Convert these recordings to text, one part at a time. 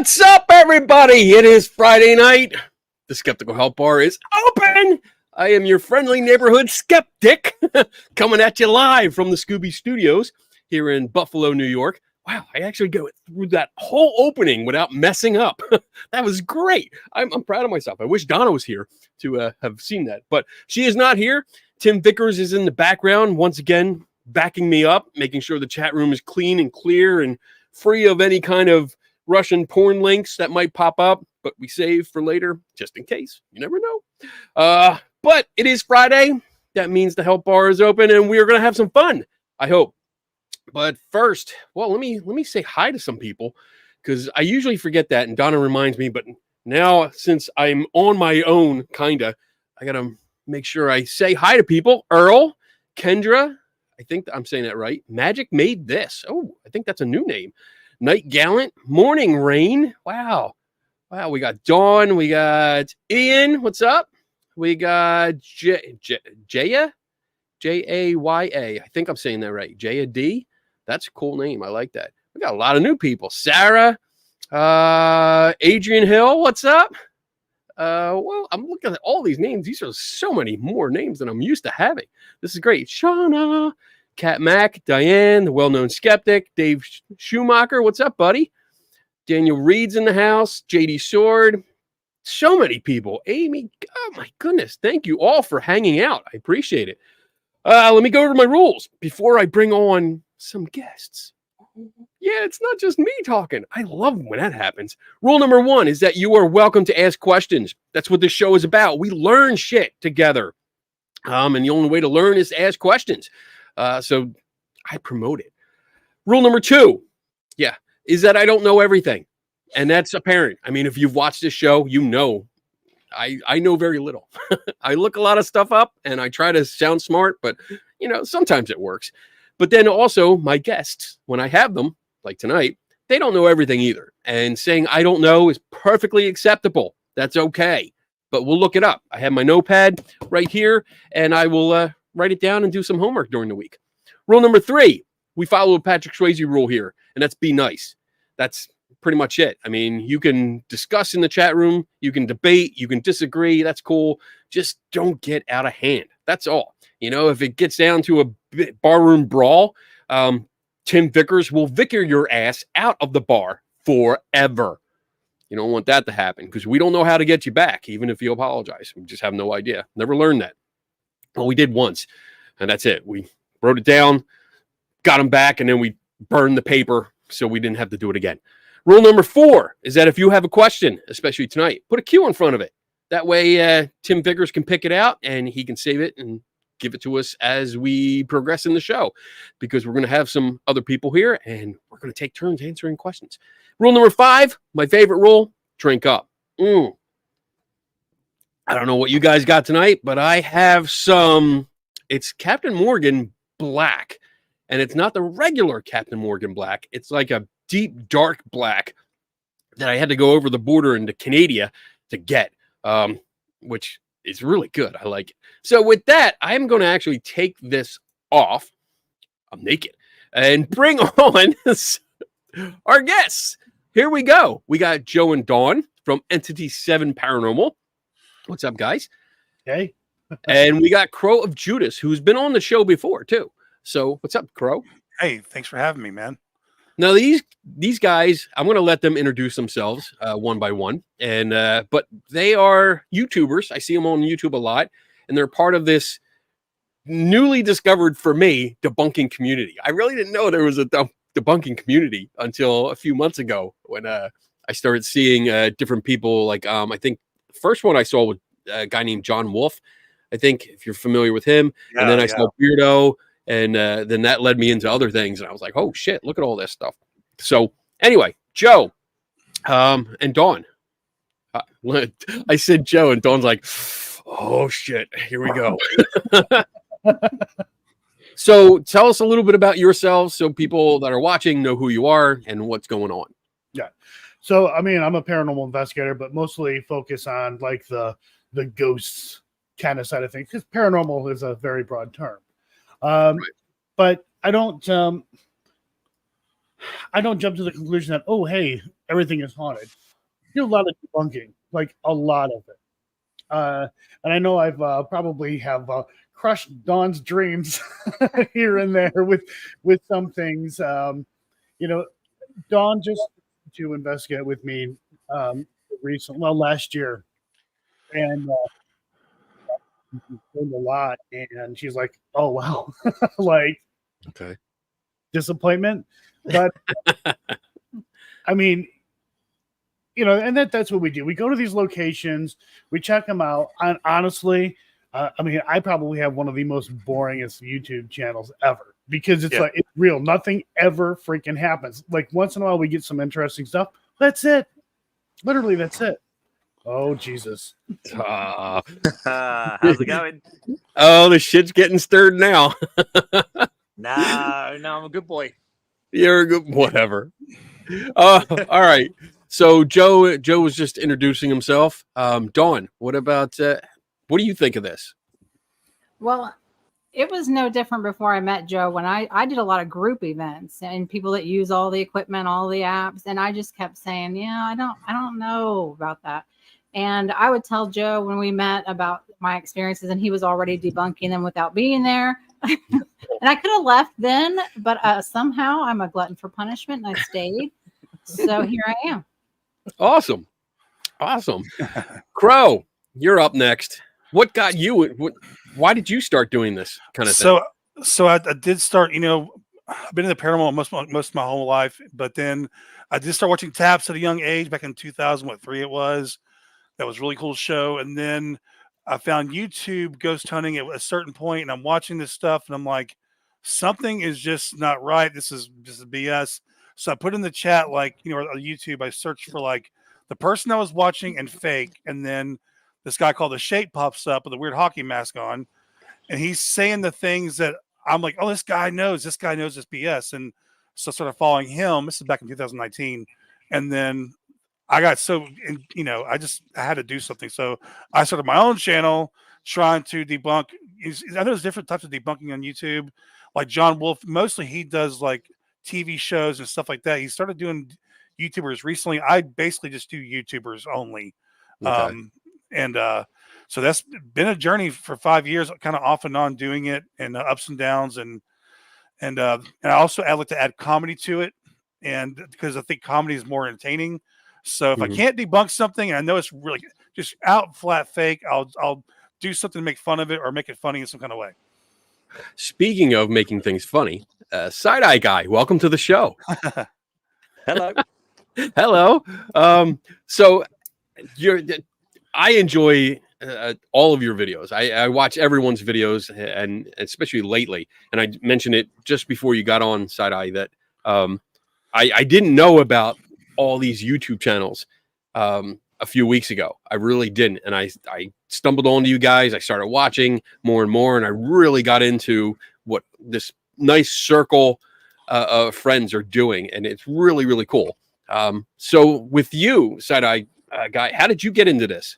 What's up, everybody? It is Friday night. The Skeptical Help Bar is open. I am your friendly neighborhood skeptic coming at you live from the Scooby Studios here in Buffalo, New York. Wow, I actually go through that whole opening without messing up. That was great. I'm proud of myself. I wish Donna was here to have seen that, but she is not here. Tim Vickers is in the background once again, backing me up, making sure the chat room is clean and clear and free of any kind of Russian porn links that might pop up, but we save for later just in case. You never know. But it is Friday. That means the Help Bar is open and we're going to have some fun, I hope. But first, well, let me say hi to some people because I usually forget that and Donna reminds me, but now since I'm on my own, kinda, I got to make sure I say hi to people. Earl, Kendra, I think I'm saying that right. Magic Made This. Oh, I think that's a new name. Night Gallant, Morning Rain. Wow. We got Dawn. We got Ian. What's up? We got Jaya, Jaya. I think I'm saying that right. Jaya D. That's a cool name. I like that. We got a lot of new people. Sarah, Adrian Hill. What's up? Well, I'm looking at all these names. These are so many more names than I'm used to having. This is great. Shauna, Kat Mack, Diane, the well-known skeptic, Dave Schumacher. What's up, buddy? Daniel Reed's in the house. JD Sword. So many people. Amy. Oh, my goodness. Thank you all for hanging out. I appreciate it. Let me go over my rules before I bring on some guests. Yeah, it's not just me talking. I love when that happens. Rule number 1 is that you are welcome to ask questions. That's what this show is about. We learn shit together. And the only way to learn is to ask questions. So I promote it. Rule number 2, is that I don't know everything. And that's apparent. I mean, if you've watched this show, you know, I know very little. I look a lot of stuff up and I try to sound smart, but you know, sometimes it works. But then also my guests, when I have them, like tonight, they don't know everything either. And saying I don't know is perfectly acceptable. That's okay. But we'll look it up. I have my notepad right here and I will write it down and do some homework during the week. Rule number 3, we follow a Patrick Swayze rule here, and that's be nice. That's pretty much it. I mean, you can discuss in the chat room, you can debate, you can disagree. That's cool. Just don't get out of hand. That's all. You know, if it gets down to a barroom brawl, Tim Vickers will vicar your ass out of the bar forever. You don't want that to happen because we don't know how to get you back, even if you apologize. We just have no idea. Never learned that. Well, we did once, and that's it. We wrote it down, got him back, and then we burned the paper so we didn't have to do it again. Rule number 4 is that if you have a question, especially tonight, put a Q in front of it. That way, Tim Vickers can pick it out, and he can save it and give it to us as we progress in the show, because we're going to have some other people here, and we're going to take turns answering questions. Rule number 5, my favorite rule, drink up. I don't know what you guys got tonight, but I have some, it's Captain Morgan Black, and it's not the regular Captain Morgan Black. It's like a deep, dark black that I had to go over the border into Canada to get, which is really good. I like it. So with that, I'm going to actually take this off. I'm naked. And bring on our guests. Here we go. We got Joe and Dawn from Entity 7 Paranormal. What's up, guys? Hey. And we got Crow of Judas, who's been on the show before, too. So what's up, Crow? Hey, thanks for having me, man. Now, these guys, I'm going to let them introduce themselves one by one. And but they are YouTubers. I see them on YouTube a lot. And they're part of this newly discovered, for me, debunking community. I really didn't know there was a debunking community until a few months ago when I started seeing different people. Like, I think the first one I saw was a guy named John Wolf. I think, if you're familiar with him. Yeah, and then I saw Beardo. And then that led me into other things. And I was like, oh, shit, look at all this stuff. So anyway, Joe and Dawn. I said Joe, and Dawn's like, oh, shit, here we go. So tell us a little bit about yourselves so people that are watching know who you are and what's going on. Yeah. So, I mean, I'm a paranormal investigator, but mostly focus on like the ghosts kind of side of things, because paranormal is a very broad term. Right. But I don't jump to the conclusion that, oh, hey, everything is haunted. Do a lot of debunking, like a lot of it. And I know I've probably have crushed Dawn's dreams here and there with some things. You know, Dawn just to investigate with me last year, and learned a lot. And she's like, "Oh wow," like Okay. disappointment. But I mean, and that's what we do. We go to these locations, we check them out. And honestly, I mean, I probably have one of the most boringest YouTube channels ever because it's like it's real. Nothing ever freaking happens. Like once in a while, we get some interesting stuff. That's it. Literally, that's it. Oh Jesus! Ah. How's it going? Oh, the shit's getting stirred now. No, I'm a good boy. You're a good whatever. All right. So Joe was just introducing himself. Dawn, what about what do you think of this? Well, it was no different before I met Joe when I did a lot of group events and people that use all the equipment, all the apps, and I just kept saying, I don't know about that. And I would tell Joe when we met about my experiences, and he was already debunking them without being there. And I could have left then, but somehow I'm a glutton for punishment, and I stayed. So here I am. Awesome. Crow, you're up next. What got you? Why did you start doing this kind of thing? So I did start. I've been in the paranormal most of my whole life, but then I did start watching Taps at a young age, back in 2003 it was. That was a really cool show. And then I found YouTube ghost hunting at a certain point, and I'm watching this stuff, and I'm like, something is just not right. This is just BS. So I put in the chat, on YouTube, I searched for like the person I was watching and fake, and then this guy called The Shape pops up with a weird hockey mask on, and he's saying the things that I'm like, oh, this guy knows this BS. And so I started following him. This is back in 2019. And then I got I had to do something. So I started my own channel trying to debunk. I know there's different types of debunking on YouTube. Like John Wolf, mostly he does like TV shows and stuff like that. He started doing YouTubers recently. I basically just do YouTubers only. Okay. So that's been a journey for 5 years, kind of off and on doing it, and ups and downs. And I also like to add comedy to it. And because I think comedy is more entertaining. So if I can't debunk something, and I know it's really just out flat fake, I'll do something to make fun of it or make it funny in some kind of way. Speaking of making things funny, Side-Eye Guy, welcome to the show. Hello. Hello. So I enjoy all of your videos. I watch everyone's videos, and especially lately. And I mentioned it just before you got on, Side-Eye, that I didn't know about all these YouTube channels a few weeks ago. I really didn't. And I stumbled onto you guys. I started watching more and more, and I really got into what this nice circle of friends are doing. And it's really, really cool. So with you, Side-Eye Guy, how did you get into this?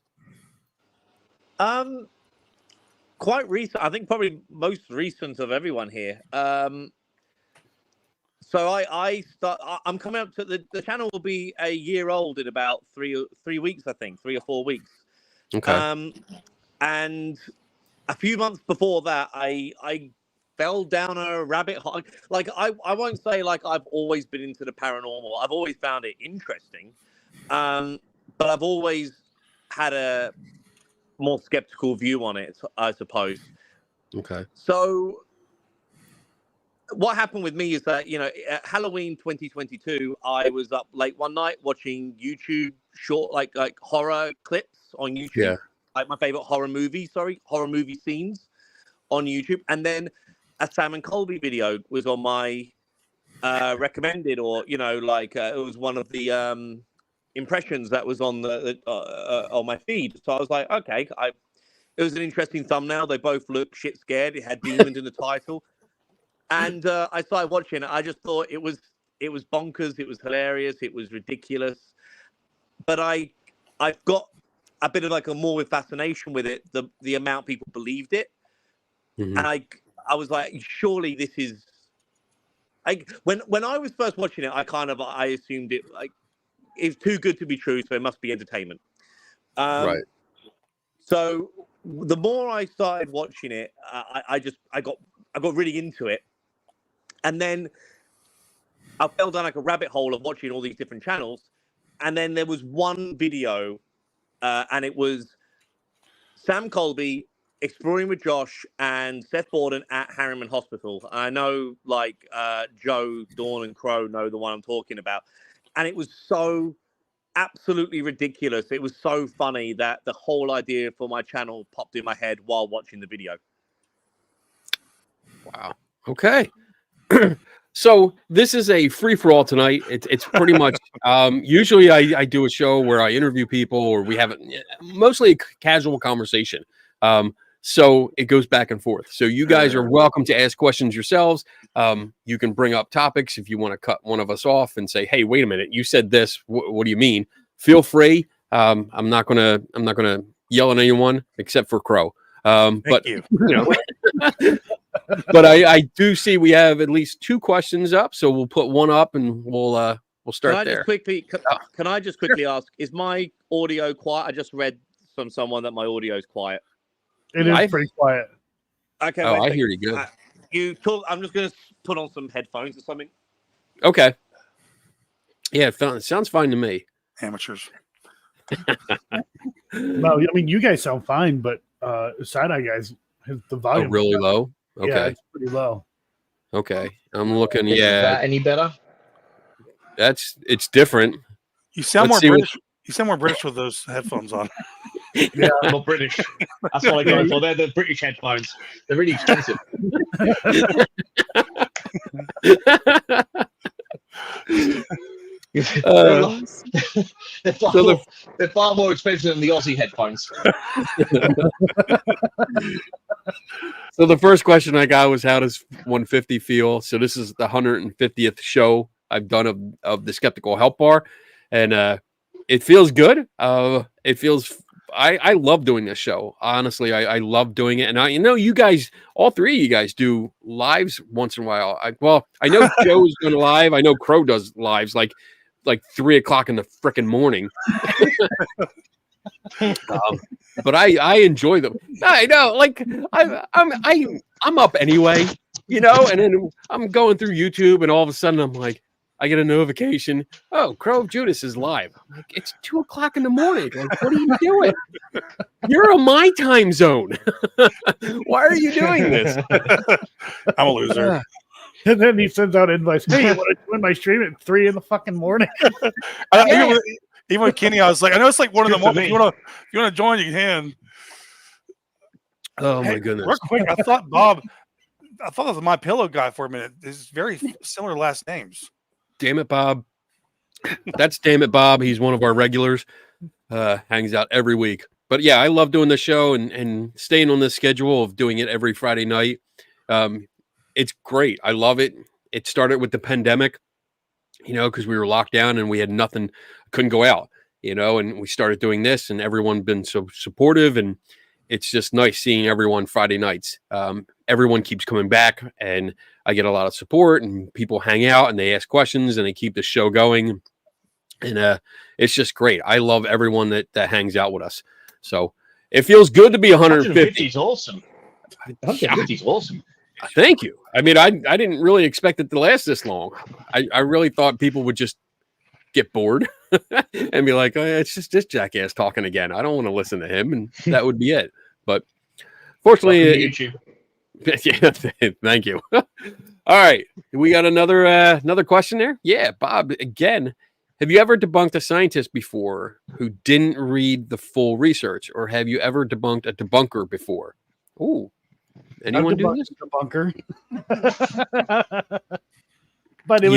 Quite recent. I think probably most recent of everyone here. So I'm coming up to the channel will be a year old in about 3 weeks, I think, 3 or 4 weeks. Okay. And a few months before that, I fell down a rabbit hole. Like I won't say like I've always been into the paranormal. I've always found it interesting. But I've always had a more skeptical view on it, I suppose. Okay. So what happened with me is that, at Halloween 2022, I was up late one night watching YouTube short, like horror clips on YouTube. Yeah. Like my favorite horror movie scenes on YouTube. And then a Sam and Colby video was on my recommended, or, it was one of the impressions that was on on my feed. So I was like, okay, it was an interesting thumbnail. They both looked shit scared. It had demons in the title. And I started watching it. I just thought it was bonkers. It was hilarious. It was ridiculous. But I've got a bit of like a more with fascination with it. The amount people believed it, and I was like, surely this is like when I was first watching it. I assumed it like it's too good to be true, so it must be entertainment. Right. So the more I started watching it, I got really into it, and then I fell down like a rabbit hole of watching all these different channels, and then there was one video, and it was Sam Colby exploring with Josh and Seth Borden at Harriman Hospital. I know, like, Joe, Dawn, and Crow know the one I'm talking about. And it was so absolutely ridiculous. It was so funny that the whole idea for my channel popped in my head while watching the video. Wow. Okay. So this is a free-for-all tonight. It's pretty much usually I do a show where I interview people, or we have mostly a casual conversation. So it goes back and forth. So you guys are welcome to ask questions yourselves. You can bring up topics if you want to cut one of us off and say, "Hey, wait a minute, you said this. What do you mean?" Feel free. I'm not gonna yell at anyone except for Crow. But you. you know, but I do see we have at least 2 questions up, so we'll put one up and we'll start there. Can I just quickly ask? Is my audio quiet? I just read from someone that my audio is quiet. It is pretty quiet. Okay. Oh, I hear you good. You talk. I'm just going to put on some headphones or something. Okay. Yeah, it sounds fine to me. Amateurs. No, I mean, you guys sound fine, but Side-Eye guys, the volume really low. Okay. Yeah, it's pretty low. Okay. I'm looking. Is Yeah. that any better? It's different. You sound Let's more see British. You sound more British with those headphones on. Yeah, I'm not British. That's what I go for. They're the British headphones. They're really expensive. They're far more expensive than the Aussie headphones. So the first question I got was, how does 150 feel? So this is the 150th show I've done of the Skeptical Help Bar, and it feels good. It feels. I love doing this show. Honestly, I love doing it. And you guys, all 3 of you guys do lives once in a while. I know Joe's doing live. I know Crow does lives like 3 o'clock in the frickin' morning. But I enjoy them. I know, like I'm up anyway, and then I'm going through YouTube, and all of a sudden I'm like, I get a notification. Oh, Crow of Judas is live. I'm like, it's 2 o'clock in the morning. Like, what are you doing? You're on my time zone. Why are you doing this? I'm a loser. And then he sends out invites. Hey, you want to join my stream at 3 in the fucking morning? Even with Kenny, I was like, I know it's like 1 in the morning. If you want to join, you can. Oh my goodness! Real quick, I thought that was my pillow guy for a minute. There's very similar last names. Damn it, Bob. That's Damn It, Bob. He's one of our regulars. Hangs out every week. But yeah, I love doing the show and staying on this schedule of doing it every Friday night. It's great. I love it. It started with the pandemic, because we were locked down and we had nothing, couldn't go out, and we started doing this, and everyone been so supportive, and it's just nice seeing everyone Friday nights. Everyone keeps coming back, and I get a lot of support, and people hang out and they ask questions and they keep the show going. And it's just great. I love everyone that hangs out with us. So it feels good to be 150. Is awesome. 150 is awesome. Thank you. I mean, I didn't really expect it to last this long. I really thought people would just get bored and be like, oh, it's just this jackass talking again. I don't want to listen to him, and that would be it. But fortunately, YouTube. Yeah, thank you. All right, we got another question there. Yeah, Bob, again, have you ever debunked a scientist before who didn't read the full research, or have you ever debunked a debunker before? Ooh, anyone do this? Debunker. But it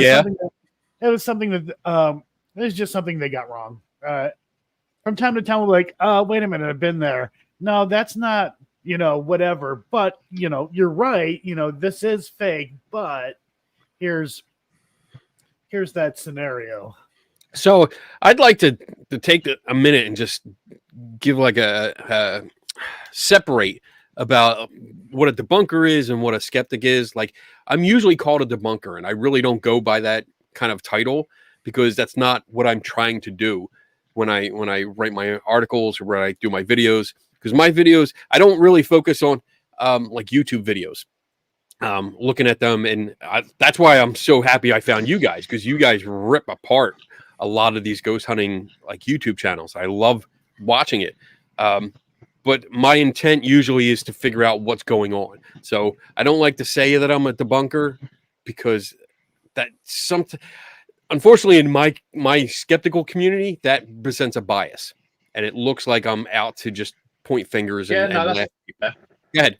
was something that it was just something they got wrong. From time to time, we're like, wait a minute, I've been there. No, that's not, whatever. But, you're right. This is fake, but here's that scenario. So I'd like to take a minute and just give like a separate about what a debunker is and what a skeptic is. Like, I'm usually called a debunker, and I really don't go by that kind of title because that's not what I'm trying to do when I write my articles or when I do my videos. Because my videos, I don't really focus on like YouTube videos. Looking at them, and that's why I'm so happy I found you guys, because you guys rip apart a lot of these ghost hunting like YouTube channels. I love watching it. But my intent usually is to figure out what's going on. So I don't like to say that I'm a debunker, because that unfortunately in my skeptical community, that presents a bias, and it looks like I'm out to just point fingers and laugh. Go ahead.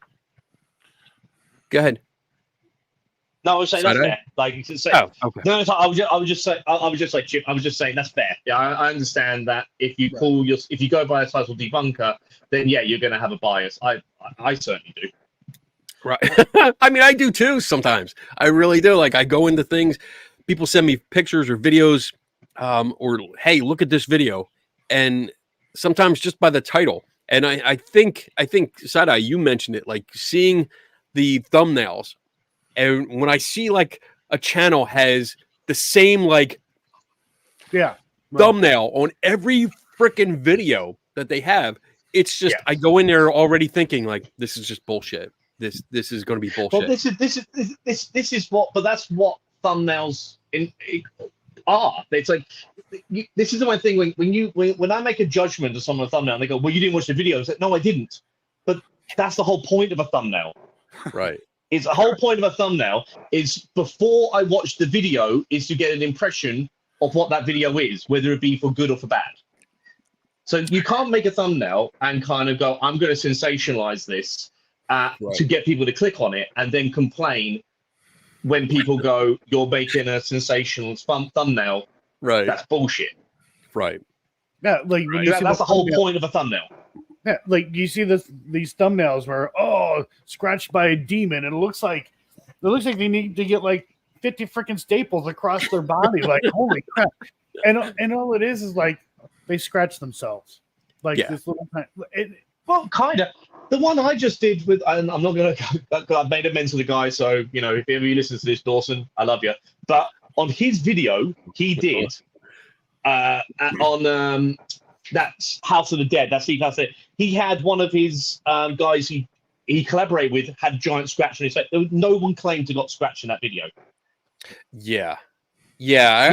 Go ahead. No, I was saying that's fair. Like you can say, oh, okay. No, I was just like Chip. I was just saying that's fair. Yeah, I understand that if you if you go by a title debunker, then yeah, you're going to have a bias. I certainly do. Right. I mean, I do too sometimes. I really do. Like I go into things, people send me pictures or videos, or hey, look at this video, and sometimes just by the title. And I think Sadai, you mentioned it, like seeing the thumbnails. And when I see like a channel has the same like thumbnail on every freaking video that they have, it's just I go in there already thinking like this is just bullshit. This is going to be bullshit. Well, this is what, but that's what thumbnails are. It's like this is the one thing when I make a judgment of someone's thumbnail and they go, "Well, you didn't watch the video." It's like, no, I didn't. But that's the whole point of a thumbnail. Right. It's the whole point of a thumbnail is before I watch the video is to get an impression of what that video is, whether it be for good or for bad. So you can't make a thumbnail and kind of go, I'm going to sensationalize this to get people to click on it and then complain when people go, you're making a sensational thumbnail. Right. That's bullshit. Right. Yeah, like when you see that's the whole point of a thumbnail. Yeah, like you see these thumbnails where scratched by a demon, and it looks like they need to get like 50 freaking staples across their body. Like holy crap! And all it is like they scratch themselves. Like this little well, kind of. The one I just did with, and I'm not going to, I've made amends to the guy, so, you know, if ever you listen to this, Dawson, I love you. But on his video, he did, on that House of the Dead, that Steve House there, he had one of his guys he collaborated with had a giant scratch on his face. No one claimed to got scratched in that video. Yeah. Yeah.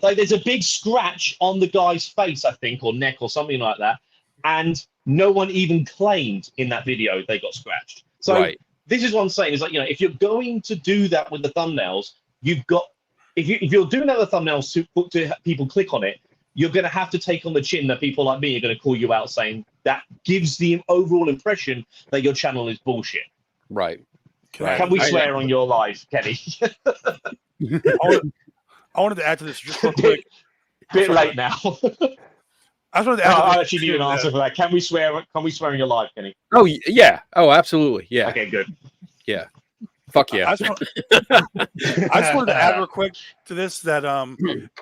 Like there's a big scratch on the guy's face, I think, or neck or something like that. And no one even claimed in that video they got scratched. So this is what I'm saying is like, you know, if you're going to do that with the thumbnails, you've got, if you're doing that with thumbnails to people click on it, you're going to have to take on the chin that people like me are going to call you out saying that gives the overall impression that your channel is bullshit. Right. Can we swear on your live, Kenny? I wanted to add to this just real quick. Bit late now. I just wanted to add I actually need an answer for that. Can we swear in your live, Kenny? Oh yeah. Oh, absolutely. Yeah. Okay, good. Yeah. Fuck yeah. I just wanted to add real quick to this that a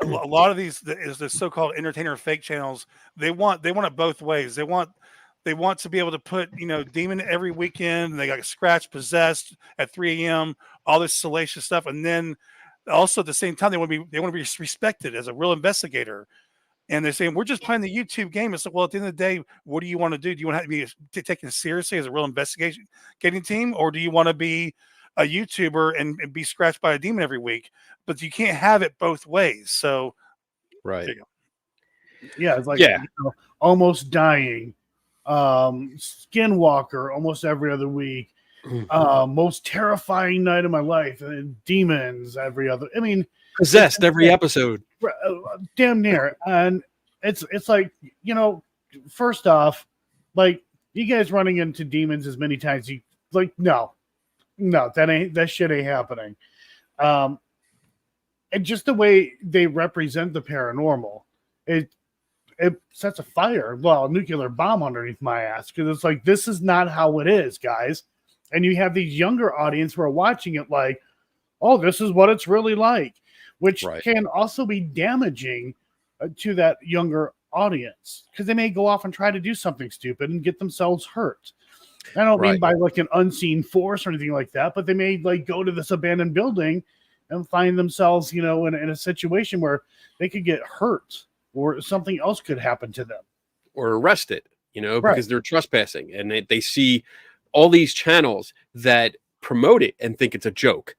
lot of these the so-called entertainer fake channels, they want it both ways. They want to be able to put, you know, demon every weekend, and they got scratched, possessed at 3 a.m., all this salacious stuff, and then also at the same time they want to be respected as a real investigator. And they're saying, we're just playing the YouTube game. It's like, well, at the end of the day, what do you want to do? Do you want to be taken seriously as a real investigating team? Or do you want to be a YouTuber and be scratched by a demon every week? But you can't have it both ways. So, yeah, it's like, you know, almost dying, Skinwalker almost every other week, most terrifying night of my life, and demons every other. I mean, possessed every episode. Damn near. And it's like, you know, first off, like you guys running into demons as many times you like, no, that shit ain't happening. And just the way they represent the paranormal, it sets a fire, a nuclear bomb underneath my ass, because it's like, this is not how it is, guys. And you have these younger audience who are watching it like, oh, this is what it's really like, which can also be damaging to that younger audience, because they may go off and try to do something stupid and get themselves hurt. I don't mean by like an unseen force or anything like that, but they may like go to this abandoned building and find themselves, in a situation where they could get hurt or something else could happen to them. Or arrested, Right. because they're trespassing, and they see all these channels that promote it and think it's a joke.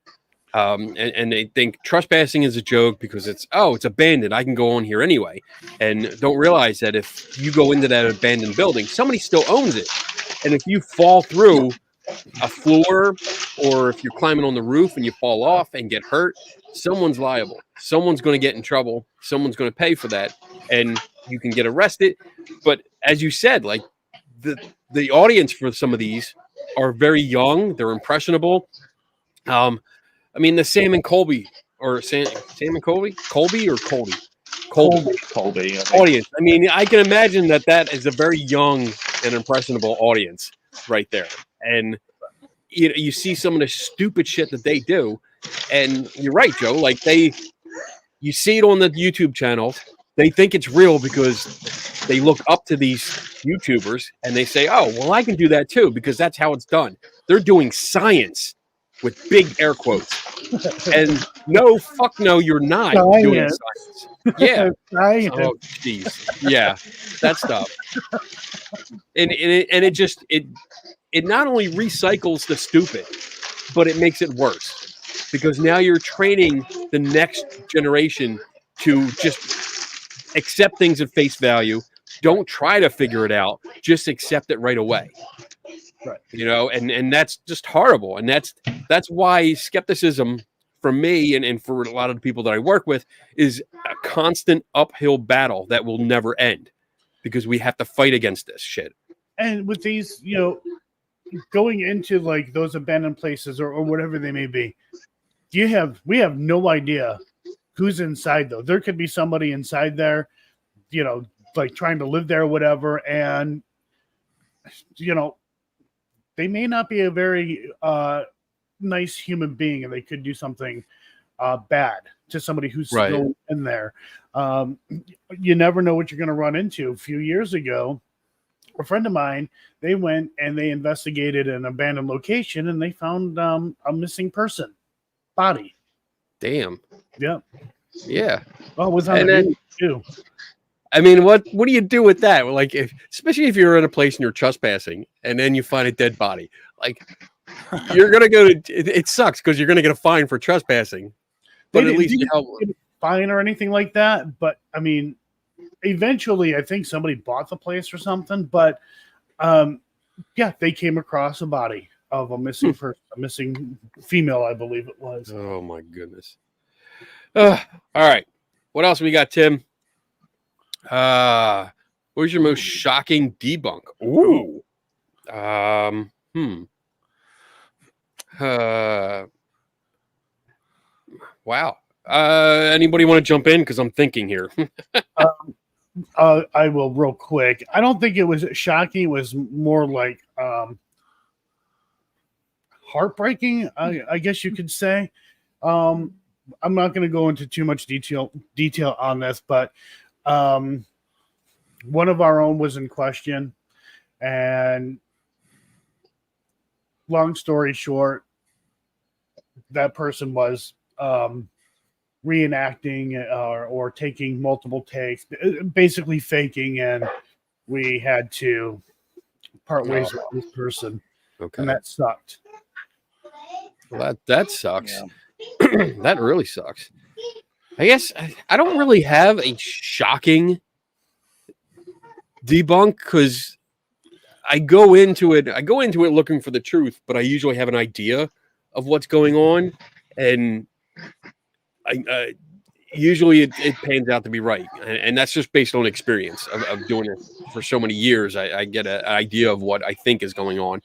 And they think trespassing is a joke because it's abandoned. I can go on here anyway, and don't realize that if you go into that abandoned building, somebody still owns it. And if you fall through a floor, or if you're climbing on the roof and you fall off and get hurt, someone's liable. Someone's going to get in trouble. Someone's going to pay for that, and you can get arrested. But as you said, like the audience for some of these are very young. They're impressionable. I mean, the Sam and Colby, or Sam and Colby or Colby? Colby. Audience. I mean, I can imagine that is a very young and impressionable audience right there. And you see some of the stupid shit that they do, and you're right, Joe. Like you see it on the YouTube channels. They think it's real because they look up to these YouTubers and they say, "Oh, well, I can do that too because that's how it's done." They're doing science with big air quotes. And no, fuck no, you're not doing science. Yeah. Science. Oh, jeez. Yeah, that stuff. And it not only recycles the stupid, but it makes it worse because now you're training the next generation to just accept things at face value. Don't try to figure it out. Just accept it right away. Right. And that's just horrible. And that's why skepticism for me and for a lot of the people that I work with is a constant uphill battle that will never end because we have to fight against this shit. And with these, going into like those abandoned places or whatever they may be, we have no idea who's inside though. There could be somebody inside there, like trying to live there or whatever. And, they may not be a very nice human being, and they could do something bad to somebody who's still in there. You never know what you're going to run into. A few years ago, a friend of mine, they went and they investigated an abandoned location, and they found a missing person body. Damn. Yeah. Yeah. Oh, it was on the news too. I mean, what do you do with that? Like, especially if you're in a place and you're trespassing, and then you find a dead body, like you're gonna go to. It sucks because you're gonna get a fine for trespassing, but at least you help. Fine or anything like that. But I mean, eventually, I think somebody bought the place or something. But they came across a body of a missing person, a missing female, I believe it was. Oh my goodness. All right, what else we got, Tim? What was your most shocking debunk? Ooh. Wow. Anybody want to jump in? Because I'm thinking here. I will real quick. I don't think it was shocking. It was more like heartbreaking, I guess you could say. I'm not going to go into too much detail on this, but one of our own was in question, and long story short, that person was reenacting or taking multiple takes, basically faking, and we had to part ways with this person. Okay. And that sucked. Well, that sucks. Yeah. That really sucks. I guess I don't really have a shocking debunk because I go into it looking for the truth, but I usually have an idea of what's going on, and I usually it pans out to be right, and that's just based on experience of doing it for so many years. I get an idea of what I think is going on,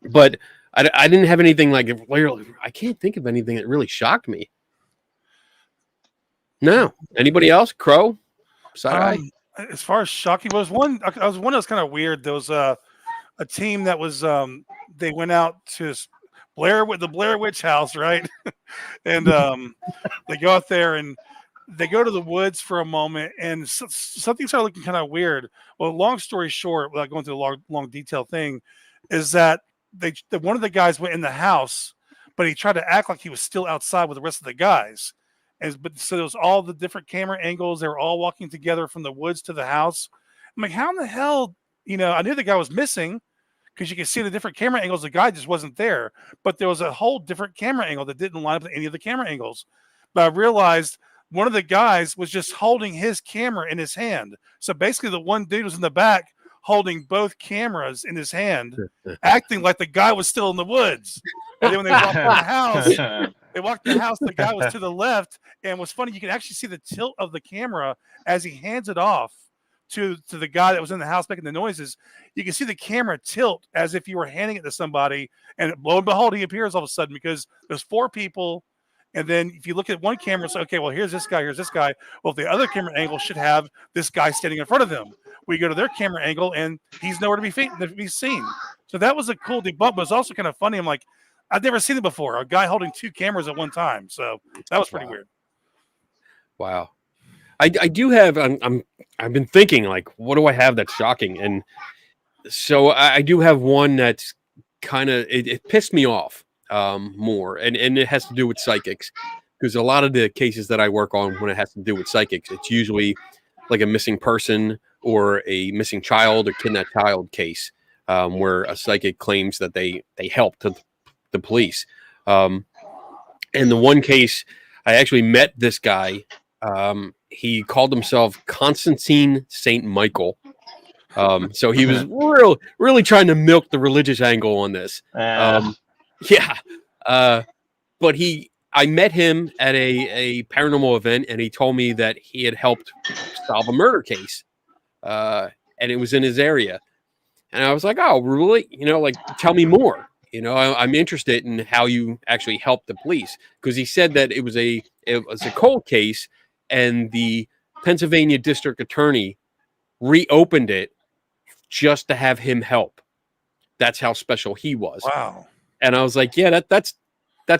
but I didn't have anything like I can't think of anything that really shocked me. No. Anybody else? Crow? As far as shocking, was one that was kind of weird. There was a team that was they went out to the Blair Witch House, right? And they go out there and they go to the woods for a moment, and something started looking kind of weird. Well, long story short, without going through the long detail thing, is that one of the guys went in the house, but he tried to act like he was still outside with the rest of the guys. But so there was all the different camera angles. They were all walking together from the woods to the house. I'm like, how in the hell, I knew the guy was missing because you could see the different camera angles. The guy just wasn't there, but there was a whole different camera angle that didn't line up with any of the camera angles. But I realized one of the guys was just holding his camera in his hand. So basically the one dude was in the back holding both cameras in his hand, acting like the guy was still in the woods. And then when they walked in the house, the guy was to the left. And what's funny, you can actually see the tilt of the camera as he hands it off to the guy that was in the house making the noises. You can see the camera tilt as if you were handing it to somebody. And lo and behold, he appears all of a sudden because there's 4 people. And then if you look at one camera, say, okay, well, here's this guy, here's this guy. Well, the other camera angle should have this guy standing in front of them. We go to their camera angle, and he's nowhere to be seen. So that was a cool debunk, but it's also kind of funny. I'm like, I've never seen it before. A guy holding 2 cameras at one time. So that was pretty weird. Wow. I do have. I've been thinking, like, what do I have that's shocking? And so I do have one that's kind of it pissed me off more, and it has to do with psychics, because a lot of the cases that I work on, when it has to do with psychics, it's usually like a missing person or a missing child or kidnapped child case, where a psychic claims that they helped the police. And the one case, I actually met this guy. He called himself Constantine Saint Michael. So he was really trying to milk the religious angle on this. But I met him at a paranormal event, and he told me that he had helped solve a murder case, and it was in his area. And I was like, oh, really? Like, tell me more. I'm interested in how you actually helped the police, because he said that it was a cold case, and the Pennsylvania district attorney reopened it just to have him help. That's how special he was. Wow. And I was like, yeah, that's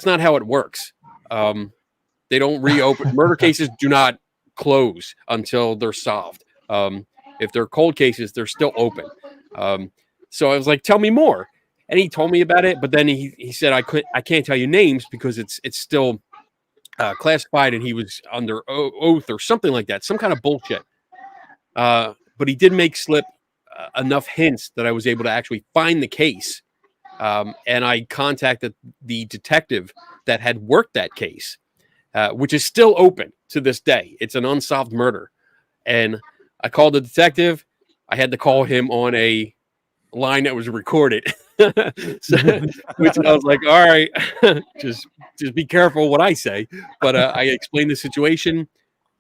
not how it works. They don't reopen. Murder cases do not close until they're solved. If they're cold cases, they're still open. So I was like, tell me more. And he told me about it, but then he said, I can't tell you names because it's still classified, and he was under oath or something like that, some kind of bullshit. But he did make slip enough hints that I was able to actually find the case. And I contacted the detective that had worked that case, which is still open to this day. It's an unsolved murder. And I called the detective. I had to call him on a line that was recorded. Which I was like, all right, just be careful what I say. But I explained the situation,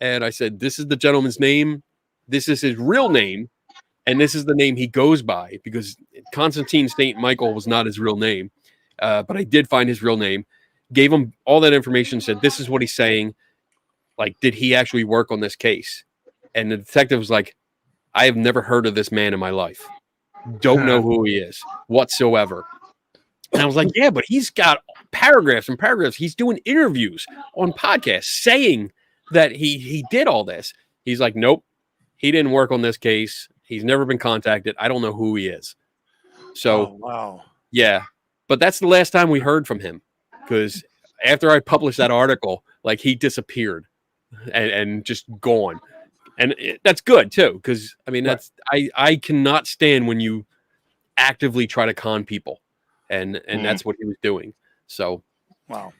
and I said, this is the gentleman's name. This is his real name. And this is the name he goes by, because Constantine Saint Michael was not his real name. But I did find his real name, gave him all that information, said, this is what he's saying. Like, did he actually work on this case? And the detective was like, I have never heard of this man in my life. Don't know who he is whatsoever. And I was like, yeah, but he's got paragraphs and paragraphs. He's doing interviews on podcasts saying that he did all this. He's like, nope, he didn't work on this case. He's never been contacted. I don't know who he is. So, wow. Yeah. But that's the last time we heard from him, because after I published that article, like, he disappeared and just gone. And that's good too, because I mean, I cannot stand when you actively try to con people, and that's what he was doing. So, wow,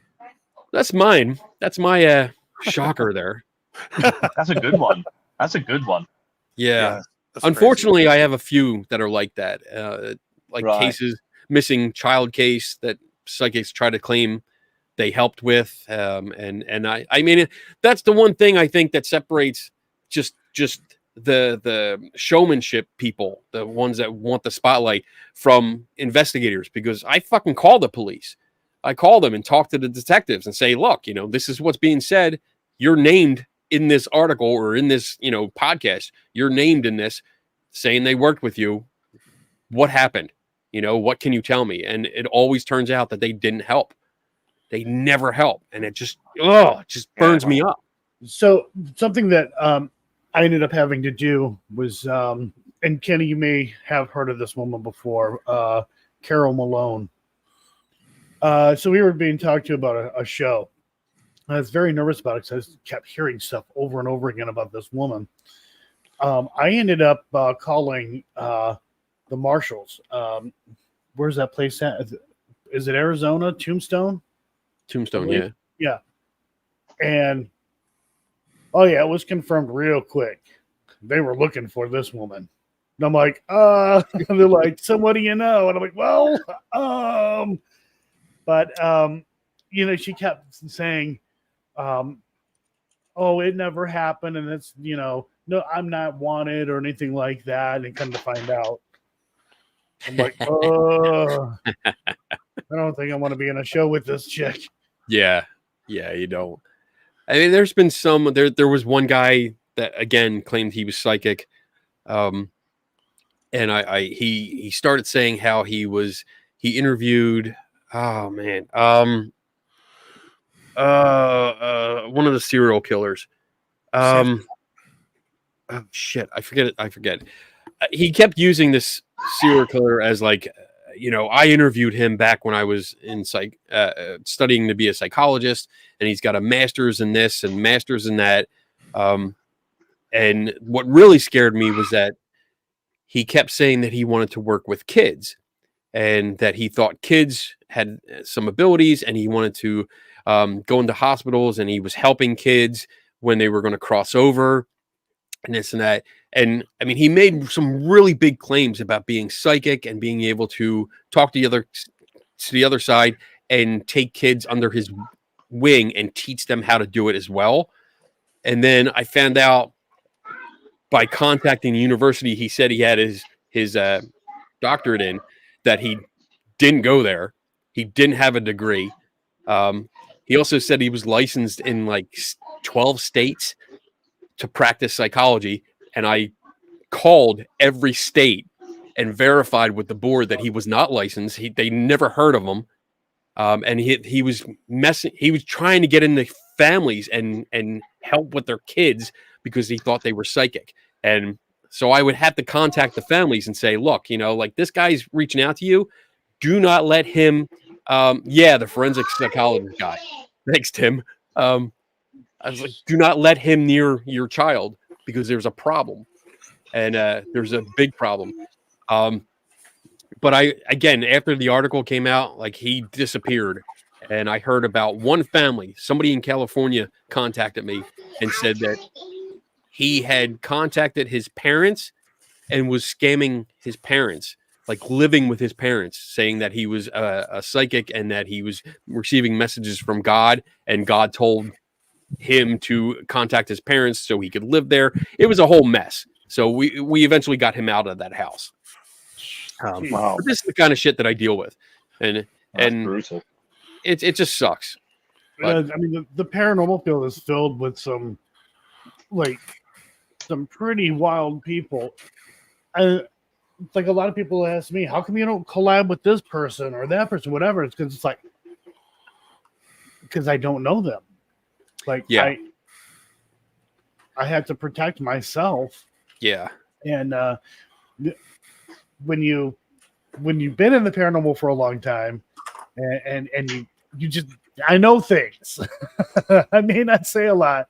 that's mine. That's my shocker there. That's a good one. That's a good one. Yeah. Unfortunately, crazy. I have a few that are like that, cases, missing child case that psychics try to claim they helped with, and I mean, that's the one thing I think that separates just the showmanship people, the ones that want the spotlight, from investigators, because I fucking call the police. I call them and talk to the detectives and say, look, this is what's being said. You're named in this article or in this, podcast. You're named in this, saying they worked with you. What happened? What can you tell me? And it always turns out that they didn't help. They never help. And it just burns me up. So something that, I ended up having to do was, and Kenny, you may have heard of this woman before, Carol Malone. So we were being talked to about a show. I was very nervous about it because I kept hearing stuff over and over again about this woman. I ended up calling the marshals. Where's that place at? Is it Arizona? Tombstone? Tombstone, yeah. Yeah. And, oh, yeah, it was confirmed real quick. They were looking for this woman. And I'm like, and they're like, so what do you know? And I'm like, well, but, you know, she kept saying, oh, it never happened. And it's, you know, no, I'm not wanted or anything like that. And come to find out, I'm like, oh, I don't think I want to be in a show with this chick. Yeah, you don't. I mean, there's been some. There was one guy that again claimed he was psychic, and he started saying how he interviewed. Oh man, one of the serial killers. Oh shit, I forget it. I forget. He kept using this serial killer as like, you know, I interviewed him back when I was in studying to be a psychologist, and he's got a master's in this and master's in that. And what really scared me was that he kept saying that he wanted to work with kids and that he thought kids had some abilities, and he wanted to go into hospitals, and he was helping kids when they were going to cross over and this and that. And I mean, he made some really big claims about being psychic and being able to talk to the other side and take kids under his wing and teach them how to do it as well. And then I found out by contacting the university he said he had his doctorate in, that he didn't go there. He didn't have a degree. He also said he was licensed in like 12 states to practice psychology. And I called every state and verified with the board that he was not licensed. They never heard of him. And he was trying to get into families and help with their kids because he thought they were psychic. And so I would have to contact the families and say, look, you know, like this guy's reaching out to you. Do not let him. The forensic psychologist guy. Thanks, Tim. I was like, do not let him near your child because there's a problem. And there's a big problem. But after the article came out, like he disappeared. And I heard about one family, somebody in California contacted me and said that he had contacted his parents and was scamming his parents, like living with his parents, saying that he was a psychic and that he was receiving messages from God, and God told him to contact his parents so he could live there. It was a whole mess. So we eventually got him out of that house. Wow. But this is the kind of shit that I deal with, and brutal. It just sucks. But, I mean, the paranormal field is filled with some pretty wild people. Like a lot of people ask me, how come you don't collab with this person or that person, whatever? It's because I don't know them. Like, yeah. I had to protect myself. Yeah. And when you've been in the paranormal for a long time, and you just, I know things. I may not say a lot,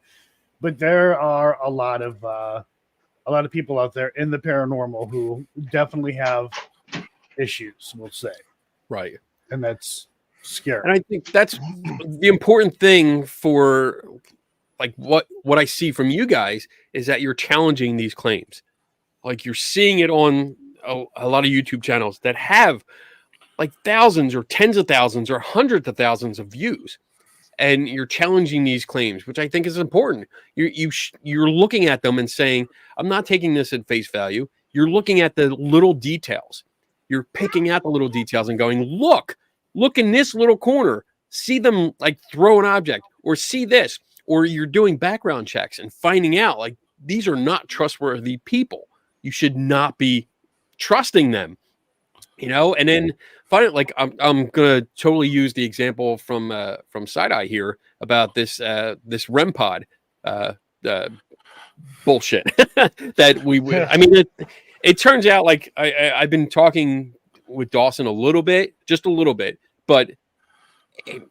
but there are a lot of people out there in the paranormal who definitely have issues, we'll say. Right. And that's scary. And I think that's the important thing for like what I see from you guys is that you're challenging these claims. Like you're seeing it on a lot of YouTube channels that have like thousands or tens of thousands or hundreds of thousands of views. And you're challenging these claims, which I think is important. You're looking at them and saying, I'm not taking this at face value. You're looking at the little details. You're picking out the little details and going, look in this little corner. See them like throw an object or see this. Or you're doing background checks and finding out like these are not trustworthy people. You should not be trusting them. You know, and then finally, like I'm gonna totally use the example from Side Eye here about this REM pod bullshit that we would. I mean, it turns out like I've been talking with Dawson just a little bit, but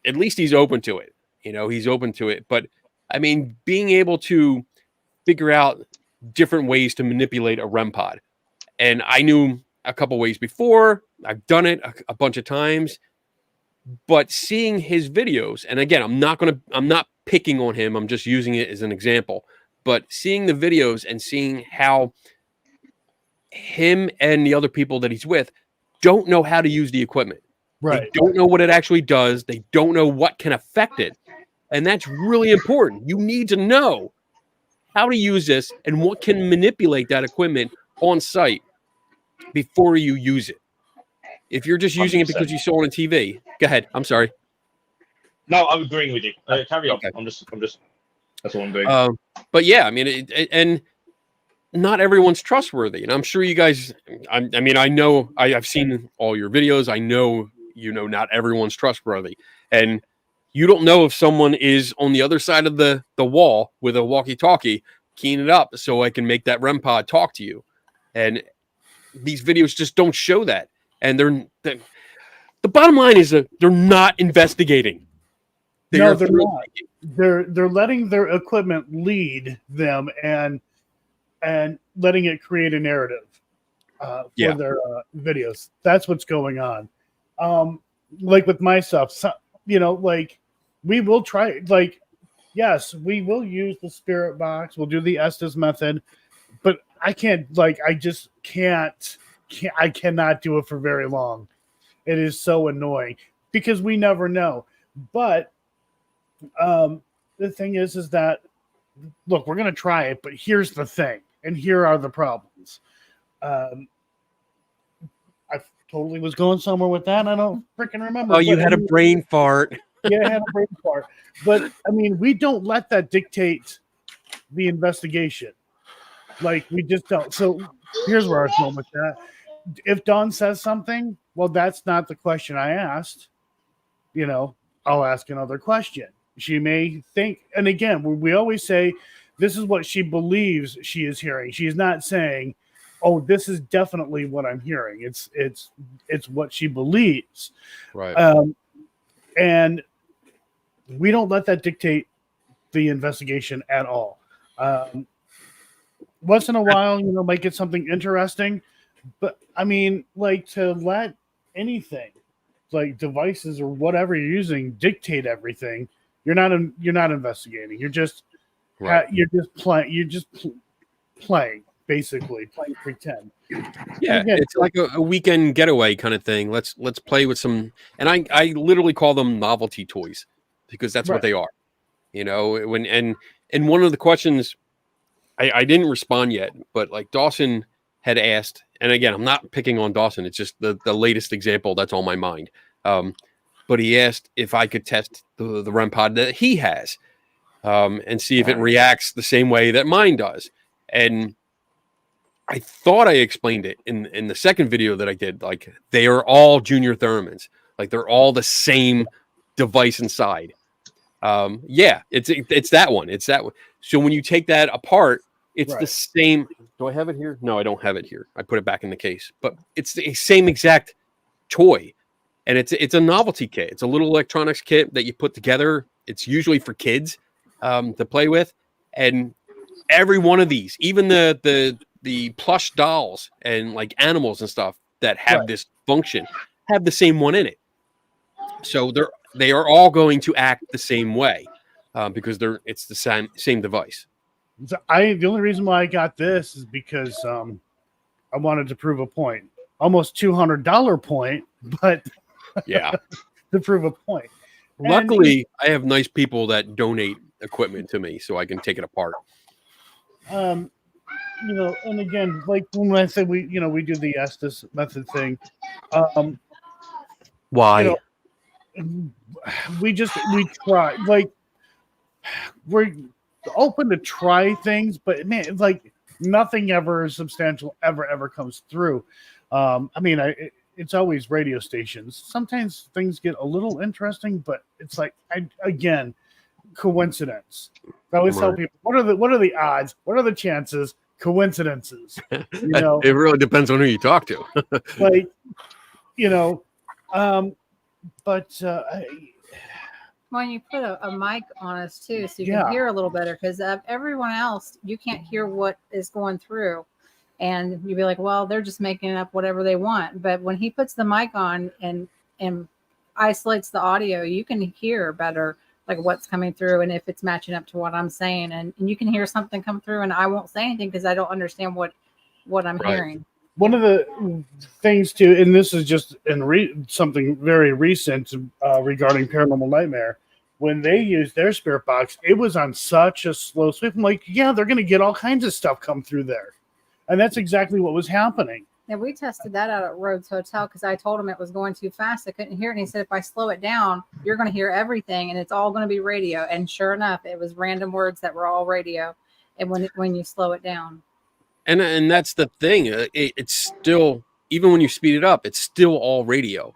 at least he's open to it. You know, he's open to it. But I mean, being able to figure out different ways to manipulate a REM pod. And I knew a couple ways before. I've done it a bunch of times. But seeing his videos, and again, I'm not picking on him. I'm just using it as an example. But seeing the videos and seeing how him and the other people that he's with don't know how to use the equipment. Right. They don't know what it actually does. They don't know what can affect it. And that's really important. You need to know how to use this and what can manipulate that equipment on site before you use it. If you're just using 100%. It because you saw it on TV, go ahead. I'm sorry. No, I'm agreeing with you. Carry on. Okay. I'm just. That's what I'm doing. But yeah, I mean, and not everyone's trustworthy, and I'm sure you guys. I mean, I know I've seen all your videos. I know not everyone's trustworthy, and you don't know if someone is on the other side of the wall with a walkie-talkie, keying it up so I can make that REM pod talk to you. And these videos just don't show that. And the bottom line is that they're not investigating. They're not. They're letting their equipment lead them and letting it create a narrative for their videos. That's what's going on. Like with my stuff, like we will try. Like, yes, we will use the spirit box. We'll do the Estes method, but I can't. Like, I just can't. I cannot do it for very long. It is so annoying because we never know. But the thing is that, look, we're going to try it, but here's the thing, and here are the problems. I totally was going somewhere with that. I don't freaking remember. Oh, you had a brain fart. Yeah, I had a brain fart. But, I mean, we don't let that dictate the investigation. Like, we just don't. So here's where I was going with that. If Dawn says something, well, that's not the question I asked. I'll ask another question. She may think, and again, we always say this is what she believes she is hearing. She's not saying, "Oh, this is definitely what I'm hearing." It's what she believes, right? And we don't let that dictate the investigation at all. Once in a while, might get something interesting. But I mean, like, to let anything, like devices or whatever you're using, dictate everything, you're not investigating. You're just playing, basically playing pretend. Yeah, again, it's like a weekend getaway kind of thing. Let's play with some, and I literally call them novelty toys because that's what they are. And one of the questions I didn't respond yet, but like Dawson had asked, and again, I'm not picking on Dawson. It's just the latest example that's on my mind. But he asked if I could test the REM pod that he has and see if it reacts the same way that mine does. And I thought I explained it in the second video that I did. Like, they are all Junior Thurmans. Like, they're all the same device inside. It's that one. It's that one. So when you take that apart, it's the same. Do I have it here? No, I don't have it here. I put it back in the case. But it's the same exact toy. And it's a novelty kit. It's a little electronics kit that you put together. It's usually for kids to play with. And every one of these, even the plush dolls and like animals and stuff that have this function, have the same one in it. So they are all going to act the same way because it's the same device. So the only reason why I got this is because I wanted to prove a point, almost $200 point, but to prove a point. Luckily, I have nice people that donate equipment to me so I can take it apart. And again, like when I said we do the Estes method thing. Why? We try, like, we're open to try things, but man, it's like nothing ever substantial ever comes through. It's always radio stations. Sometimes things get a little interesting, but it's like, again, coincidence. I always tell people, what are the odds? What are the chances? Coincidences. It really depends on who you talk to. Like, when you put a mic on us too, so you Yeah. can hear a little better, because everyone else, you can't hear what is going through. And you'd be like, well, they're just making up whatever they want. But when he puts the mic on and isolates the audio, you can hear better like what's coming through and if it's matching up to what I'm saying. And you can hear something come through and I won't say anything because I don't understand what I'm hearing. One of the things too, and this is just in something very recent regarding Paranormal Nightmare, when they used their spirit box, it was on such a slow sweep. I'm like, yeah, they're going to get all kinds of stuff come through there. And that's exactly what was happening. And we tested that out at Rhodes Hotel because I told him it was going too fast. I couldn't hear it. And he said, if I slow it down, you're going to hear everything and it's all going to be radio. And sure enough, it was random words that were all radio. And when you slow it down. And that's the thing. It's still, even when you speed it up, it's still all radio.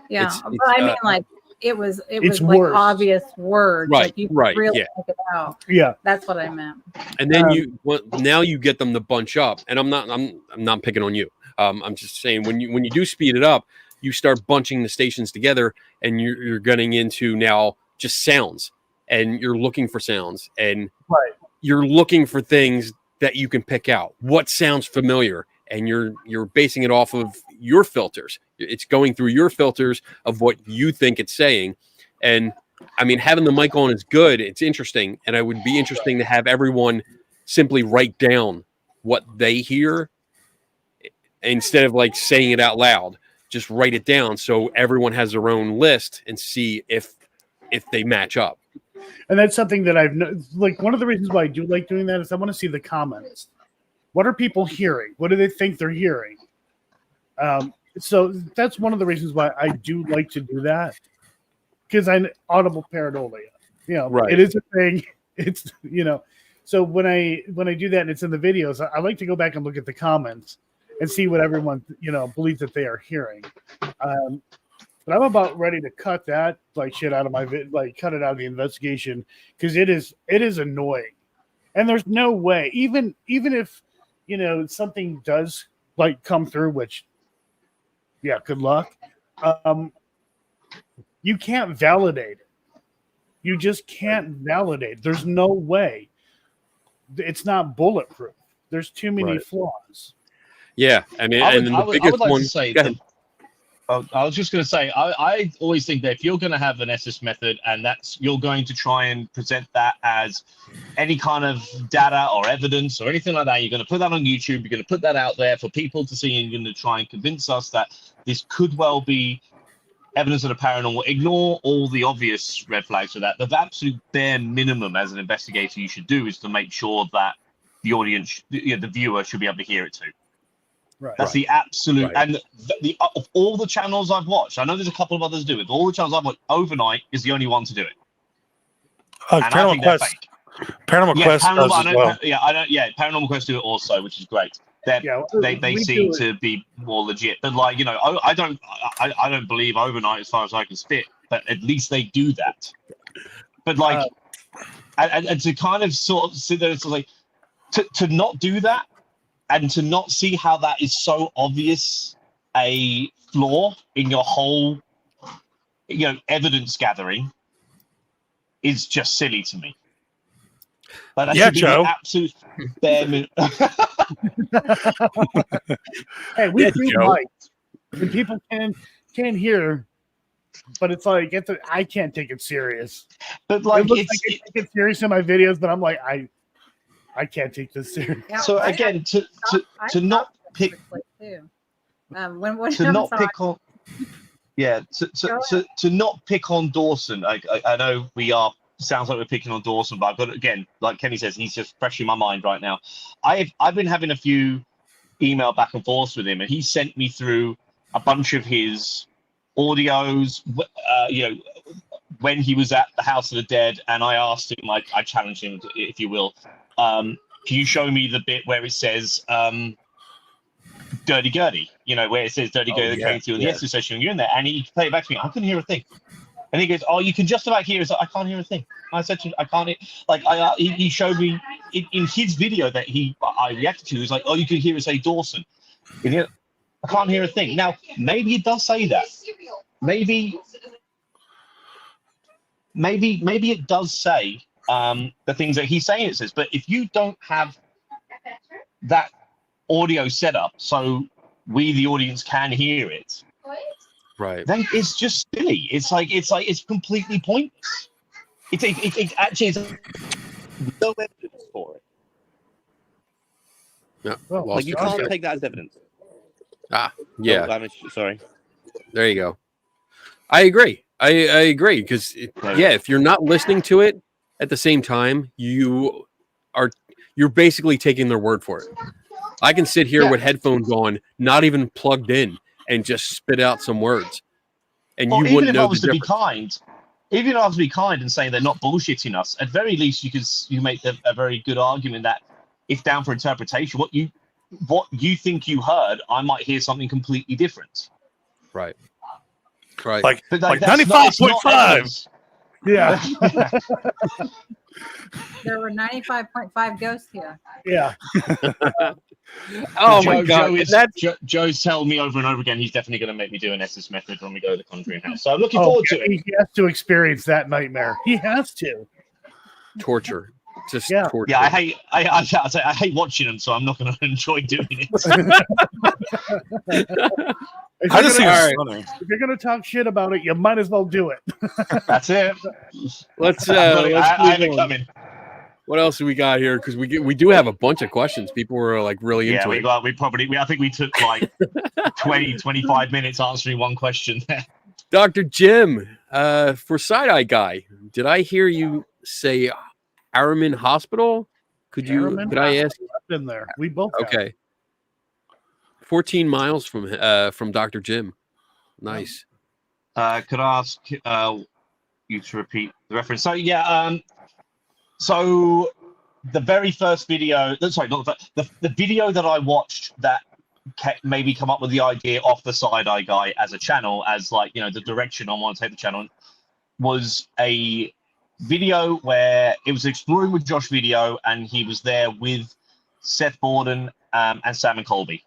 Yeah. It's, but I mean, like, it was it's like worse. obvious words. Right, Like you right, really yeah. pick it out. Yeah. That's what I meant. And then now you get them to bunch up. And I'm not picking on you. I'm just saying when you do speed it up, you start bunching the stations together and you're getting into now just sounds and you're looking for sounds and you're looking for things that you can pick out. What sounds familiar? And you're basing it off of your filters. It's going through your filters of what you think it's saying. And I mean, having the mic on is good. It's interesting. And it would be interesting to have everyone simply write down what they hear instead of like saying it out loud. Just write it down so everyone has their own list and see if they match up. And that's something that like one of the reasons why I do like doing that is I want to see the comments. What are people hearing? What do they think they're hearing? So that's one of the reasons why I do like to do that, because I'm audible pareidolia. It is a thing. It's So when I do that and it's in the videos, I like to go back and look at the comments and see what everyone believes that they are hearing. But I'm about ready to cut that shit out of my cut it out of the investigation, because it is annoying, and there's no way even if something does come through, which good luck. You can't validate it. You just can't validate. There's no way. It's not bulletproof. There's too many flaws. Yeah, I mean, I the would like to say that. I was just going to say, I always think that if you're going to have an SS method and you're going to try and present that as any kind of data or evidence or anything like that, you're going to put that on YouTube, you're going to put that out there for people to see, and you're going to try and convince us that this could well be evidence of the paranormal. Ignore all the obvious red flags for that. The absolute bare minimum as an investigator you should do is to make sure that the audience, the viewer, should be able to hear it too. Right. That's the absolute, and the of all the channels I've watched, I know there's a couple of others do it, but all the channels I've watched, Overnight is the only one to do it. Paranormal Quest. Paranormal Quest does as well. Paranormal Quest do it also, which is great. They seem to be more legit, but I don't believe Overnight as far as I can spit, but at least they do that. But and to kind of sort of sit there, it's like to not do that. And to not see how that is so obvious a flaw in your whole, evidence gathering is just silly to me. Like that should be Joe. The absolute bare minimum. Hey, we do mics, and people can hear, but it's like I can't take it serious. But it looks like I take it serious in my videos, but I'm like I can't take this serious. Yeah, so again, to not pick to not pick on to not pick on Dawson. I know sounds like we're picking on Dawson, but I've got, again, like Kenny says, he's just fresh in my mind right now. I've been having a few email back and forth with him, and he sent me through a bunch of his audios, when he was at the House of the Dead, and I asked him, I challenged him, if you will, can you show me the bit where it says Dirty Gertie, where it says Dirty Gertie came through the exit session, you're in there, and he played it back to me. I couldn't hear a thing. And he goes, oh, you can just about hear it. I can't hear a thing. I said to him, I can't hear. He showed me in his video that I reacted to. He was like, oh, you can hear it say Dawson. I can't hear a thing. Now, maybe it does say that. Maybe maybe it does say the things that he's saying it says. But if you don't have that audio set up so we, the audience, can hear it, right, then it's just silly. It's completely pointless. It actually is no evidence for it. yeah, Well, Like you lost can't it. take that as evidence. Yeah, Sorry. there you go. I agree. I agree because if you're not listening to it at the same time, you're basically taking their word for it. I can sit here with headphones on, not even plugged in, and just spit out some words, and Or you even wouldn't if know I was the to be difference. kind, even if I was to be kind and saying they're not bullshitting us, at very least you make a very good argument that it's down for interpretation. What you think you heard, I might hear something completely different. Right. Right. Like But like that's not 95.5. evidence. Yeah. There were 95.5 ghosts here. Yeah. Oh my God. Joe's telling me over and over again he's definitely going to make me do an SS method when we go to the Conjuring house. So I'm looking forward to it. He has to experience that nightmare. He has to. Torture. Just Yeah. torture. Yeah, I hate watching them, so I'm not going to enjoy doing it. If I just think you're it's gonna- funny. if you're going to talk shit about it, you might as well do it. That's it. Let's I have move it on. coming. What else do we got here? Because we do have a bunch of questions. People were like really Yeah, into it. I think we took like 25 minutes answering one question there. Dr. Jim, for Side Eye Guy, did I hear you say Harriman Hospital? Could I ask? I've been there. We both have. Okay. 14 miles from Dr. Jim. Nice. Could I ask you to repeat the reference? So yeah, so the very first video, sorry, not the video that I watched that made me come up with the idea of the Side Eye Guy as a channel, as like, the direction I want to take the channel, was a video where it was Exploring with Josh video, and he was there with Seth Borden and Sam Colby.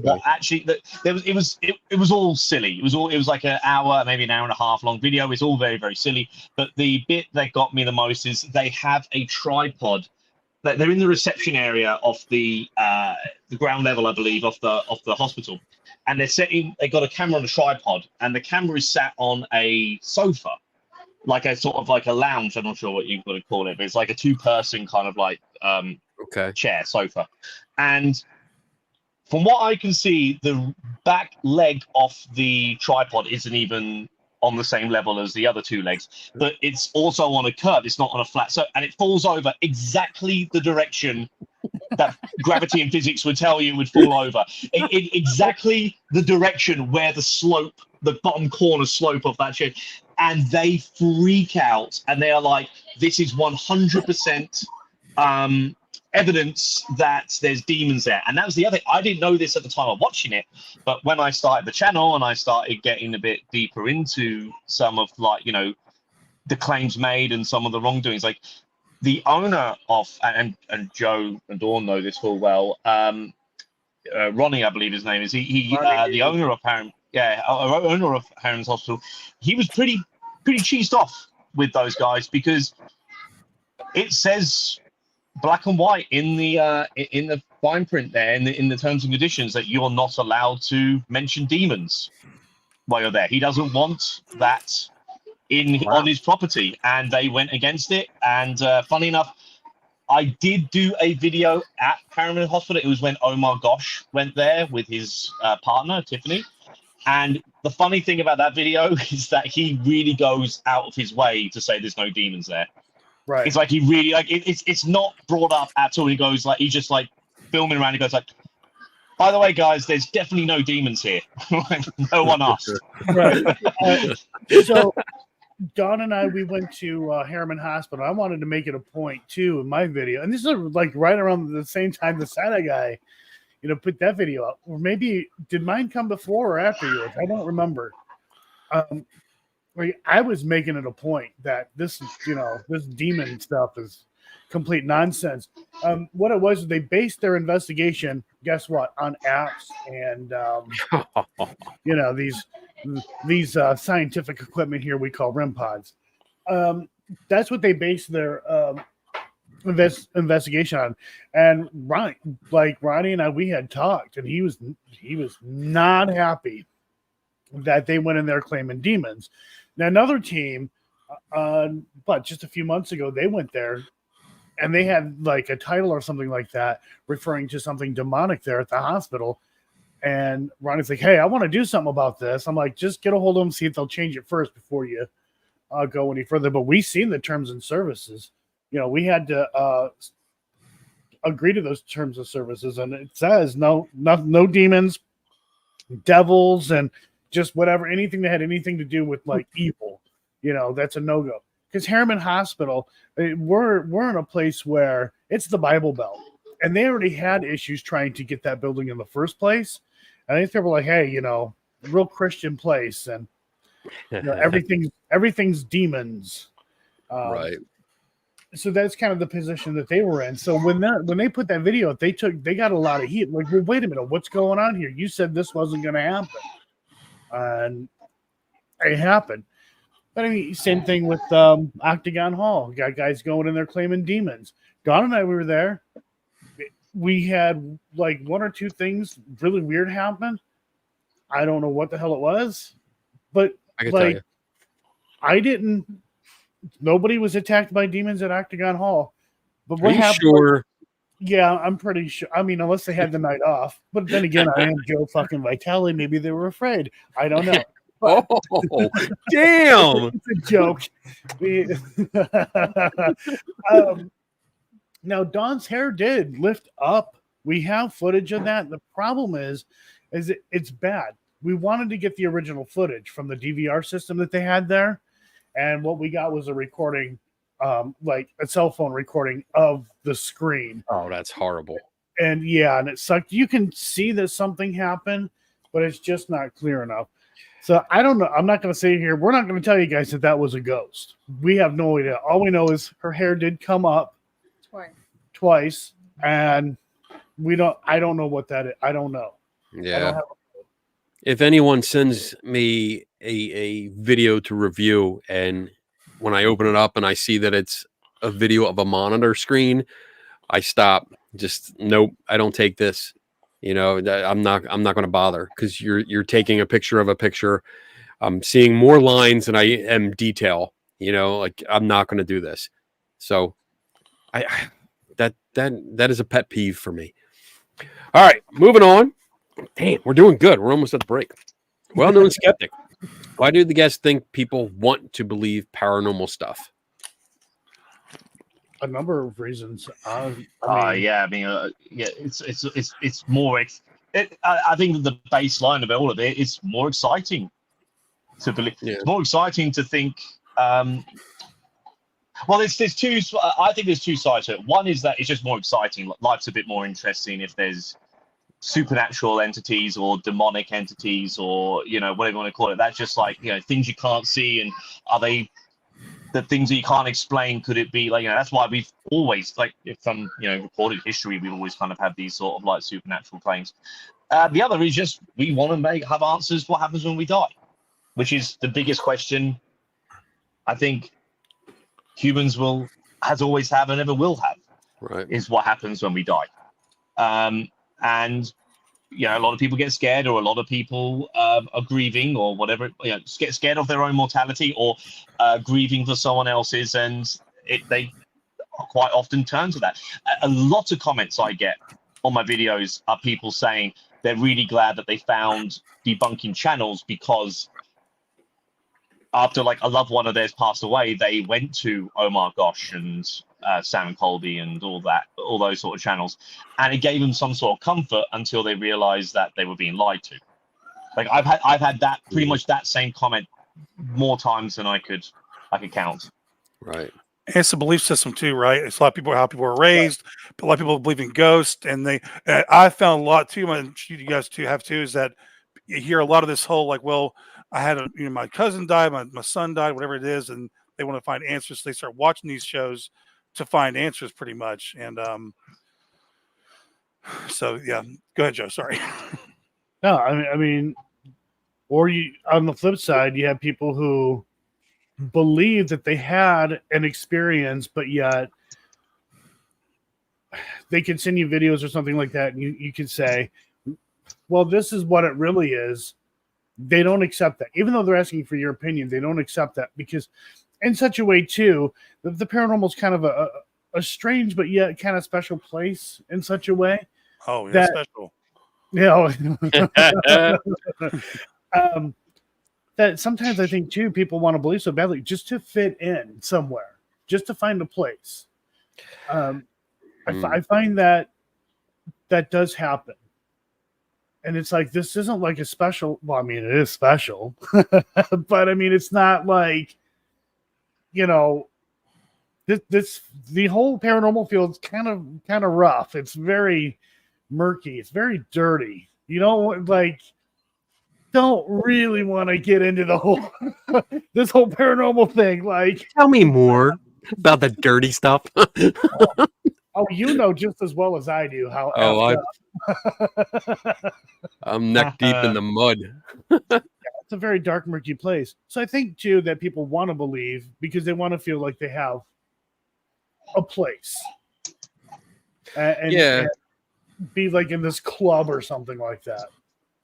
What actually it was all silly. It was like an hour, maybe an hour and a half long video. It's all very, very silly. But the bit that got me the most is they have a tripod. They're in the reception area of the ground level, I believe, of the hospital, and they got a camera on a tripod, and the camera is sat on a sofa, like a sort of like a lounge. I'm not sure what you've got to call it, but it's like a 2-person kind of like chair sofa. And from what I can see, the back leg of the tripod isn't even on the same level as the other 2 legs, but it's also on a curve. It's not on a flat. So, and it falls over exactly the direction that gravity and physics would tell you would fall over. Exactly the direction where the bottom corner slope of that chair. And they freak out, and they are like, this is 100% evidence that there's demons there. And that was the other thing. I didn't know this at the time of watching it, but when I started the channel and I started getting a bit deeper into some of, like, the claims made and some of the wrongdoings, like the owner of, and Joe and Dawn know this full well, Ronnie, I believe his name is, the owner of owner of Harriman's Hospital, he was pretty cheesed off with those guys, because it says black and white in the fine print there, in the terms and conditions, that you're not allowed to mention demons while you're there. He doesn't want that on his property, and they went against it. And funny enough, I did do a video at Harriman Hospital. It was when Omar Gosh went there with his partner Tiffany. And the funny thing about that video is that he really goes out of his way to say there's no demons there. Right. It's like he really, like, it's not brought up at all. He goes like, he's just like filming around. He goes like, by the way, guys, there's definitely no demons here. Like, no one asked. Right. So Dawn and I, we went to Harriman Hospital. I wanted to make it a point too in my video, and this is like right around the same time the Santa guy, put that video up. Or maybe did mine come before or after yours? I don't remember. I was making it a point that this demon stuff is complete nonsense. What it was, they based their investigation, guess what, on apps and these scientific equipment here we call REM pods. That's what they base their investigation on. And Ronnie and I, we had talked, and he was not happy that they went in there claiming demons. Now another team, but just a few months ago, they went there and they had like a title or something like that referring to something demonic there at the hospital. And Ronnie's like, hey, I want to do something about this. I'm like, just get a hold of them, see if they'll change it first before you go any further. But we've seen the terms and services. You know, we had to agree to those terms of services, and it says no demons, devils, and just whatever, anything that had anything to do with like evil. You know, that's a no-go. Because Harriman Hospital, we're in a place where it's the Bible Belt, and they already had issues trying to get that building in the first place. And I think they were like, hey, you know, real Christian place, and you know, everything's demons. Right. So that's kind of the position that they were in. So when they put that video up, they got a lot of heat. Like, well, wait a minute, what's going on here? You said this wasn't going to happen, and it happened. But I mean, same thing with Octagon Hall. Got guys going in there claiming demons. Dawn and I were there. We had like one or two things really weird happen. I don't know what the hell it was, but I can tell you. I didn't. Nobody was attacked by demons at Octagon Hall. But what Are you happened? sure? Yeah, I'm pretty sure. I mean, unless they had the night off. But then again, I am Joe fucking Vitale. Maybe they were afraid. I don't know. Oh, damn! It's a joke. Now, Dawn's hair did lift up. We have footage of that. The problem is it's bad. We wanted to get the original footage from the DVR system that they had there, and what we got was a recording, like a cell phone recording of the screen. Oh, that's horrible. And yeah, and it sucked. You can see that something happened, but it's just not clear enough. So I don't know. I'm not going to say here. We're not going to tell you guys that was a ghost. We have no idea. All we know is her hair did come up twice, and I don't know what that is. I don't know. Yeah. If anyone sends me a video to review, and when I open it up and I see that it's a video of a monitor screen, I stop. Just nope. I don't take this. You know, I'm not going to bother, because you're taking a picture of a picture. I'm seeing more lines than I am detail. You know, like, I'm not going to do this. So that is a pet peeve for me. All right, moving on. Damn, we're doing good. We're almost at the break. Well-known skeptic. Why do the guests think people want to believe paranormal stuff? A number of reasons. It's more. I think that the baseline of all of it is more exciting to believe. Yeah. It's more exciting to think. Well, there's two. I think there's two sides to it. One is that it's just more exciting. Life's a bit more interesting if there's supernatural entities or demonic entities, or whatever you want to call it. That's just like things you can't see, and are they the things that you can't explain? Could it be like that's why we've always, like, from recorded history, we've always kind of had these sort of like supernatural claims. The other is just we want to have answers. What happens when we die, which is the biggest question I think humans has always have and ever will have. Right. Is what happens when we die. And a lot of people get scared, or a lot of people are grieving, or whatever, get scared of their own mortality, or grieving for someone else's, and they quite often turn to that. A lot of comments I get on my videos are people saying they're really glad that they found debunking channels, because after like a loved one of theirs passed away, they went to Oh My Gosh and Sam Colby and all those sort of channels, and it gave them some sort of comfort until they realized that they were being lied to. Like I've had that pretty much that same comment more times than I could count. Right. It's a belief system too, right? It's a lot of people, how people are raised. A lot of people believe in ghosts, and I found a lot too. And you guys too have too, is that you hear a lot of this whole like, well, I had my cousin died, my son died, whatever it is, and they want to find answers. So they start watching these shows to find answers, pretty much. And so yeah, go ahead, Joe. Sorry. No, I mean, or you on the flip side, you have people who believe that they had an experience, but yet they can send you videos or something like that, and you can say, well, this is what it really is. They don't accept that. Even though they're asking for your opinion, they don't accept that, because in such a way, too, the paranormal is kind of a strange but yet kind of special place in such a way. Oh, yeah, that, special. You know, that sometimes I think, too, people want to believe so badly just to fit in somewhere, just to find a place. I find that does happen. And it's like, this isn't like a special, well, I mean, it is special, but I mean, it's not like, you know, the whole paranormal field is kind of rough. It's very murky. It's very dirty. You know, like, don't really want to get into the whole, this whole paranormal thing. Like, tell me more about the dirty stuff. Oh, you know just as well as I do how. I'm neck deep in the mud. It's a very dark, murky place. So I think too that people want to believe because they want to feel like they have a place, and be like in this club or something like that.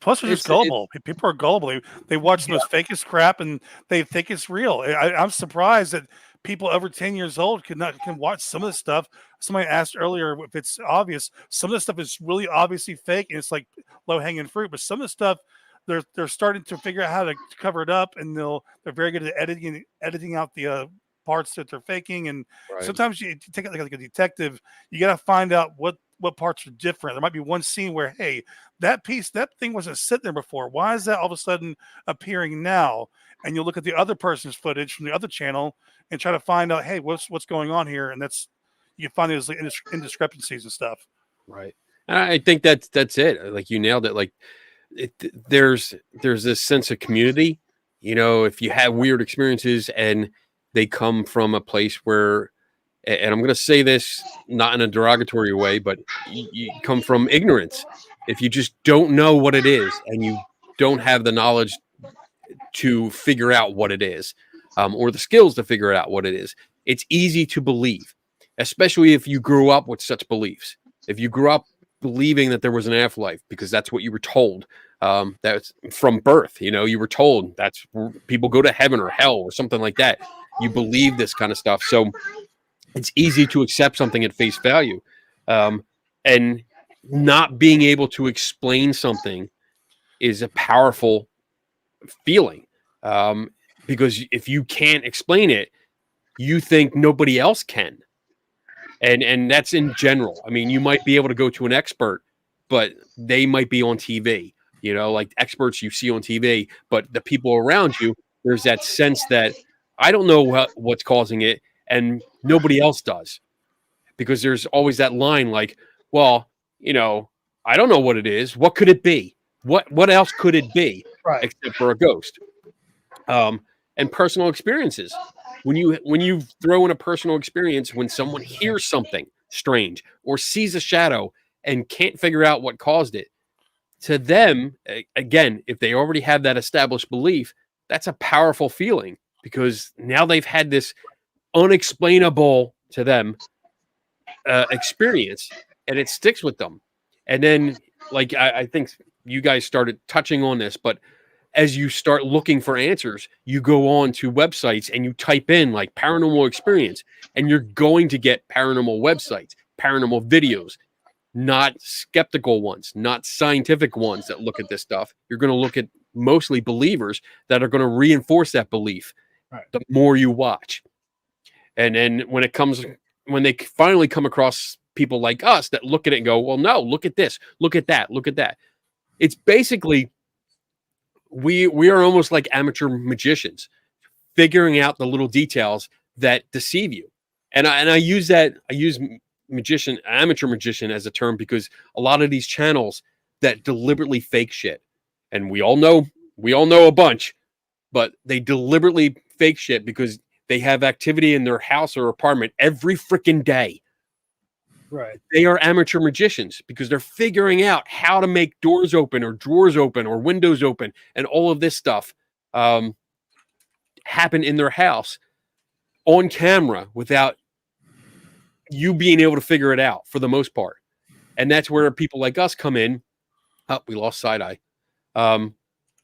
Plus, they're just gullible. People are gullible. They watch the most fakest crap and they think it's real. I'm surprised that people over 10 years old can watch some of this stuff. Somebody asked earlier if it's obvious. Some of this stuff is really obviously fake and it's like low hanging fruit. But some of the stuff they're starting to figure out how to cover it up, and they're very good at editing out the parts that they're faking. And sometimes you take it like a detective. You got to find out what parts are different. There might be one scene where, hey, that thing wasn't sitting there before. Why is that all of a sudden appearing now? And you'll look at the other person's footage from the other channel and try to find out, hey, what's going on here? And you find those indiscrepancies and stuff. Right. And I think that's it. Like, you nailed it. Like, there's this sense of community. You know, if you have weird experiences and they come from a place where, and I'm going to say this not in a derogatory way, but you come from ignorance. If you just don't know what it is and you don't have the knowledge to figure out what it is, or the skills to figure out what it is, it's easy to believe, especially if you grew up with such beliefs. If you grew up believing that there was an afterlife because that's what you were told, that's from birth, you know, you were told that's where people go to heaven or hell or something like that. You believe this kind of stuff. So it's easy to accept something at face value. And not being able to explain something is a powerful feeling. Because if you can't explain it, you think nobody else can. And that's in general. I mean, you might be able to go to an expert, but they might be on TV, you know, like experts you see on TV, but the people around you, there's that sense that I don't know what's causing it, and nobody else does, because there's always that line like, well, you know, I don't know what it is. What could it be? What else could it be except for a ghost? And personal experiences. When you throw in a personal experience, when someone hears something strange or sees a shadow and can't figure out what caused it, to them, again, if they already have that established belief, that's a powerful feeling, because now they've had this unexplainable to them experience, and it sticks with them. And then, like, I think you guys started touching on this, but as you start looking for answers, you go on to websites and you type in like paranormal experience, and you're going to get paranormal websites, paranormal videos, not skeptical ones, not scientific ones that look at this stuff. You're going to look at mostly believers that are going to reinforce that belief the more you watch. And then when they finally come across people like us that look at it and go, well, no, look at this, look at that, look at that. It's basically, we are almost like amateur magicians, figuring out the little details that deceive you. And I use amateur magician as a term, because a lot of these channels that deliberately fake shit, and we all know a bunch, but they deliberately fake shit because they have activity in their house or apartment every freaking day. Right. They are amateur magicians because they're figuring out how to make doors open or drawers open or windows open and all of this stuff. And happen in their house on camera without you being able to figure it out for the most part. And that's where people like us come in. Oh, we lost side eye.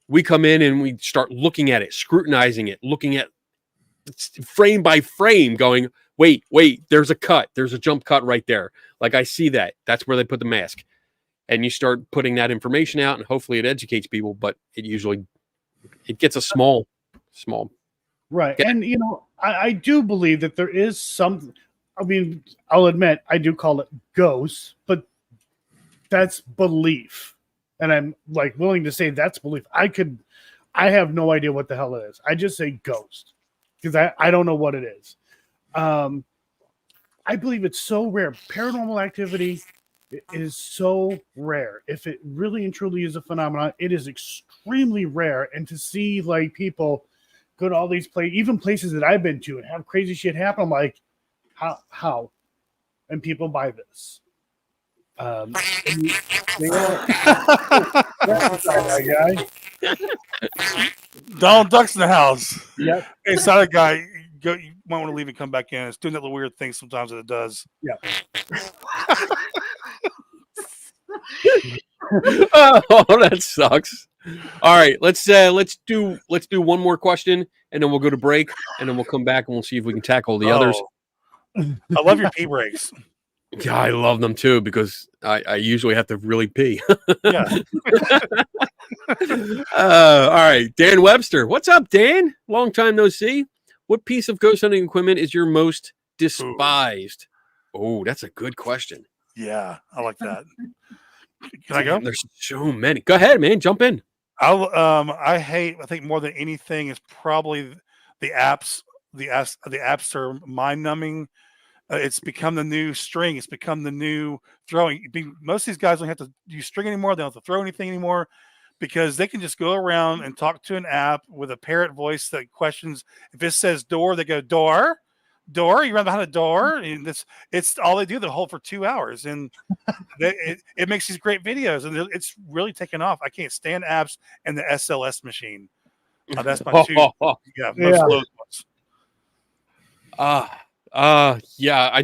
We come in and we start looking at it, scrutinizing it, looking at frame by frame, going, wait, there's a cut. There's a jump cut right there. Like, I see that. That's where they put the mask. And you start putting that information out, and hopefully it educates people, but it gets a small. Right. And, you know, I do believe that there is some, I mean, I'll admit, I do call it ghosts, but that's belief. And I'm like willing to say that's belief. I have no idea what the hell it is. I just say ghost because I don't know what it is. I believe it's so rare. Paranormal activity is so rare. If it really and truly is a phenomenon, it is extremely rare. And to see like people go to all these even places that I've been to and have crazy shit happen, I'm like, how? And people buy this. Donald Duck's in the house. Yep. It's not a guy. You might want to leave and come back in. It's doing that little weird thing sometimes that it does. Yeah. Oh, that sucks. All right, let's do one more question, and then we'll go to break, and then we'll come back and we'll see if we can tackle the others. I love your pee breaks. Yeah, I love them too because I usually have to really pee. Yeah. All right, Dan Webster. What's up, Dan? Long time no see. What piece of ghost hunting equipment is your most despised? Oh, that's a good question. Yeah, I like that. Can I go? There's so many. Go ahead, man. Jump in. I think more than anything is probably the apps. The apps are mind numbing. It's become the new string. It's become the new throwing. Most of these guys don't have to use string anymore. They don't have to throw anything anymore because they can just go around and talk to an app with a parrot voice that questions. If it says door, they go door. You run behind a door, and it's all they do. They hold for 2 hours, and it makes these great videos, and it's really taken off. I can't stand apps and the SLS machine. That's my two. Yeah, most of those ones. Yeah.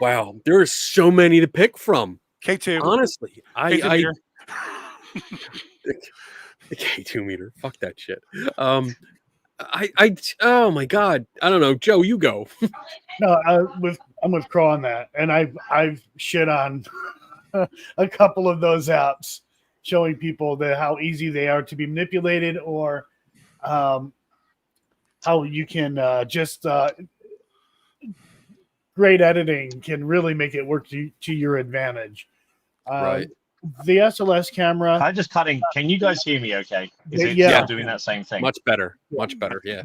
Wow, there are so many to pick from. K2. Honestly, K2 the K2 meter. Fuck that shit. Oh my god, I don't know. Joe, you go. No, I'm with Crow on that, and I've shit on a couple of those apps, showing people how easy they are to be manipulated, or how you can great editing can really make it work to your advantage. Right. The SLS camera. I'm just cutting. Can you guys hear me okay? Is it Yeah. doing that same thing? Much better. Yeah.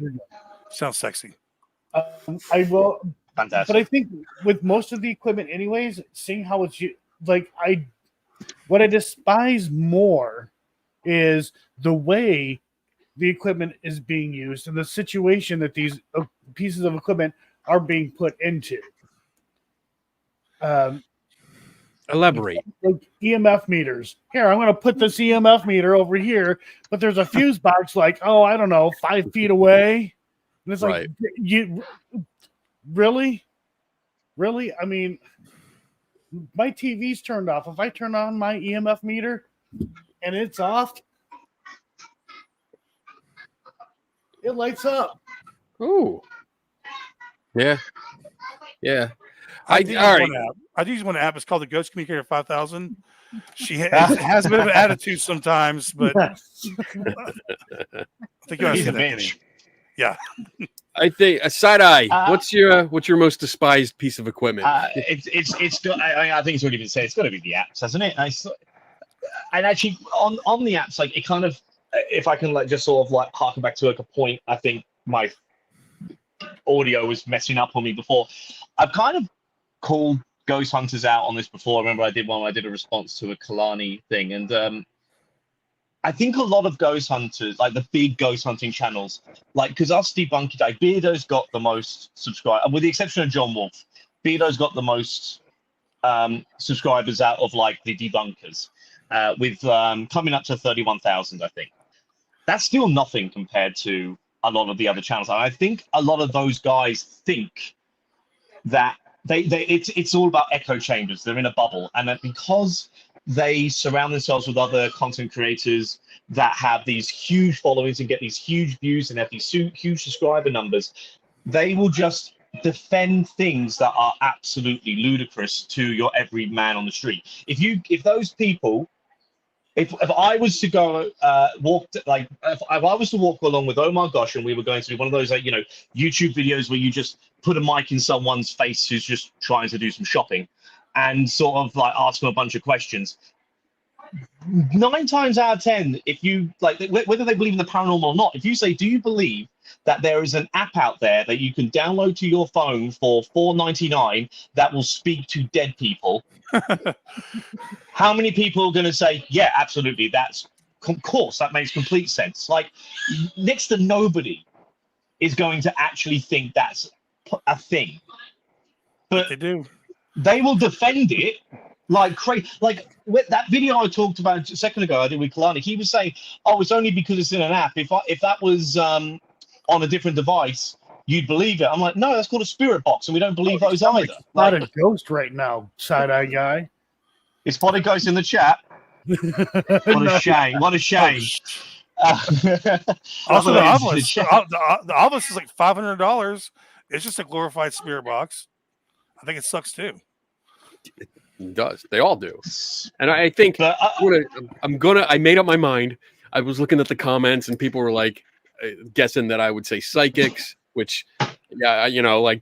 Sounds sexy. I will. Fantastic. But I think with most of the equipment anyways, seeing how it's like what I despise more is the way the equipment is being used and the situation that these pieces of equipment are being put into. Elaborate. Like EMF meters. Here, I'm going to put this EMF meter over here, but there's a fuse box like, I don't know, 5 feet away. And it's like, you really? I mean, my TV's turned off. If I turn on my EMF meter and it's off, it lights up. Ooh. Yeah. I do use one app. It's called the Ghost Communicator 5000. She has a bit of an attitude sometimes, but I think you understand that. Yeah. I think side eye. What's your most despised piece of equipment? It's got. I think it's already been said. It's got to be the apps, hasn't it? And actually, on the apps, like it kind of, if I can just sort of harken back to a point, I think my audio was messing up on me before. I've kind of called ghost hunters out on this before. I remember I did a response to a Kalani thing, and I think a lot of ghost hunters, like the big ghost hunting channels, because us Debunking Day, Beardo's got the most subscribers, with the exception of John Wolf. Beardo's got the most subscribers out of the Debunkers, with coming up to 31,000, I think. That's still nothing compared to a lot of the other channels. And I think a lot of those guys think that it's all about echo chambers. They're in a bubble, and that because they surround themselves with other content creators that have these huge followings and get these huge views and have these huge subscriber numbers, they will just defend things that are absolutely ludicrous to your every man on the street. If those people, if I was to go if I was to walk along with Oh My Gosh, and we were going to do one of those YouTube videos where you just put a mic in someone's face who's just trying to do some shopping and sort of ask them a bunch of questions, 9 times out of 10, if you whether they believe in the paranormal or not, if you say, do you believe that there is an app out there that you can download to your phone for $4.99 that will speak to dead people, how many people are going to say, yeah, absolutely, that's, of course, that makes complete sense? Next to nobody is going to actually think that's a thing. But they do. They will defend it like crazy. That video I talked about a second ago, I did with Kalani, he was saying, oh, it's only because it's in an app. If that was on a different device, you'd believe it. I'm like, no, that's called a spirit box, and we don't believe those either. Not a ghost right now, side-eye guy. Is Spotted Ghost in the chat? What a shame. What a shame. Also, the obelisk. The obelisk is like $500. It's just a glorified spirit box. I think it sucks too. It does. They all do. And I think I made up my mind. I was looking at the comments and people were guessing that I would say psychics, which, yeah,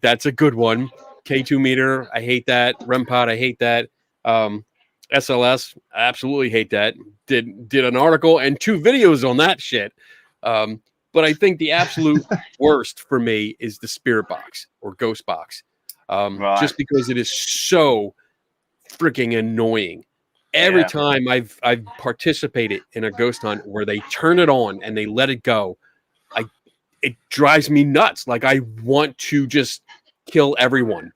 that's a good one. K2 meter, I hate that. REM pod, I hate that. SLS, I absolutely hate that. Did an article and 2 videos on that shit. But I think the absolute worst for me is the spirit box or ghost box. Just because it is so freaking annoying. Every time I've participated in a ghost hunt where they turn it on and they let it go, it drives me nuts. I want to just kill everyone.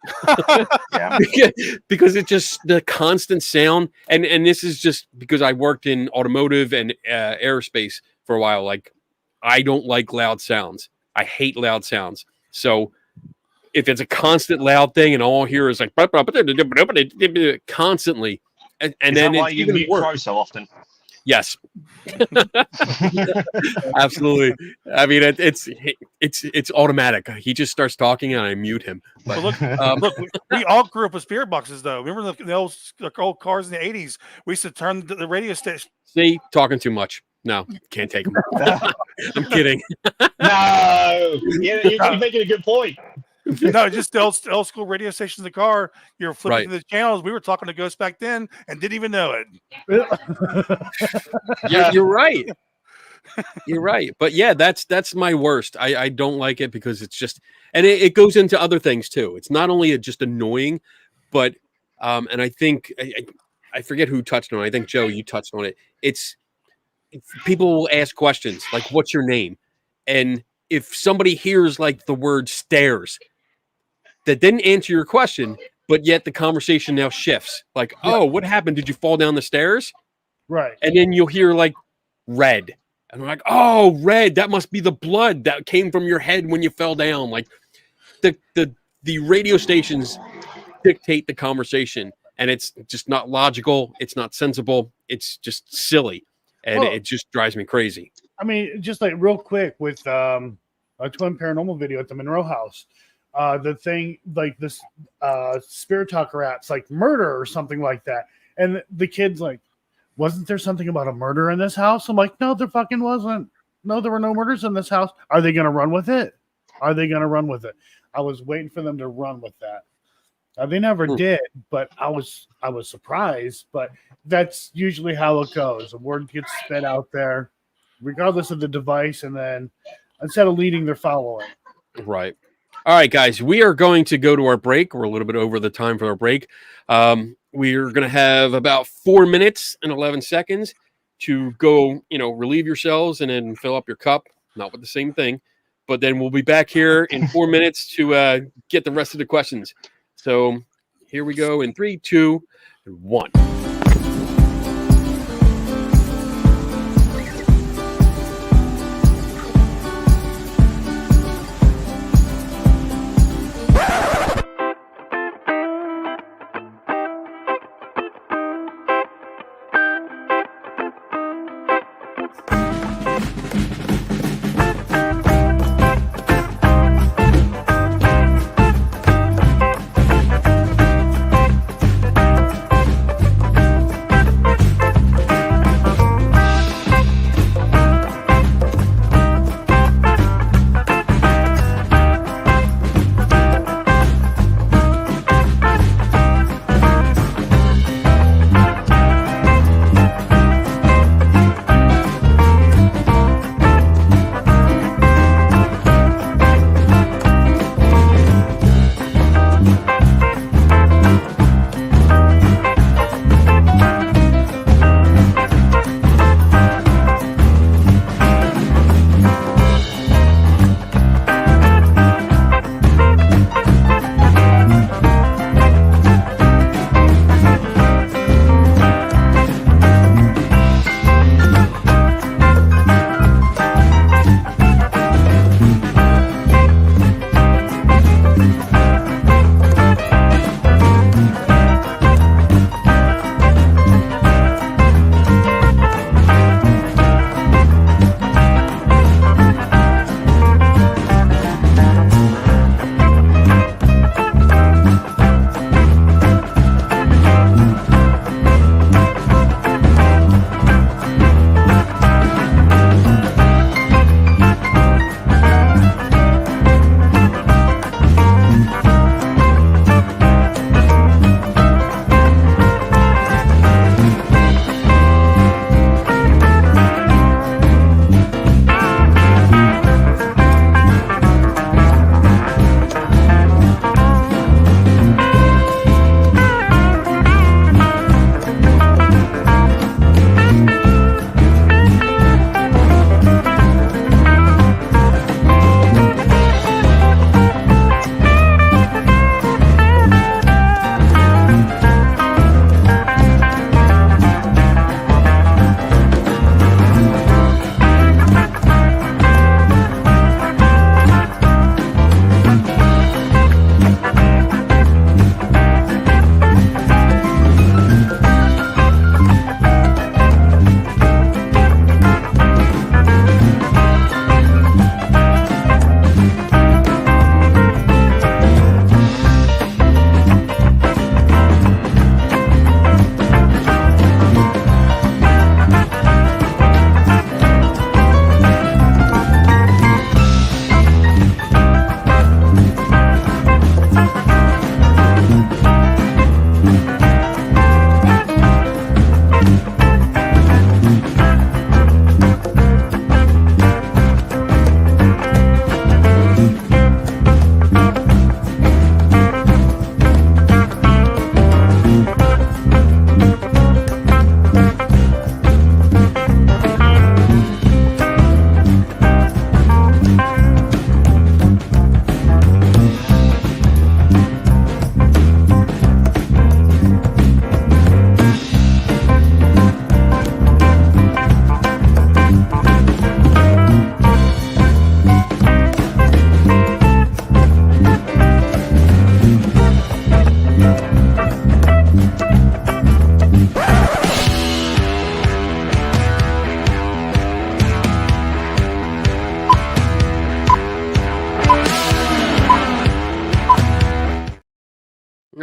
Because it's just the constant sound, and this is just because I worked in automotive and aerospace for a while. I don't like loud sounds. I hate loud sounds. So if it's a constant loud thing and all I hear is constantly, and is then that why you mute Crow so often? Yes. Absolutely. I mean, it's automatic. He just starts talking and I mute him. But look, we all grew up with spirit boxes, though. Remember the old cars in the 80s? We used to turn the radio station. See, talking too much. No, can't take him. I'm kidding. No, you're making a good point. No, just the old school radio stations in the car. You're flipping through the channels. We were talking to ghosts back then and didn't even know it. You're right. You're right. But yeah, that's my worst. I don't like it because it's just, and it goes into other things too. It's not only just annoying, but and I think I forget who touched on it. I think Joe, you touched on it. It's people will ask questions like, "What's your name?" And if somebody hears the word stairs that didn't answer your question, but yet the conversation now shifts. Oh, what happened? Did you fall down the stairs? Right. And then you'll hear red. And I'm like, oh, red. That must be the blood that came from your head when you fell down. The radio stations dictate the conversation, and it's just not logical. It's not sensible. It's just silly. And it just drives me crazy. I mean, just real quick with a Twin Paranormal video at the Monroe House, the thing this spirit talker apps murder or something like that, and the kid's wasn't there something about a murder in this house? I'm like, no, there fucking wasn't. No, there were no murders in this house. Are they going to run with it? Are they going to run with it? I was waiting for them to run with that. They never did, but I was surprised. But that's usually how it goes. A word gets spit out there, regardless of the device, and then instead of leading, they're following. Right. All right, guys, we are going to go to our break. We're a little bit over the time for our break. We're going to have about 4 minutes and 11 seconds to go, relieve yourselves and then fill up your cup. Not with the same thing, but then we'll be back here in 4 minutes to get the rest of the questions. So here we go in 3, 2, 1.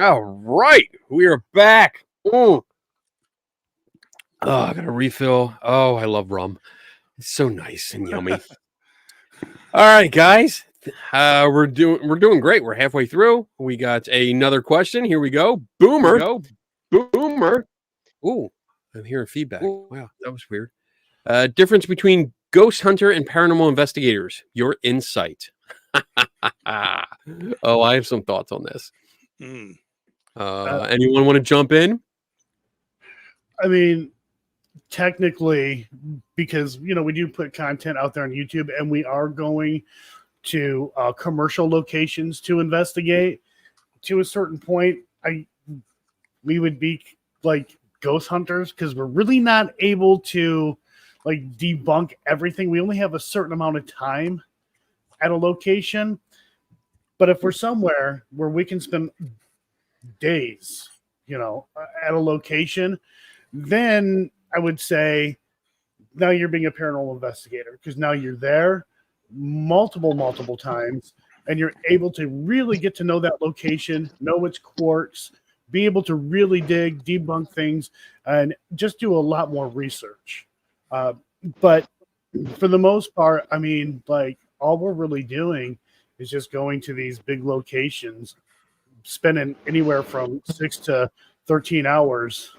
All right, we are back. Oh, I got a refill. Oh, I love rum. It's so nice and yummy. All right, guys, we're doing great. We're halfway through. We got another question. Here we go. Boomer. Boomer. Ooh, I'm hearing feedback. Wow, that was weird. Difference between ghost hunter and paranormal investigators. Your insight. Oh, I have some thoughts on this. Anyone want to jump in? I mean, technically, because we do put content out there on YouTube, and we are going to commercial locations to investigate. To a certain point, we would be like ghost hunters because we're really not able to like debunk everything. We only have a certain amount of time at a location. But if we're somewhere where we can spend days, at a location, then I would say now you're being a paranormal investigator because now you're there multiple times and you're able to really get to know that location, know its quirks, be able to really debunk things, and just do a lot more research. But for the most part, I mean, like all we're really doing is just going to these big locations, spending anywhere from 6 to 13 hours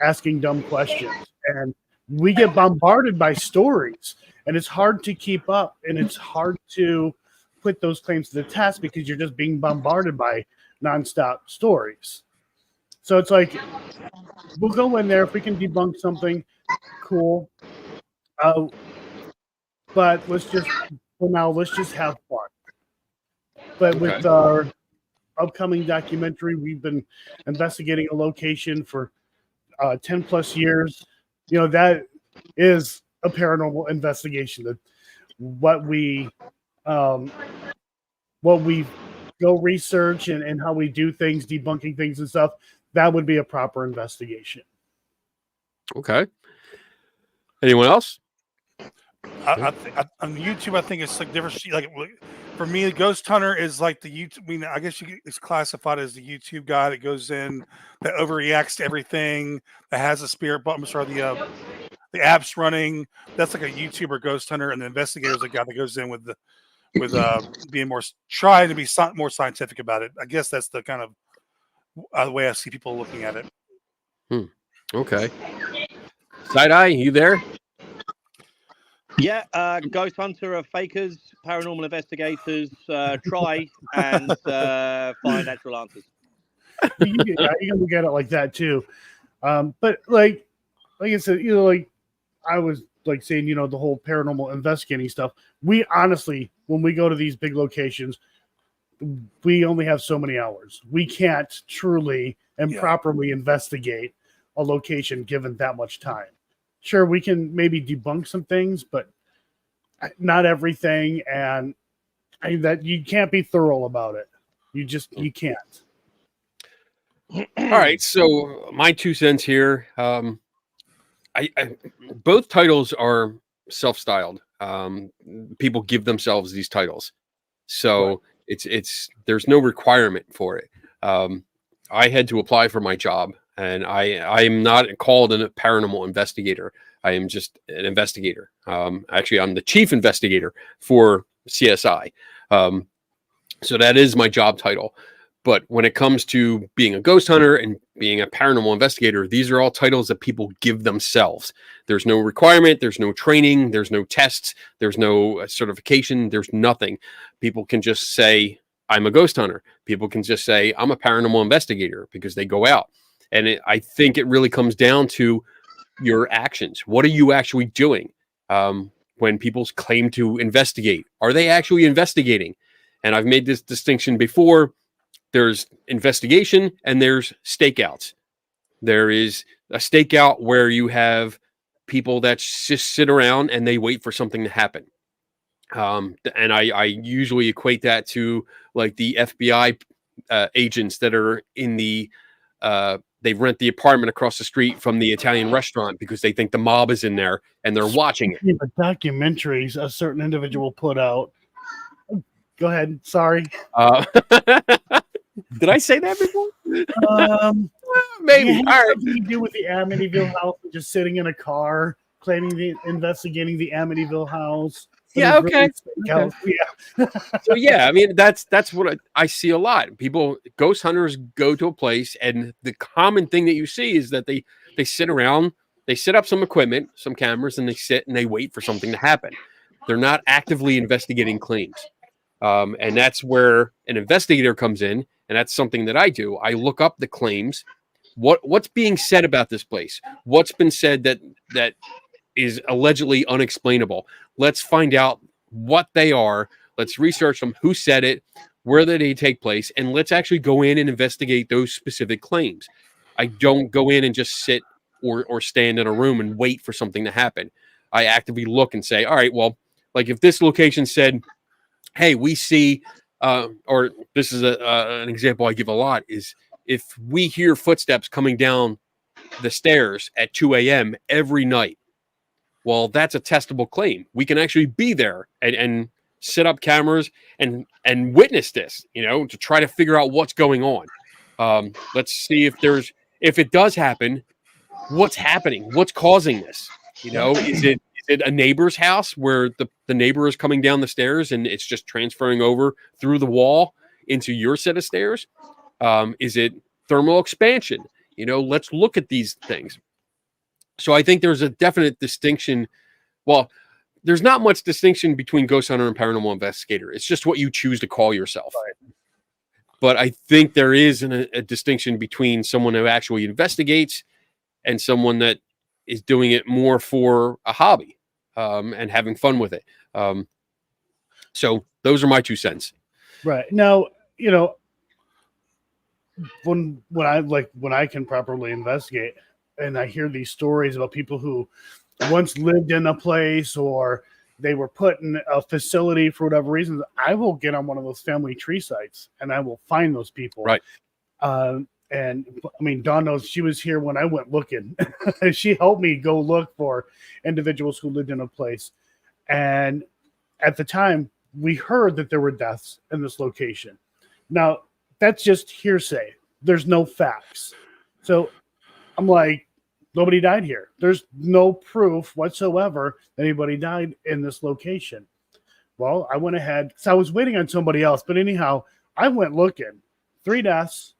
asking dumb questions. And we get bombarded by stories, and it's hard to keep up, and it's hard to put those claims to the test because you're just being bombarded by nonstop stories. So it's like, we'll go in there if we can debunk something, cool. But let's just have fun. But with our upcoming documentary, we've been investigating a location for 10 plus years. That is a paranormal investigation. That what we go research and how we do things, debunking things and stuff, that would be a proper investigation. Okay. Anyone else? I think on YouTube, I think it's like different. Like for me, the ghost hunter is like the YouTube. I mean, I guess it's classified as the YouTube guy that goes in, that overreacts to everything, that has a spirit button. Sorry, the apps running. That's like a YouTuber ghost hunter, and the investigator is the guy that goes in with being trying to be more scientific about it. I guess that's the kind of the way I see people looking at it. Okay. Side Eye, you there? Yeah, ghost hunter are fakers, paranormal investigators try and find actual answers. You can look at it like that too. But like I said, like I was like saying, the whole paranormal investigating stuff. We honestly, when we go to these big locations, we only have so many hours. We can't truly and properly investigate a location given that much time. Sure, we can maybe debunk some things, but not everything, and that you can't be thorough about it. You can't. All right, so my 2 cents here. I both titles are self-styled. People give themselves these titles, so it's there's no requirement for it. I had to apply for my job, and I am not called a paranormal investigator. I am just an investigator. Actually, I'm the chief investigator for CSI. So that is my job title. But when it comes to being a ghost hunter and being a paranormal investigator, these are all titles that people give themselves. There's no requirement. There's no training. There's no tests. There's no certification. There's nothing. People can just say, I'm a ghost hunter. People can just say, I'm a paranormal investigator because they go out. And I think it really comes down to your actions. What are you actually doing? When people claim to investigate, are they actually investigating? And I've made this distinction before. There's investigation and there's stakeouts. There is a stakeout where you have people that just sit around and they wait for something to happen. And I usually equate that to like the FBI agents that are in the they rent the apartment across the street from the Italian restaurant because they think the mob is in there and they're watching it. The documentaries a certain individual put out. Go ahead. Sorry. Did I say that before? Maybe. Maybe. All right. Something to do with the Amityville house, just sitting in a car, investigating the Amityville house. Yeah. Okay. Yeah. So yeah, I mean that's what I see a lot. People, ghost hunters, go to a place, and the common thing that you see is that they sit around, they set up some equipment, some cameras, and they sit and they wait for something to happen. They're not actively investigating claims, and that's where an investigator comes in, and that's something that I do. I look up the claims, what's being said about this place, what's been said that is allegedly unexplainable. Let's find out what they are. Let's research them, who said it, where did they take place, and let's actually go in and investigate those specific claims. I don't go in and just sit or stand in a room and wait for something to happen. I actively look and say, all right, well, like if this location said, hey, we see, or this is an example I give a lot, is if we hear footsteps coming down the stairs at 2 a.m. every night, well, that's a testable claim. We can actually be there and set up cameras and witness this, to try to figure out what's going on. Let's see if it does happen, what's happening, what's causing this. Is it a neighbor's house where the neighbor is coming down the stairs and it's just transferring over through the wall into your set of stairs? Is it thermal expansion? Let's look at these things. So I think there's a definite distinction. Well, there's not much distinction between ghost hunter and paranormal investigator. It's just what you choose to call yourself. Right. But I think there is a distinction between someone who actually investigates and someone that is doing it more for a hobby and having fun with it. So those are my 2 cents. Right. Now, when I can properly investigate, and I hear these stories about people who once lived in a place or they were put in a facility for whatever reason, I will get on one of those family tree sites and I will find those people. Right. And I mean, Dawn knows she was here when I went looking. She helped me go look for individuals who lived in a place. And at the time, we heard that there were deaths in this location. Now, that's just hearsay. There's no facts. So I'm like, nobody died here. There's no proof whatsoever that anybody died in this location. Well, I went ahead because I was waiting on somebody else. But anyhow, I went looking. 3 deaths,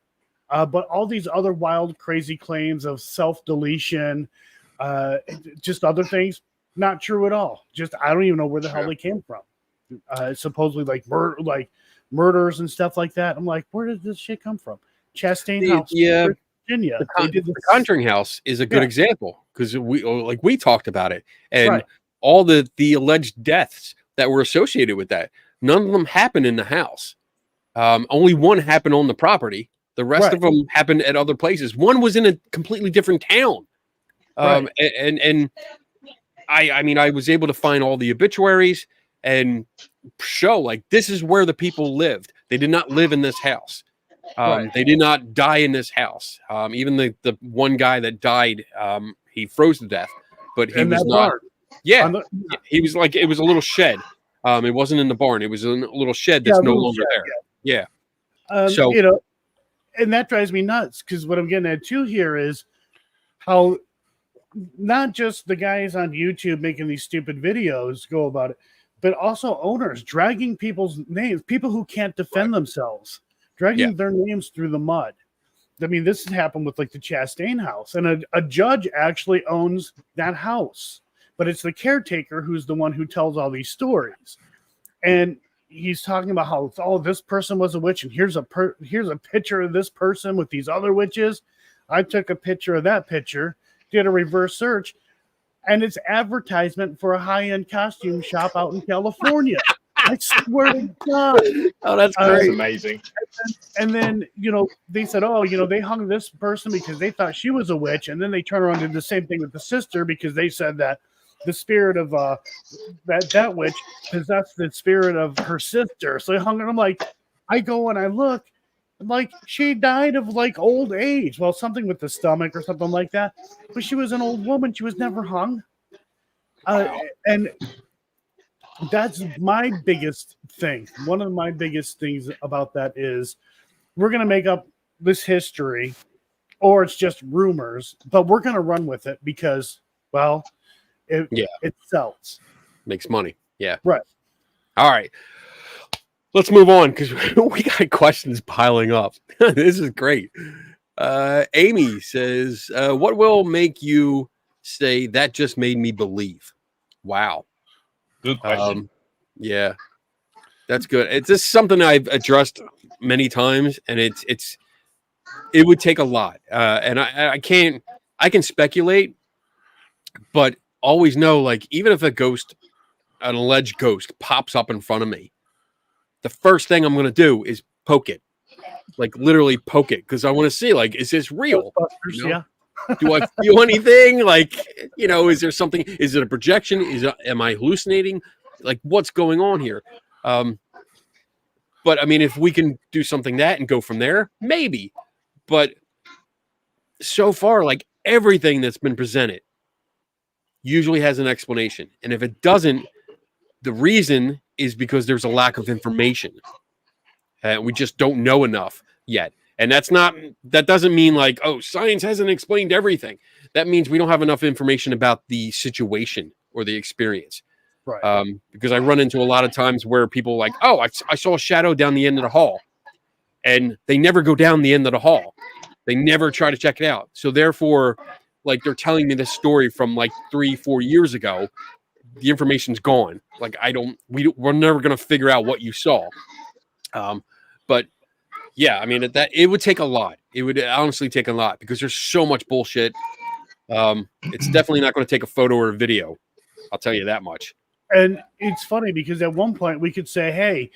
but all these other wild, crazy claims of self-deletion, just other things, not true at all. Just I don't even know where the hell they came from. Supposedly like murders and stuff like that. I'm like, where did this shit come from? Chastain House. Yeah. Virginia. The Conjuring House is a good example because we talked about it, and right. all the alleged deaths that were associated with that, none of them happened in the house. Only one happened on the property. The rest of them happened at other places. One was in a completely different town. And I mean, I was able to find all the obituaries and show like this is where the people lived. They did not live in this house. They did not die in this house. Even the one guy that died, he froze to death, but he was not. Barn. Yeah, he was like, it was a little shed. It wasn't in the barn. It was a little shed that's no longer there. Yeah. So, and that drives me nuts because what I'm getting at too here is how not just the guys on YouTube making these stupid videos go about it, but also owners dragging people's names, people who can't defend themselves, dragging their names through the mud. I mean, this has happened with like the Chastain house, and a judge actually owns that house, but it's the caretaker who's the one who tells all these stories. And he's talking about how, this person was a witch, and here's a picture of this person with these other witches. I took a picture of that picture, did a reverse search, and it's advertisement for a high-end costume shop out in California. I swear to God. Oh, that's great. That's amazing. And then, they said, they hung this person because they thought she was a witch. And then they turn around and did the same thing with the sister because they said that the spirit of that witch possessed the spirit of her sister. So they hung her. I'm like, I go and I look, like she died of like old age. Well, something with the stomach or something like that. But she was an old woman. She was never hung. And that's my biggest thing. One of my biggest things about that is we're going to make up this history, or it's just rumors, but we're going to run with it because, well, it sells. Makes money. Yeah. Right. All right. Let's move on because we got questions piling up. This is great. Amy says, what will make you say that just made me believe? Wow. Good question. Yeah, that's good. It's just something I've addressed many times, and it would take a lot. And I can speculate, but always know, like, even if an alleged ghost pops up in front of me, the first thing I'm going to do is poke it. Like, literally poke it, because I want to see, like, is this real? You know? Yeah. Do I feel anything? Like, is there something? Is it a projection? Am I hallucinating? Like, what's going on here? But I mean, if we can do something and go from there, maybe. But so far, like, everything that's been presented usually has an explanation. And if it doesn't, the reason is because there's a lack of information. We just don't know enough yet. And that doesn't mean like, oh, science hasn't explained everything. That means we don't have enough information about the situation or the experience. Right. Because I run into a lot of times where people are like, oh, I saw a shadow down the end of the hall. And they never go down the end of the hall. They never try to check it out. So therefore, like, they're telling me this story from like 3-4 years ago. The information's gone. Like, we're never going to figure out what you saw. But yeah, I mean, it would take a lot. It would honestly take a lot because there's so much bullshit. It's definitely not going to take a photo or a video. I'll tell you that much. And it's funny because at one point we could say, hey,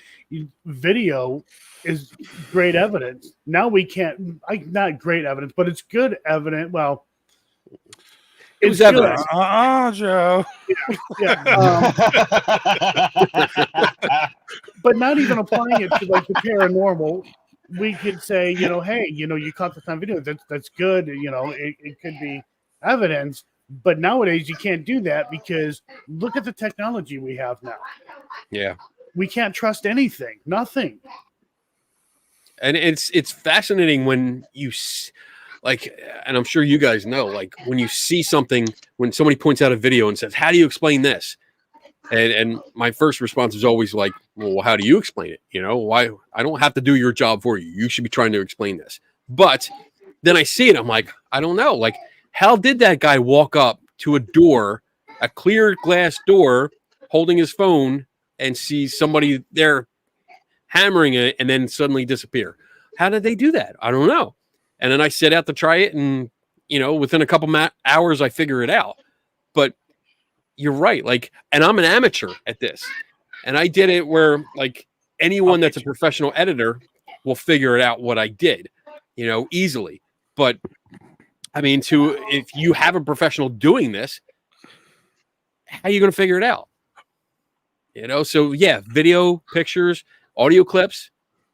video is great evidence. Now we can't, not great evidence, but it's good evidence. Well, it was evidence. Joe. Yeah. But not even applying it to like the paranormal. We could say, hey, you caught this on video. That's good. It could be evidence. But nowadays you can't do that because look at the technology we have now. Yeah. We can't trust anything. Nothing. And it's fascinating when you like, and I'm sure you guys know, like, when you see something, when somebody points out a video and says, how do you explain this? And my first response is always like, well, how do you explain it? Why? I don't have to do your job for you. You should be trying to explain this. But then I see it. I'm like, I don't know. Like, how did that guy walk up to a door, a clear glass door, holding his phone and see somebody there hammering it and then suddenly disappear? How did they do that? I don't know. And then I set out to try it, and within a couple hours I figure it out. But you're right, like, and I'm an amateur at this, and I did it where, like, anyone that's a professional editor will figure it out what I did, easily. But I mean, if you have a professional doing this, how are you going to figure it out? So yeah, video, pictures, audio clips,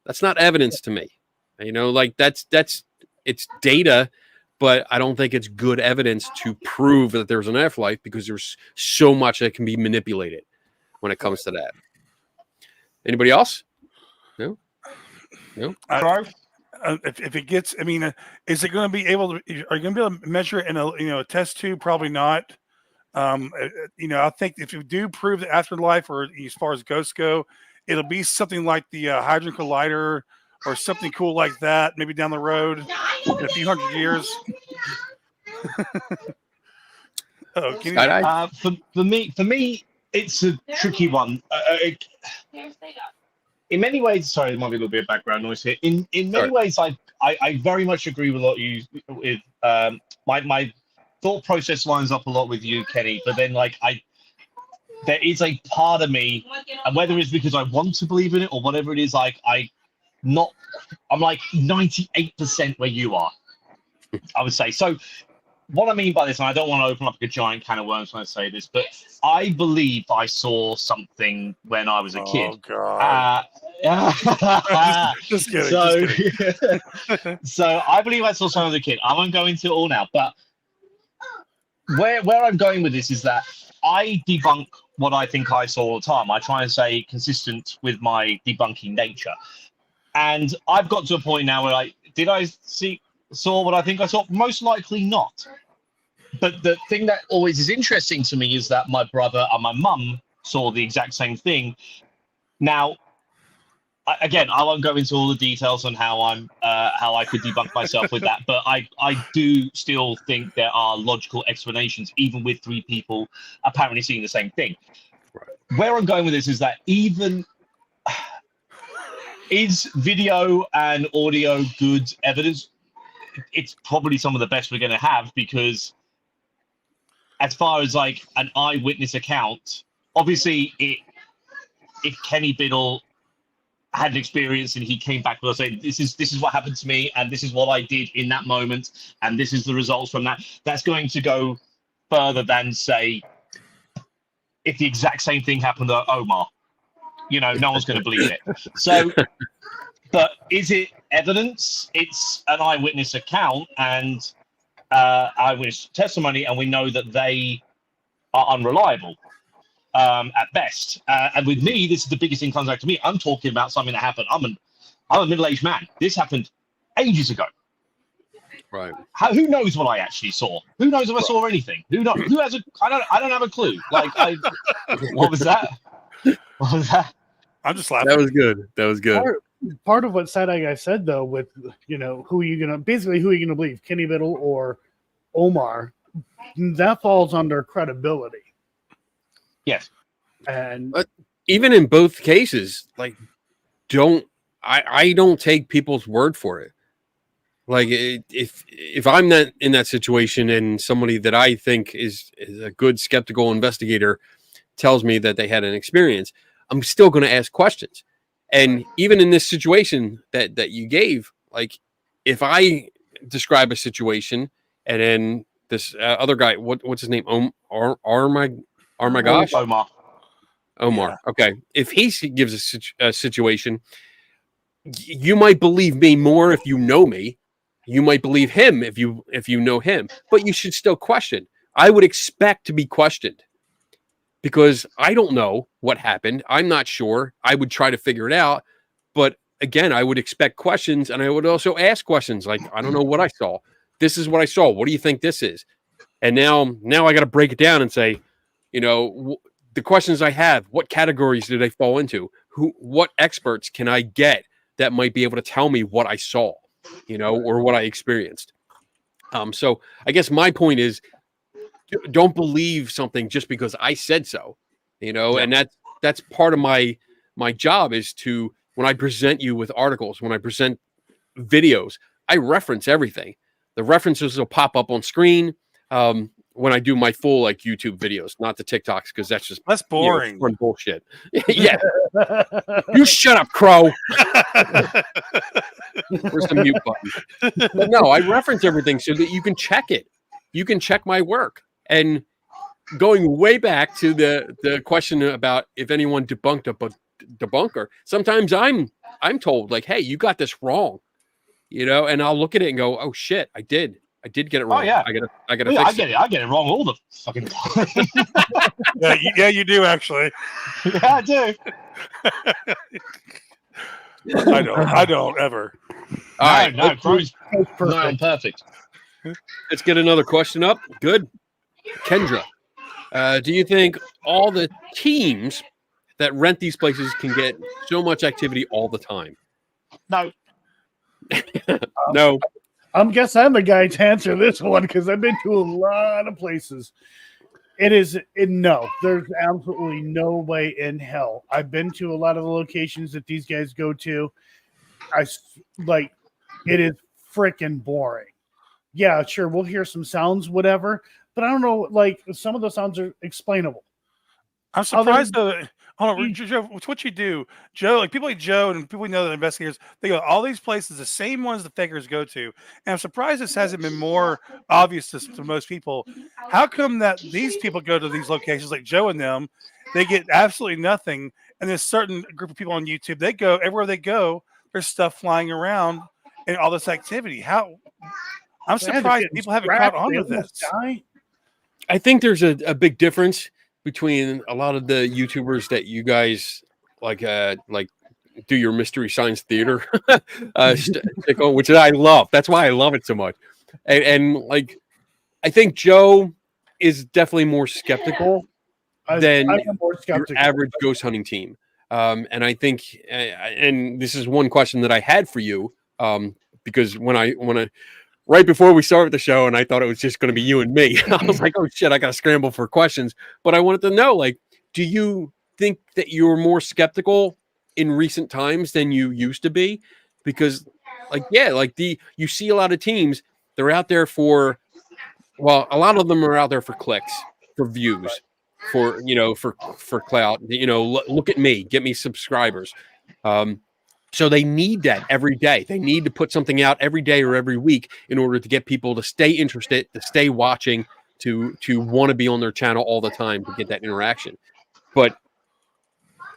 that's not evidence to me. Like, it's data, but I don't think it's good evidence to prove that there's an afterlife because there's so much that can be manipulated when it comes to that. Anybody else? No. If it gets, I mean, is it going to be able to? Are you going to be able to measure it in a test tube? Probably not. I think if you do prove the afterlife, or as far as ghosts go, it'll be something like the Hadron Collider or something cool like that. Maybe down the road in a few hundred years. For me, it's a tricky one. In many ways, sorry, there might be a little bit of background noise here. In many ways, I very much agree with what you with. My thought process lines up a lot with you, Kenny. But then, like, there is a part of me, and whether it's because I want to believe in it or whatever it is, like, I'm like 98% where you are, I would say. So what I mean by this, and I don't want to open up a giant can of worms when I say this, but I believe I saw something when I was a kid. Oh, God. Just kidding. So I believe I saw something as a kid. I won't go into it all now, but where I'm going with this is that I debunk what I think I saw all the time. I try and stay consistent with my debunking nature. And I've got to a point now where, like, did I saw what I think I saw? Most likely not. But the thing that always is interesting to me is that my brother and my mum saw the exact same thing. Now, again, I won't go into all the details on how I could debunk myself with that, but I do still think there are logical explanations, even with 3 people apparently seeing the same thing. Right. Where I'm going with this is that is video and audio good evidence? It's probably some of the best we're going to have, because as far as like an eyewitness account, obviously if Kenny Biddle had an experience and he came back with us saying, this is what happened to me, and this is what I did in that moment, and this is the results from that, that's going to go further than, say, if the exact same thing happened to Omar. You know, no one's going to believe it. So, but is it evidence? It's an eyewitness account and eyewitness testimony, and we know that they are unreliable at best. And with me, this is the biggest thing comes back to me. I'm talking about something that happened. I'm a middle-aged man. This happened ages ago. Right. Who knows what I actually saw? Who knows if I saw anything? Who knows? Who has I don't have a clue. Like, what was that? What was that? I'm just laughing. That was good. That was good. Part of what Side-Eye Guy said, though, with, you know, who are you gonna believe, Kenny Biddle or Omar? That falls under credibility. Yes. And But even in both cases, like, I don't take people's word for it. Like, if I'm not in that situation and somebody that I think is a good skeptical investigator tells me that they had an experience, I'm still going to ask questions. And even in this situation that you gave, like, if I describe a situation and then this other guy, what's his name? Armagash? Omar. Yeah. Okay. If he gives a situation, you might believe me more if you know me. You might believe him if you know him, but you should still question. I would expect to be questioned because I don't know what happened. I'm not sure. I would try to figure it out. But again, I would expect questions, and I would also ask questions like, I don't know what I saw. This is what I saw. What do you think this is? And now I got to break it down and say, you know, the questions I have, what categories do they fall into? What experts can I get that might be able to tell me what I saw, you know, or what I experienced? So I guess my point is, don't believe something just because I said so, you know, and that's part of my job is to, when I present you with articles, when I present videos, I reference everything. The references will pop up on screen when I do my full like YouTube videos, not the TikToks, because that's boring. Fun bullshit. Yeah. You shut up, Crow. Where's the mute button? But no, I reference everything so that you can check it. You can check my work. And going way back to the question about if anyone debunked a debunker, sometimes I'm told like, hey, you got this wrong, you know, and I'll look at it and go, oh shit, I did get it wrong. Oh, yeah. I gotta fix it. I get it wrong all the fucking time. yeah, you do actually. Yeah, I do. I don't ever. All right, no, Crow's perfect. Let's get another question up. Good. Kendra, do you think all the teams that rent these places can get so much activity all the time? No. No. I guess I'm the guy to answer this one because I've been to a lot of places. No, there's absolutely no way in hell. I've been to a lot of the locations that these guys go to. It is freaking boring. Yeah, sure, we'll hear some sounds, whatever, but I don't know, like, some of the sounds are explainable. I'm surprised though. Hold on, Joe, it's what you do. Joe, like people like Joe and people we know that investigators, they go all these places, the same ones the fakers go to. And I'm surprised this hasn't been more obvious to most people. How come that these people go to these locations like Joe and them, they get absolutely nothing, and there's a certain group of people on YouTube, they go everywhere they go, there's stuff flying around and all this activity. I'm surprised people haven't caught on to this. I think there's a big difference between a lot of the YouTubers that you guys like do your Mystery Science Theater stick-on, which I love. That's why I love it so much. And like, I think Joe is definitely more skeptical than your average ghost hunting team. And I think, and this is one question that I had for you, because when I right before we started the show, and I thought it was just going to be you and me, I was like, oh shit, I got to scramble for questions. But I wanted to know, like, do you think that you're more skeptical in recent times than you used to be? Because, like, yeah, like you see a lot of teams, they're out there for, well, a lot of them are out there for clicks, for views, for clout. Look at me, get me subscribers. So they need that every day. They need to put something out every day or every week in order to get people to stay interested, to stay watching, to want to be on their channel all the time, to get that interaction. But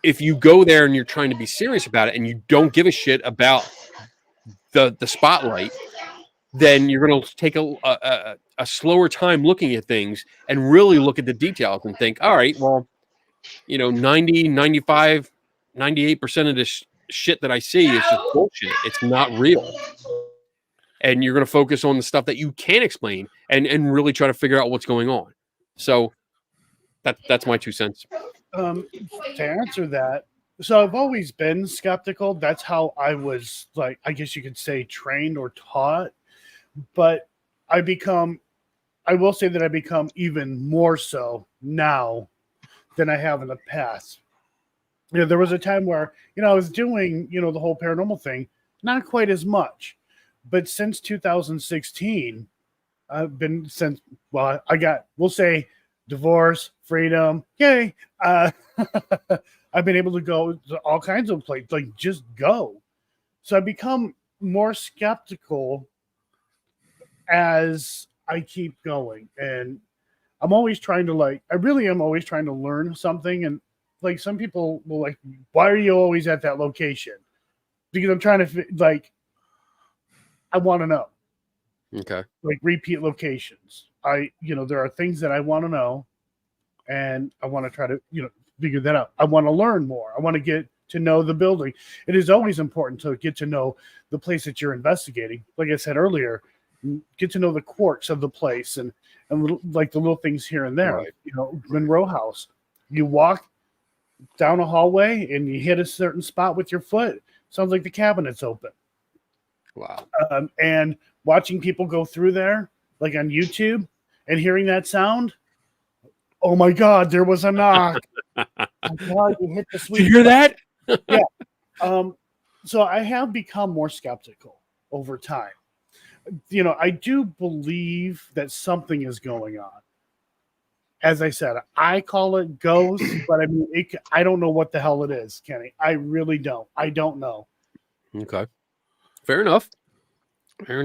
if you go there and you're trying to be serious about it and you don't give a shit about the spotlight, then you're going to take a slower time looking at things and really look at the details and think, all right, well, 90, 95, 98% of this shit that I see is just bullshit. It's not real. And you're going to focus on the stuff that you can explain and really try to figure out what's going on. So that's my 2 cents. To answer that, so I've always been skeptical. That's how I was, like, I guess you could say, trained or taught. But I will say that I become even more so now than I have in the past. There was a time where, I was doing, the whole paranormal thing, not quite as much. But since 2016, I got, we'll say, divorce, freedom, yay. I've been able to go to all kinds of places, like just go. So I become more skeptical as I keep going. And I'm always trying to I really am always trying to learn something. And like some people will like, why are you always at that location? Because I'm trying to I want to know. Okay. Like repeat locations. There are things that I want to know and I want to try to, figure that out. I want to learn more. I want to get to know the building. It is always important to get to know the place that you're investigating. Like I said earlier, get to know the quirks of the place and like the little things here and there. Right. Monroe House. You walk down a hallway and you hit a certain spot with your foot. Sounds like the cabinet's open. Wow. And watching people go through there, like on YouTube, and hearing that sound, oh my God, there was a knock. God, you hit the sweet. Did you hear that? Yeah. So I have become more skeptical over time. I do believe that something is going on. As I said, I call it ghosts, but I mean, I don't know what the hell it is, Kenny. I really don't. I don't know. Okay. Fair enough. All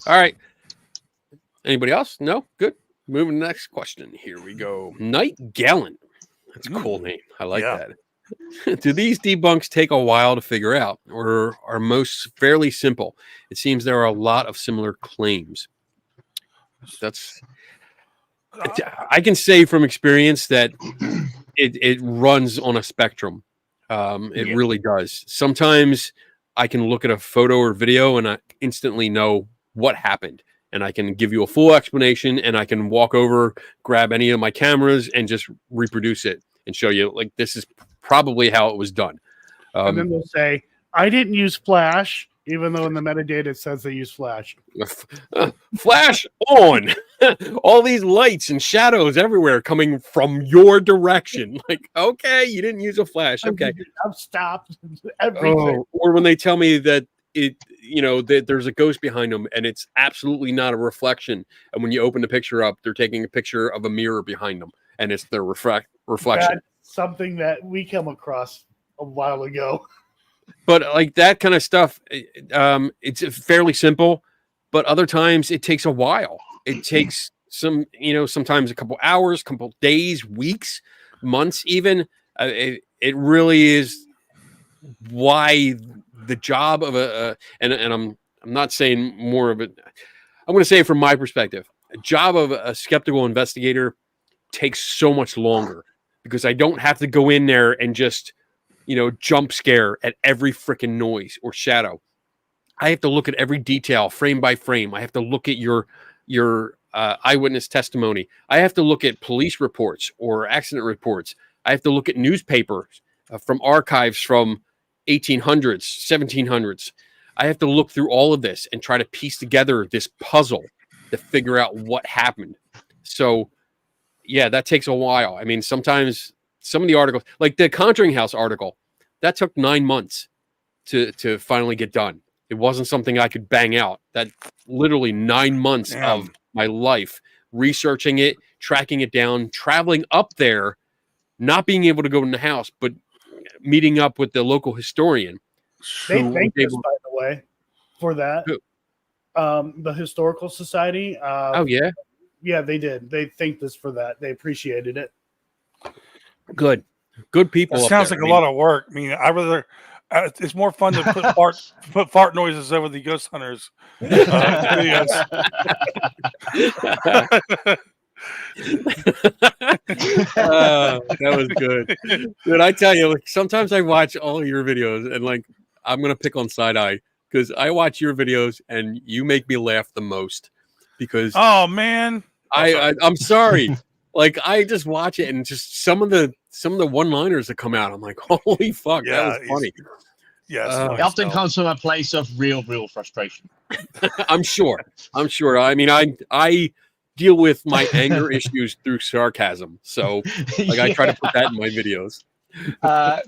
right. Anybody else? No? Good. Moving to the next question. Here we go. Night Gallant. That's a cool name. I like that. Do these debunks take a while to figure out, or are most fairly simple? It seems there are a lot of similar claims. I can say from experience that it runs on a spectrum. It really does. Sometimes I can look at a photo or video and I instantly know what happened. And I can give you a full explanation, and I can walk over, grab any of my cameras, and just reproduce it and show you, like, this is probably how it was done. And then they'll say, I didn't use Flash, even though in the metadata it says they use Flash. Flash on! All these lights and shadows everywhere coming from your direction. Like, okay, you didn't use a flash. Okay. I've stopped everything. Or when they tell me that that there's a ghost behind them and it's absolutely not a reflection. And when you open the picture up, they're taking a picture of a mirror behind them and it's their reflection. That's something that we came across a while ago. But like that kind of stuff, it's fairly simple, but other times it takes a while. It takes sometimes a couple hours, couple days, weeks, months, even. It really is why the job of and I'm not saying more of it. I'm going to say it from my perspective. A job of a skeptical investigator takes so much longer because I don't have to go in there and just jump scare at every freaking noise or shadow. I have to look at every detail frame by frame. I have to look at your eyewitness testimony. I have to look at police reports or accident reports. I have to look at newspapers from archives from 1800s, 1700s. I have to look through all of this and try to piece together this puzzle to figure out what happened. So, yeah, that takes a while. I mean, sometimes some of the articles, like the Conjuring House article, that took 9 months to finally get done. It wasn't something I could bang out. That literally 9 months of my life researching it, tracking it down, traveling up there, not being able to go in the house, but meeting up with the local historian. They thanked us, by the way, for that. The Historical Society. Oh, yeah? Yeah, they did. They thanked us for that. They appreciated it. Good people. It sounds like a lot of work. I mean, I rather it's more fun to put fart noises over the ghost hunters. That was good. Dude, I tell you, like, sometimes I watch all of your videos and like I'm gonna pick on Side Eye because I watch your videos and you make me laugh the most because oh man. I'm sorry. Like I just watch it and just some of the one-liners that come out, I'm like, holy fuck, that was funny. Yes, it often comes from a place of real frustration. I'm sure. I mean, I deal with my anger issues through sarcasm, so like I try to put that in my videos. And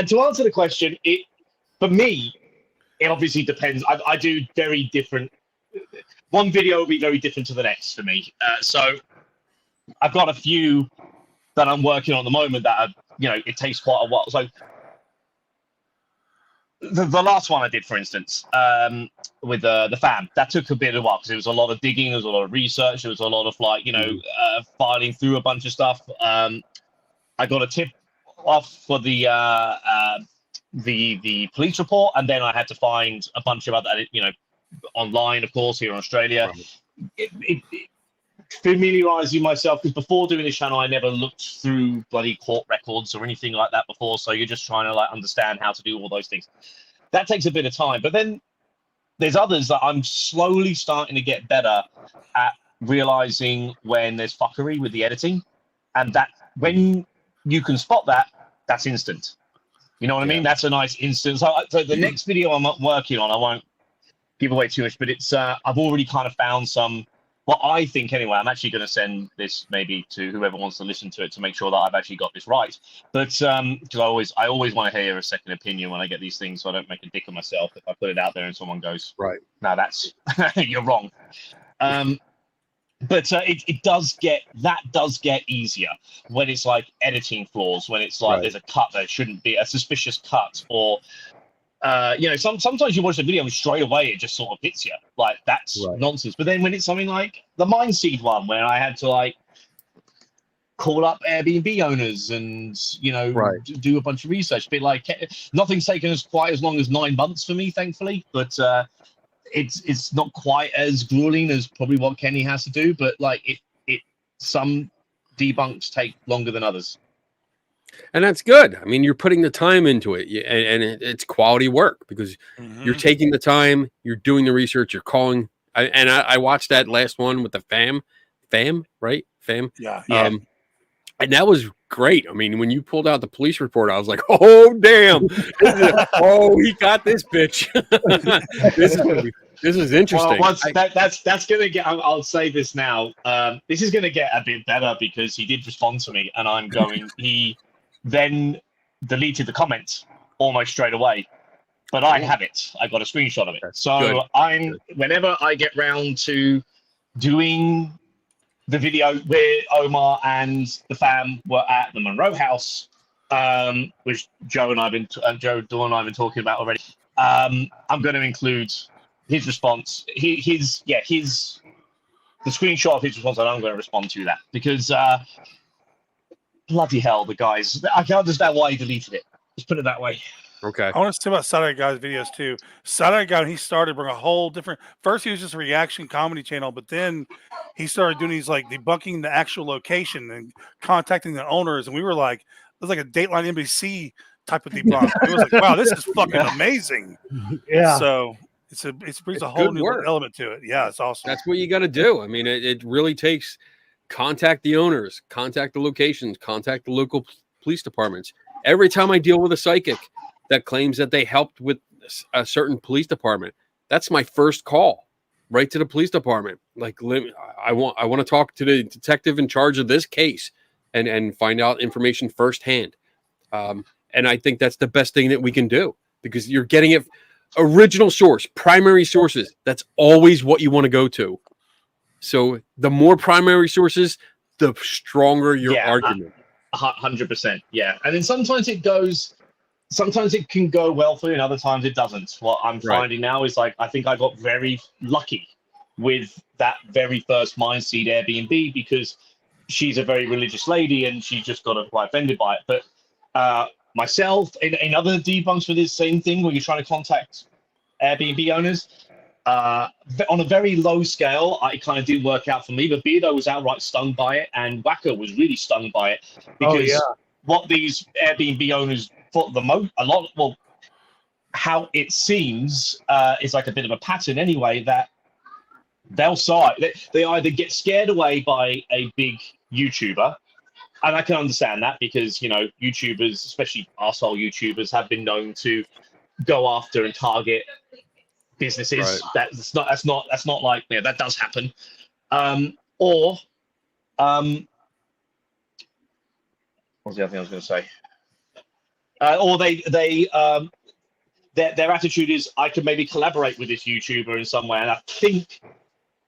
to answer the question, for me, it obviously depends. I do very different. One video will be very different to the next for me. So I've got a few that I'm working on at the moment that are, it takes quite a while. So the last one I did, for instance, with the fam, that took a bit of a while because there was a lot of digging, there was a lot of research, there was a lot of filing through a bunch of stuff. I got a tip off for the police report, and then I had to find a bunch of other, online, of course, here in Australia. Right. Familiarizing myself, because before doing this channel, I never looked through bloody court records or anything like that before. So you're just trying to understand how to do all those things. That takes a bit of time. But then there's others that I'm slowly starting to get better at realizing when there's fuckery with the editing, and that when you can spot that, that's instant. You know what I mean? That's a nice instant. So the next video I'm working on, I won't give away too much, but it's I've already kind of found some. Well, I think anyway, I'm actually going to send this maybe to whoever wants to listen to it to make sure that I've actually got this right. But because I always want to hear a second opinion when I get these things, so I don't make a dick of myself if I put it out there and someone goes, right, no, that's you're wrong. But it does get easier when it's like editing flaws, when it's like there's a cut that shouldn't be, a suspicious cut, or sometimes you watch a video and straight away it just sort of hits you like that's nonsense. But then when it's something like the Mind Seed one, where I had to call up Airbnb owners and do a bunch of research, but nothing's taken us quite as long as 9 months for me, thankfully. But it's not quite as grueling as probably what Kenny has to do. But some debunks take longer than others. And that's good. I mean, you're putting the time into it, and it's quality work because you're taking the time, you're doing the research, you're calling. I watched that last one with the fam, right? Fam. Yeah. And that was great. I mean, when you pulled out the police report, I was like, oh, damn. Oh, he got this bitch. This is interesting. Well, that's going to get, I'll say this now. This is going to get a bit better because he did respond to me, and he then deleted the comments almost straight away. But I have it. I got a screenshot of it. So whenever I get round to doing the video where Omar and the fam were at the Monroe House, which Joe and Dawn and I have been talking about already, I'm going to include his response, the screenshot of his response, and I'm going to respond to that because bloody hell, the guys, I can't understand why he deleted it. Let's put it that way. Okay. I want to say about Saturday Guy's videos too. Saturday Guy, when he started, bring a whole different. First, he was just a reaction comedy channel, but then he started doing these debunking the actual location and contacting the owners, and we were like, was like a Dateline NBC type of debunk. It was like, wow, this is fucking amazing. Yeah. So it brings a whole new element to it. Yeah, it's awesome. That's what you got to do. I mean, it really takes contact the owners, contact the locations, contact the local police departments. Every time I deal with a psychic that claims that they helped with a certain police department, that's my first call right to the police department. Like, I want to talk to the detective in charge of this case and find out information firsthand. And I think that's the best thing that we can do, because you're getting it original source, primary sources. That's always what you want to go to. So the more primary sources, the stronger your argument. 100%. Yeah. And then sometimes it can go well for you, and other times it doesn't. What I'm finding now is, like, I think I got very lucky with that very first Mindseed Airbnb, because she's a very religious lady and she just got quite offended by it. But myself, in other debunks for this same thing, where you're trying to contact Airbnb owners, on a very low scale, it kind of didn't work out for me. But Beardo was outright stung by it, and Whacker was really stung by it, because what these Airbnb owners thought how it seems is like a bit of a pattern anyway, that they'll side. They either get scared away by a big YouTuber, and I can understand that, because, you know, YouTubers, especially arsehole YouTubers, have been known to go after and target businesses. That's not like, yeah, that does happen. Or what was the other thing I was going to say? Or their attitude is, I could maybe collaborate with this YouTuber in some way. And I think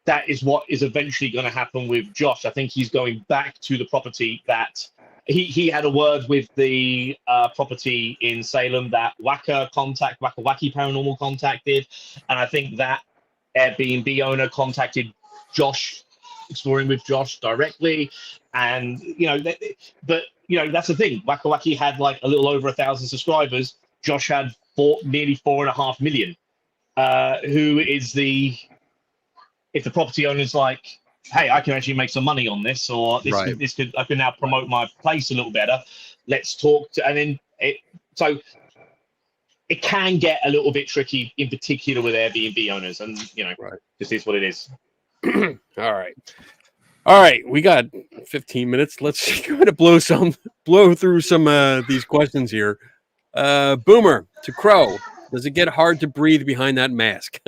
that is what is eventually going to happen with Josh. I think he's going back to the property that he had a word with the property in Salem that Wacky Paranormal contacted. And I think that Airbnb owner contacted Josh, exploring with Josh directly. And, you know, but, you know, that's the thing. Wacky had like a little over 1,000 subscribers. Josh had nearly 4.5 million. Who is if the property owner's like, hey, I can actually make some money on this, or I can now promote my place a little better. Let's talk and then so it can get a little bit tricky, in particular with Airbnb owners, and, you know, this is what it is. All right, we got 15 minutes. Let's try to blow through some of these questions here. Boomer to Crow, does it get hard to breathe behind that mask?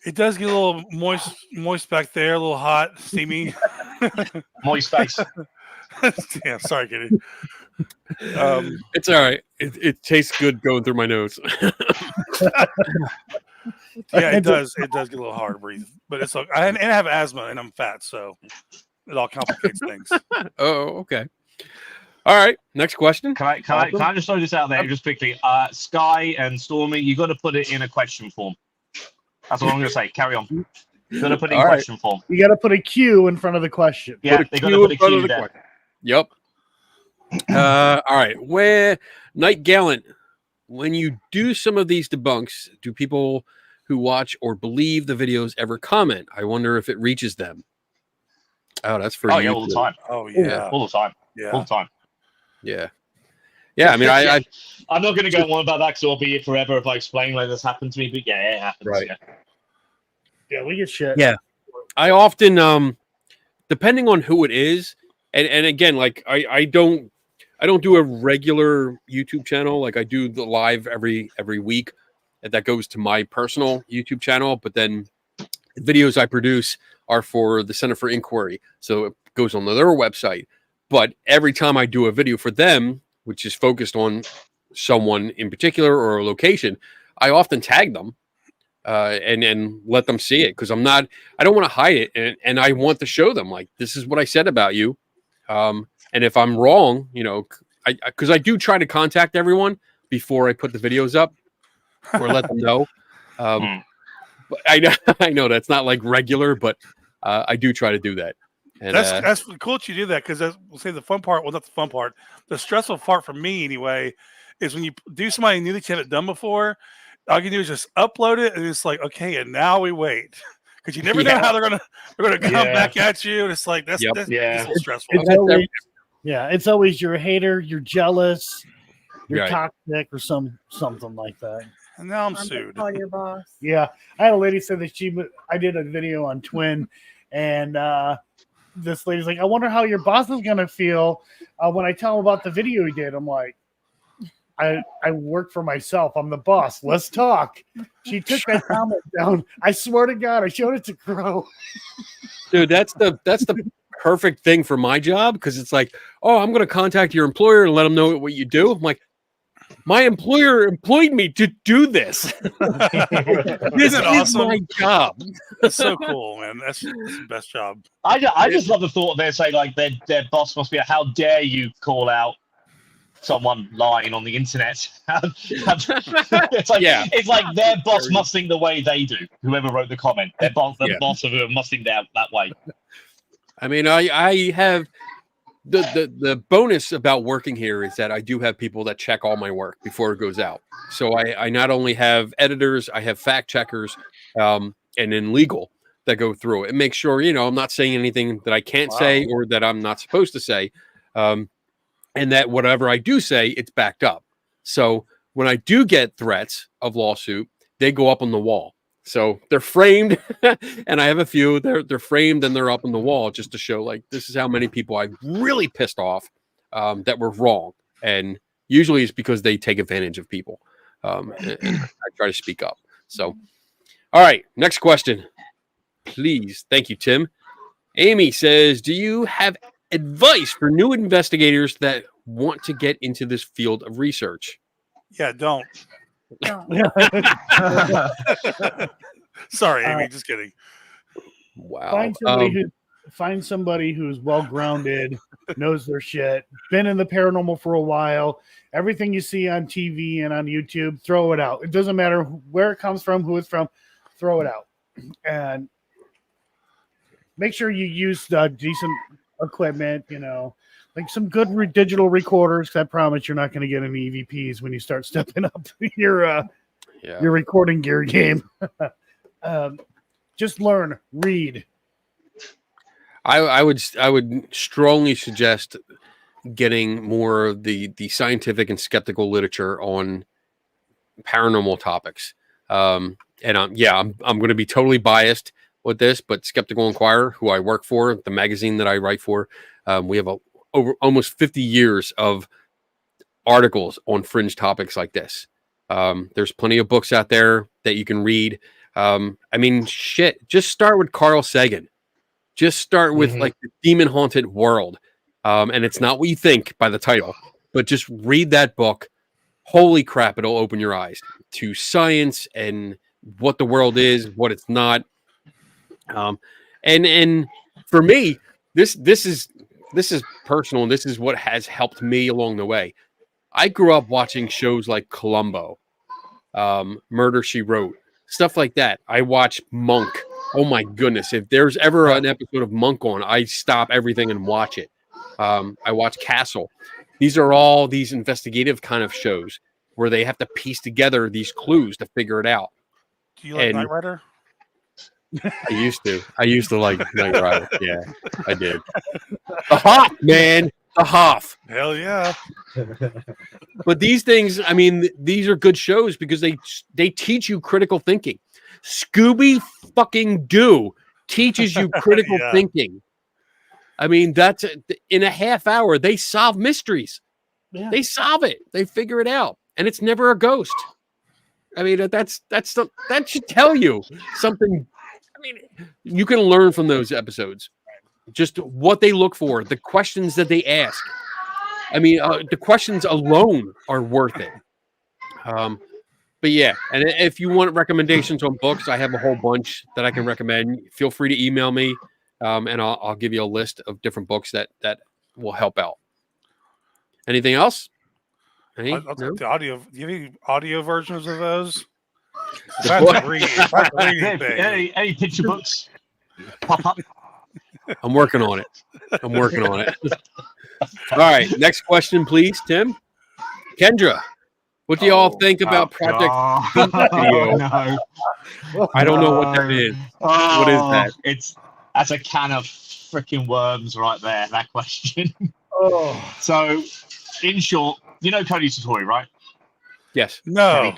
It does get a little moist back there, a little hot, steamy. Moist face. Damn, sorry, Kitty. It's all right. It tastes good going through my nose. Yeah, it does. It does get a little hard to breathe, but it's okay. I have asthma and I'm fat, so it all complicates things. Oh, okay. All right. Next question. Can I just throw this out there just quickly? Sky and Stormy, you got to put it in a question form. That's what I'm going to say. Carry on. You got to put it in question form. You got to put a Q in front of the question. Yeah, they got to put a Q there. Yep. All right. Night Gallant, when you do some of these debunks, do people who watch or believe the videos ever comment? I wonder if it reaches them. Oh, that's for you. Yeah, all the time. Oh, yeah. All the time. Yeah. All the time. Yeah. Yeah, I mean, I'm not going to go on about that, because I'll be here forever if I explain why this happened to me, but yeah, it happens. Right. Yeah, we get shit. Yeah. I often, depending on who it is, and again, like I don't do a regular YouTube channel. Like, I do the live every week, and that goes to my personal YouTube channel, but then the videos I produce are for the Center for Inquiry, so it goes on their website. But every time I do a video for them, which is focused on someone in particular or a location, I often tag them and let them see it, because I don't want to hide it, and I want to show them, like, this is what I said about you. And if I'm wrong, you know, because I do try to contact everyone before I put the videos up or let them know. But I know that's not like regular, but I do try to do that. And that's cool that you do that, because we'll say the fun part. Well, not the fun part. The stressful part for me, anyway, is when you do somebody new that you haven't done before. All you can do is just upload it, and it's like, okay, and now we wait, because you never know how they're gonna come back at you, and it's like that's a little stressful. Yeah, it's always you're a hater, you're jealous, you're Right. toxic, or something like that. And now I'm I'm sued. call your boss. Yeah, I had a lady say that I did a video on Twin, and this lady's like, I wonder how your boss is gonna feel when I tell him about the video he did. I'm like, I work for myself. I'm the boss. Let's talk. She took that comment down. I swear to God, I showed it to Crow. Dude, that's the perfect thing for my job, because it's like, oh, I'm going to contact your employer and let them know what you do. I'm like, my employer employed me to do this. This Isn't it is awesome? my job. That's so cool, man. That's the best job. I just love the thought of they say like their boss must be how dare you call out someone lying on the internet. It's like Yeah. it's like their boss must think the way they do. Whoever wrote the comment, the Yeah. boss of whoever must think that way. I mean, I have the bonus about working here is that I do have people that check all my work before it goes out. So I not only have editors, I have fact checkers, and then legal that go through it and make sure, I'm not saying anything that I can't say or that I'm not supposed to say. And that whatever I do say, it's backed up. So when I do get threats of lawsuit, they go up on the wall. So they're framed, and I have a few. They're framed and they're up on the wall just to show, like, this is how many people I really pissed off that were wrong. And usually it's because they take advantage of people. And I try to speak up. So, all right, next question, please. Thank you, Tim. Amy says, do you have advice for new investigators that want to get into this field of research? Yeah, don't. Don't. Sorry, Amy. Just kidding. Wow. Find somebody who's well grounded, knows their shit, been in the paranormal for a while. Everything you see on TV and on YouTube, throw it out. It doesn't matter where it comes from, who it's from, throw it out. And make sure you use decent equipment, like some good digital recorders. I promise you're not going to get any EVPs when you start stepping up your recording gear game. Just learn, read. I would strongly suggest getting more of the scientific and skeptical literature on paranormal topics. And I'm going to be totally biased with this, but Skeptical Inquirer, who I work for, the magazine that I write for, we have over almost 50 years of articles on fringe topics like this. There's plenty of books out there that you can read. I mean, shit, just start with Carl Sagan. Just start with like the demon haunted world. And it's not what you think by the title, but just read that book. Holy crap, it'll open your eyes to science and what the world is, what it's not. And for me, this is personal, and this is what has helped me along the way. I grew up watching shows like Columbo, Murder, She Wrote, stuff like that. I watch Monk. Oh my goodness. If there's ever an episode of Monk on, I stop everything and watch it. I watch Castle. These are all these investigative kind of shows where they have to piece together these clues to figure it out. Do you like Knight Rider? I used to like Knight Rider. Yeah, I did. The Hoff, man. The Hoff. Hell yeah. But these things, I mean, these are good shows because they teach you critical thinking. Scooby fucking Doo teaches you critical thinking. I mean, that's in a half hour, they solve mysteries. Yeah. They solve it. They figure it out. And it's never a ghost. I mean, that should tell you something. I mean, you can learn from those episodes. Just what they look for, the questions that they ask. I mean, the questions alone are worth it. But yeah, and if you want recommendations on books, I have a whole bunch that I can recommend. Feel free to email me, and I'll give you a list of different books that will help out. Anything else? I'll take the audio. Do you have any audio versions of those? Any picture books? Pop up. I'm working on it. All right, next question, please, Tim. Kendra, what do y'all think about Project Video? No. I don't know what that is. What is that? That's a can of freaking worms right there. That question. Oh, So, in short, you know Cody Satori, right? Yes. No.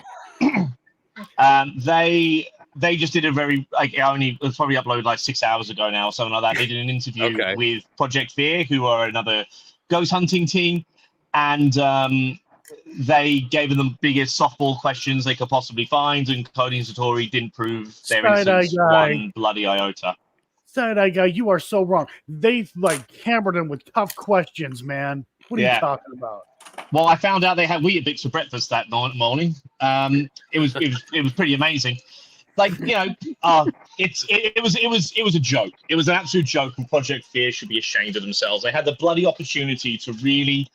They just did a very it was probably uploaded like 6 hours ago now, or something like that. They did an interview Okay. with Project Fear, who are another ghost hunting team, and they gave them the biggest softball questions they could possibly find, and Cody and Satori didn't prove their innocence one bloody iota. Side-eye guy, you are so wrong. They like hammered him with tough questions, man. What are you talking about? Well, I found out they had Weetabix for breakfast that morning. It was pretty amazing. Like, you know, it was a joke. It was an absolute joke, and Project Fear should be ashamed of themselves. They had the bloody opportunity to really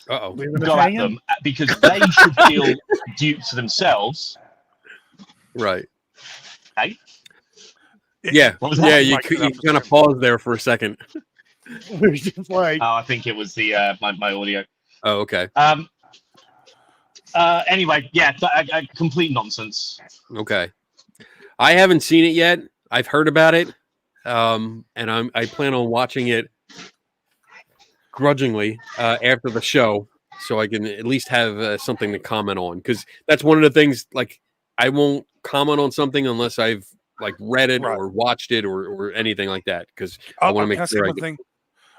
go at them because they should feel duped to themselves. Right. Hey? Yeah. Yeah. You kind of paused there for a second. Like, I think it was the my audio. Oh, okay. Anyway, yeah, complete nonsense. Okay. I haven't seen it yet. I've heard about it, and I plan on watching it grudgingly after the show, so I can at least have something to comment on. Because that's one of the things. Like, I won't comment on something unless I've like read it or watched it or anything like that. Because I want to make sure.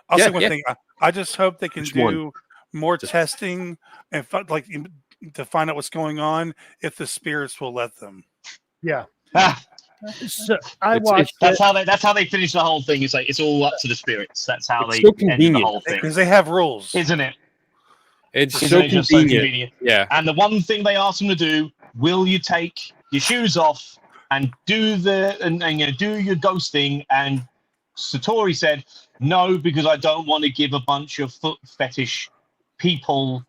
I'll say one thing. I just hope they can do more Just testing and to find out what's going on if the spirits will let them. Yeah. So I watched. That's how they finish the whole thing. It's like it's all up to the spirits. That's how they end the whole thing. Because they have rules, isn't it? It's so convenient. Yeah. And the one thing they asked them to do: will you take your shoes off and do do your ghost thing? And Satori said, no, because I don't want to give a bunch of foot fetish people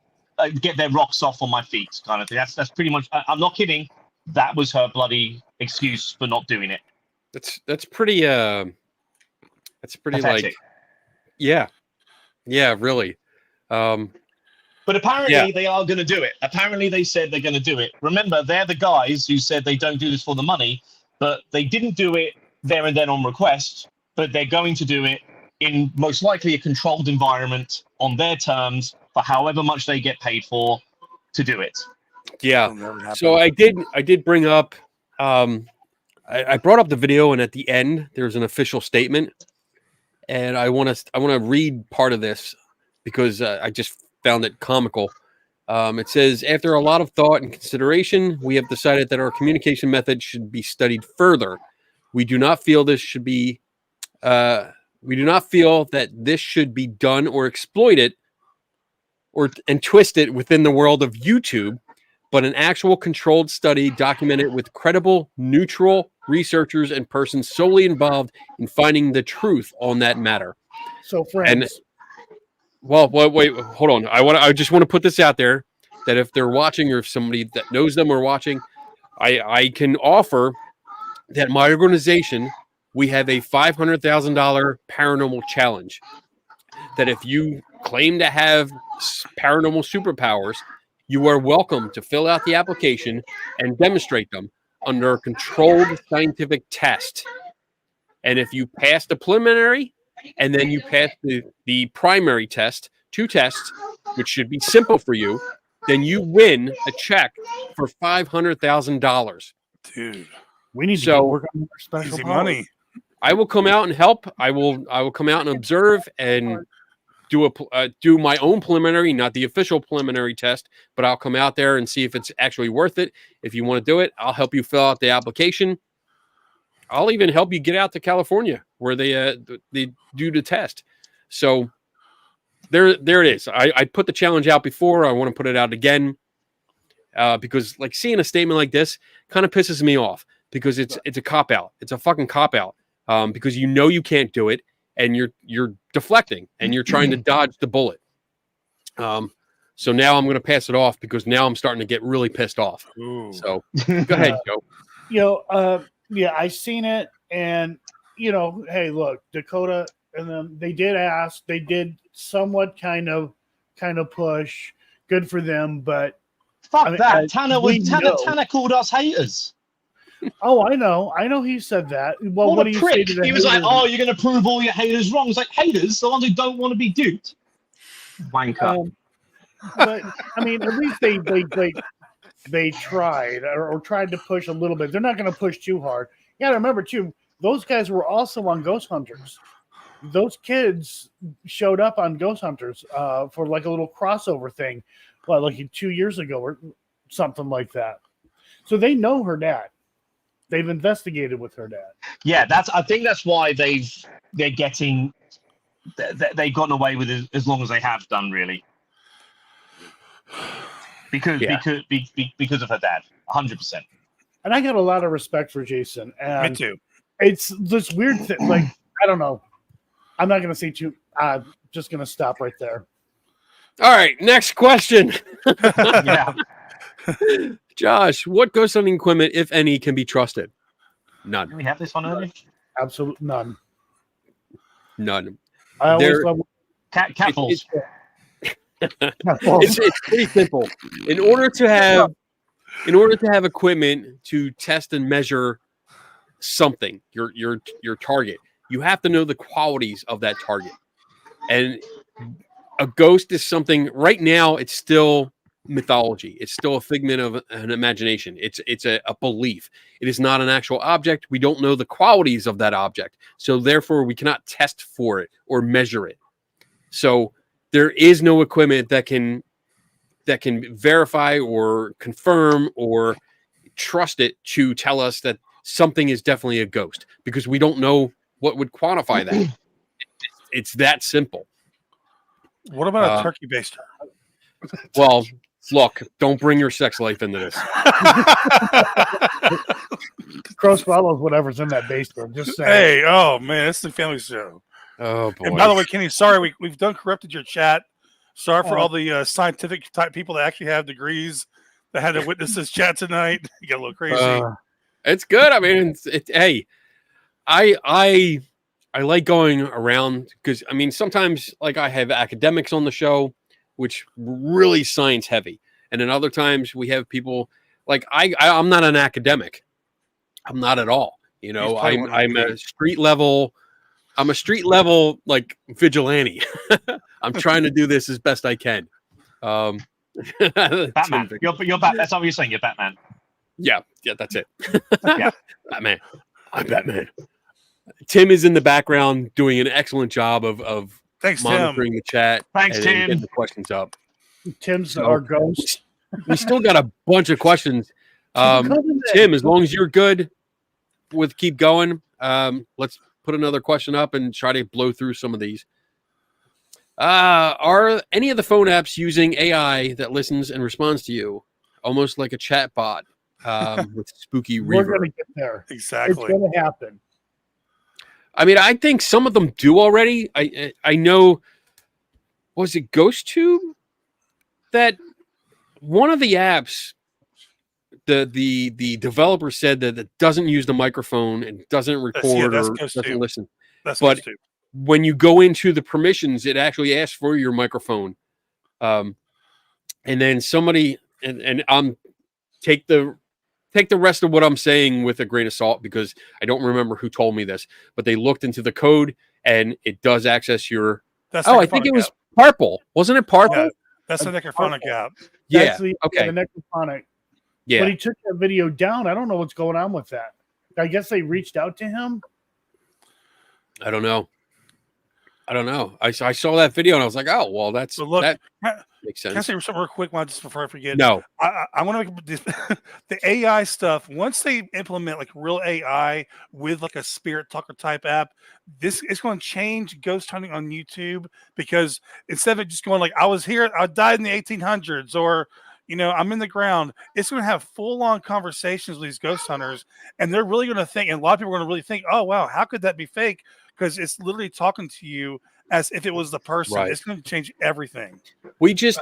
get their rocks off on my feet, kind of thing. That's pretty much. I'm not kidding. That was her bloody excuse for not doing it. That's pretty. That's pretty pathetic. Yeah, really. But apparently they are going to do it. Apparently they said they're going to do it. Remember, they're the guys who said they don't do this for the money, but they didn't do it there and then on request. But they're going to do it in most likely a controlled environment on their terms for however much they get paid for to do it. Yeah. So I did bring up, I brought up the video, and at the end there's an official statement, and I want to read part of this because I just found it comical. It says, after a lot of thought and consideration, we have decided that our communication method should be studied further. We do not feel this should be. We do not feel that this should be done or exploited and twisted within the world of YouTube, but an actual controlled study documented with credible, neutral researchers and persons solely involved in finding the truth on that matter. So, friends. Wait, hold on. I just want to put this out there that if they're watching or if somebody that knows them are watching, I can offer that my organization, we have a $500,000 paranormal challenge. That if you claim to have paranormal superpowers, you are welcome to fill out the application and demonstrate them under a controlled scientific test. And if you pass the preliminary and then you pass the primary test, 2 tests, which should be simple for you, then you win a check for $500,000. Dude, we need to work on our special money. I will come out and help. I will come out and observe and do my own preliminary, not the official preliminary test, but I'll come out there and see if it's actually worth it. If you want to do it, I'll help you fill out the application. I'll even help you get out to California where they do the test. So there it is. I put the challenge out before. I want to put it out again because like seeing a statement like this kind of pisses me off because it's a cop out. It's a fucking cop out. Because you can't do it, and you're deflecting, and you're trying to dodge the bullet. So now I'm going to pass it off because now I'm starting to get really pissed off. Ooh. So go ahead, Joe. I seen it, and hey, look, Dakota and them, they did somewhat kind of push. Good for them, but Tanner called us haters. Oh, I know. He said that. Well, what do you say prick. to the He was like, haters? "Oh, you're going to prove all your haters wrong." It's like haters, the ones who don't want to be duped. Wanker. But I mean, at least they tried or tried to push a little bit. They're not going to push too hard. You got to remember too. Those guys were also on Ghost Hunters. Those kids showed up on Ghost Hunters for like a little crossover thing, like 2 years ago or something like that. So they know her dad. They've investigated with her dad. Yeah, I think that's why they've gotten away with it as long as they have done, really. Because of her dad, 100%. And I got a lot of respect for Jason. And Me too. It's this weird thing. Like, I don't know. I'm not going to say too. I'm just going to stop right there. All right, next question. Yeah. Josh, what ghost hunting equipment, if any, can be trusted? None. Did we have this one earlier? Absolutely none. None. I always love Cat balls. It's pretty simple. In order to have equipment to test and measure something, your target, you have to know the qualities of that target. And a ghost is something right now, it's still mythology. It's still a figment of an imagination. It's a belief. It is not an actual object. We don't know the qualities of that object. So therefore we cannot test for it or measure it. So there is no equipment that can verify or confirm or trust it to tell us that something is definitely a ghost, because we don't know what would quantify that. It's that simple. What about a turkey baster? Well, look, don't bring your sex life into this. Cross follows whatever's in that basement. Just saying. Hey, oh man, it's the family show. Oh boy! And by the way, Kenny, sorry we've done corrupted your chat. Sorry for all the scientific type people that actually have degrees that had to witness this chat tonight. You got a little crazy. It's good. I mean, hey, I like going around because I mean sometimes like I have academics on the show, which really science heavy, and then other times we have people like I'm not an academic. I'm not at all. You know, I'm a street level. I'm a street level like vigilante. I'm trying to do this as best I can. Batman. You're Batman. That's not what you're saying. You're Batman. Yeah, that's it. Yeah. Batman. I'm Batman. Tim is in the background doing an excellent job of Thanks, monitoring Tim. the chat. Thanks, and Tim. getting the questions up. Tim's our ghost. We still got a bunch of questions. Tim, as long as you're good with keep going, let's put another question up and try to blow through some of these. Are any of the phone apps using AI that listens and responds to you, almost like a chat bot with spooky reverb? We're going to get there. Exactly. It's going to happen. I mean, I think some of them do already. I know, was it GhostTube? That one of the apps, the developer said that it doesn't use the microphone and doesn't record or doesn't listen. But when you go into the permissions, it actually asks for your microphone. And then somebody and take the rest of what I'm saying with a grain of salt, because I don't remember who told me this, but they looked into the code and it does access your. I think it was Purple. Wasn't it Purple? Yeah, that's the necrophonic app. Yeah. The necrophonic. Yeah. But he took that video down. I don't know what's going on with that. I guess they reached out to him. I don't know. I saw that video and I was like, oh, well, that makes sense. Can I say something real quick, just before I forget? No. I want to make this, the AI stuff. Once they implement like real AI with like a spirit talker type app, this is going to change ghost hunting on YouTube, because instead of just going like, I was here, I died in the 1800s, or I'm in the ground, it's going to have full-on conversations with these ghost hunters, and they're really going to think, and a lot of people are going to really think, oh, wow, how could that be fake? Because it's literally talking to you as if it was the person. Right. It's going to change everything. We just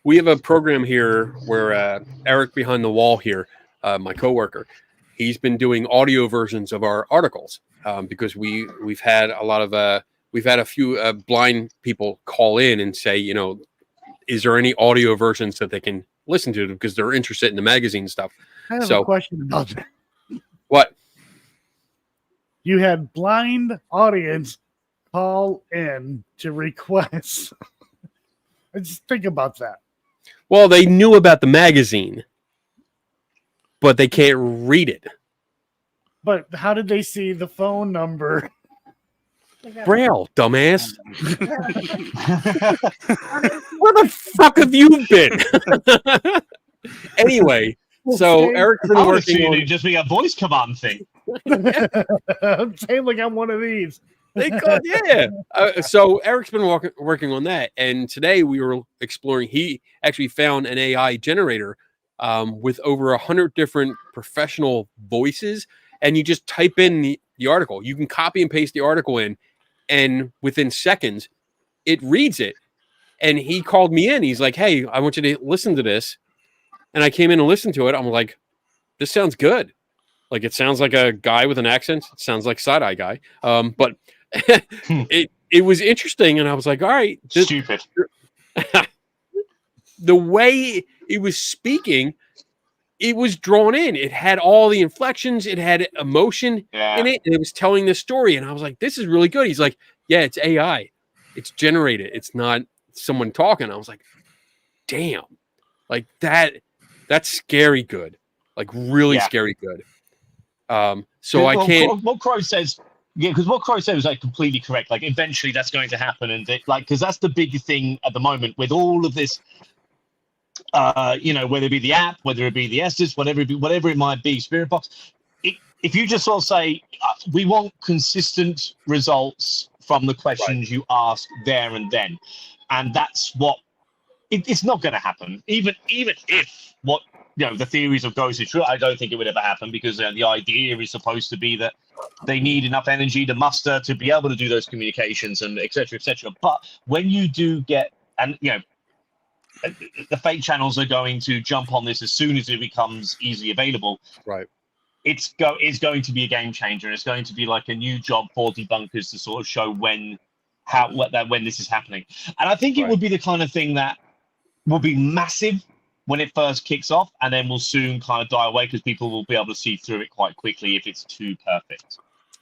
we have a program here where Eric behind the wall here, my coworker, he's been doing audio versions of our articles because we've had a lot of we've had a few blind people call in and say, is there any audio versions that they can listen to because they're interested in the magazine stuff? I have a question about that. What? You had blind audience call in to request. Just think about that. Well, they knew about the magazine, but they can't read it. But how did they see the phone number? Braille, dumbass. Where the fuck have you been? Anyway, so Eric's been I would working assume on. it'd just be a voice command thing. I'm saying like I'm one of these. They could, yeah. So Eric's been working on that, and today we were exploring. He actually found an AI generator with over 100 different professional voices, and you just type in the article. You can copy and paste the article in, and within seconds, it reads it. And he called me in. He's like, "Hey, I want you to listen to this." And I came in and listened to it. I'm like, "This sounds good. Like it sounds like a guy with an accent. It sounds like side-eye guy." But it was interesting, and I was like, "All right, Stupid." The way it was speaking, it was drawn in. It had all the inflections. It had emotion in it, and it was telling this story. And I was like, "This is really good." He's like, "Yeah, it's AI. It's generated. It's not someone talking." I was like, "Damn, like that. That's scary good. Like really scary good." So I can't. What Crow says, because what Crow said was like completely correct. Like eventually that's going to happen, and because that's the big thing at the moment with all of this. Whether it be the app, whether it be the Estes, whatever it might be, Spirit Box. If you just sort of say, we want consistent results from the questions you ask there and then, and that's what it's not going to happen. Even if what the theories of ghosts is true, I don't think it would ever happen because the idea is supposed to be that they need enough energy to muster to be able to do those communications and etc. etc. But when you do get the fake channels are going to jump on this as soon as it becomes easily available. Right. It's going to be a game changer. It's going to be like a new job for debunkers to sort of show when this is happening. And I think it would be the kind of thing that will be massive when it first kicks off, and then will soon kind of die away because people will be able to see through it quite quickly if it's too perfect.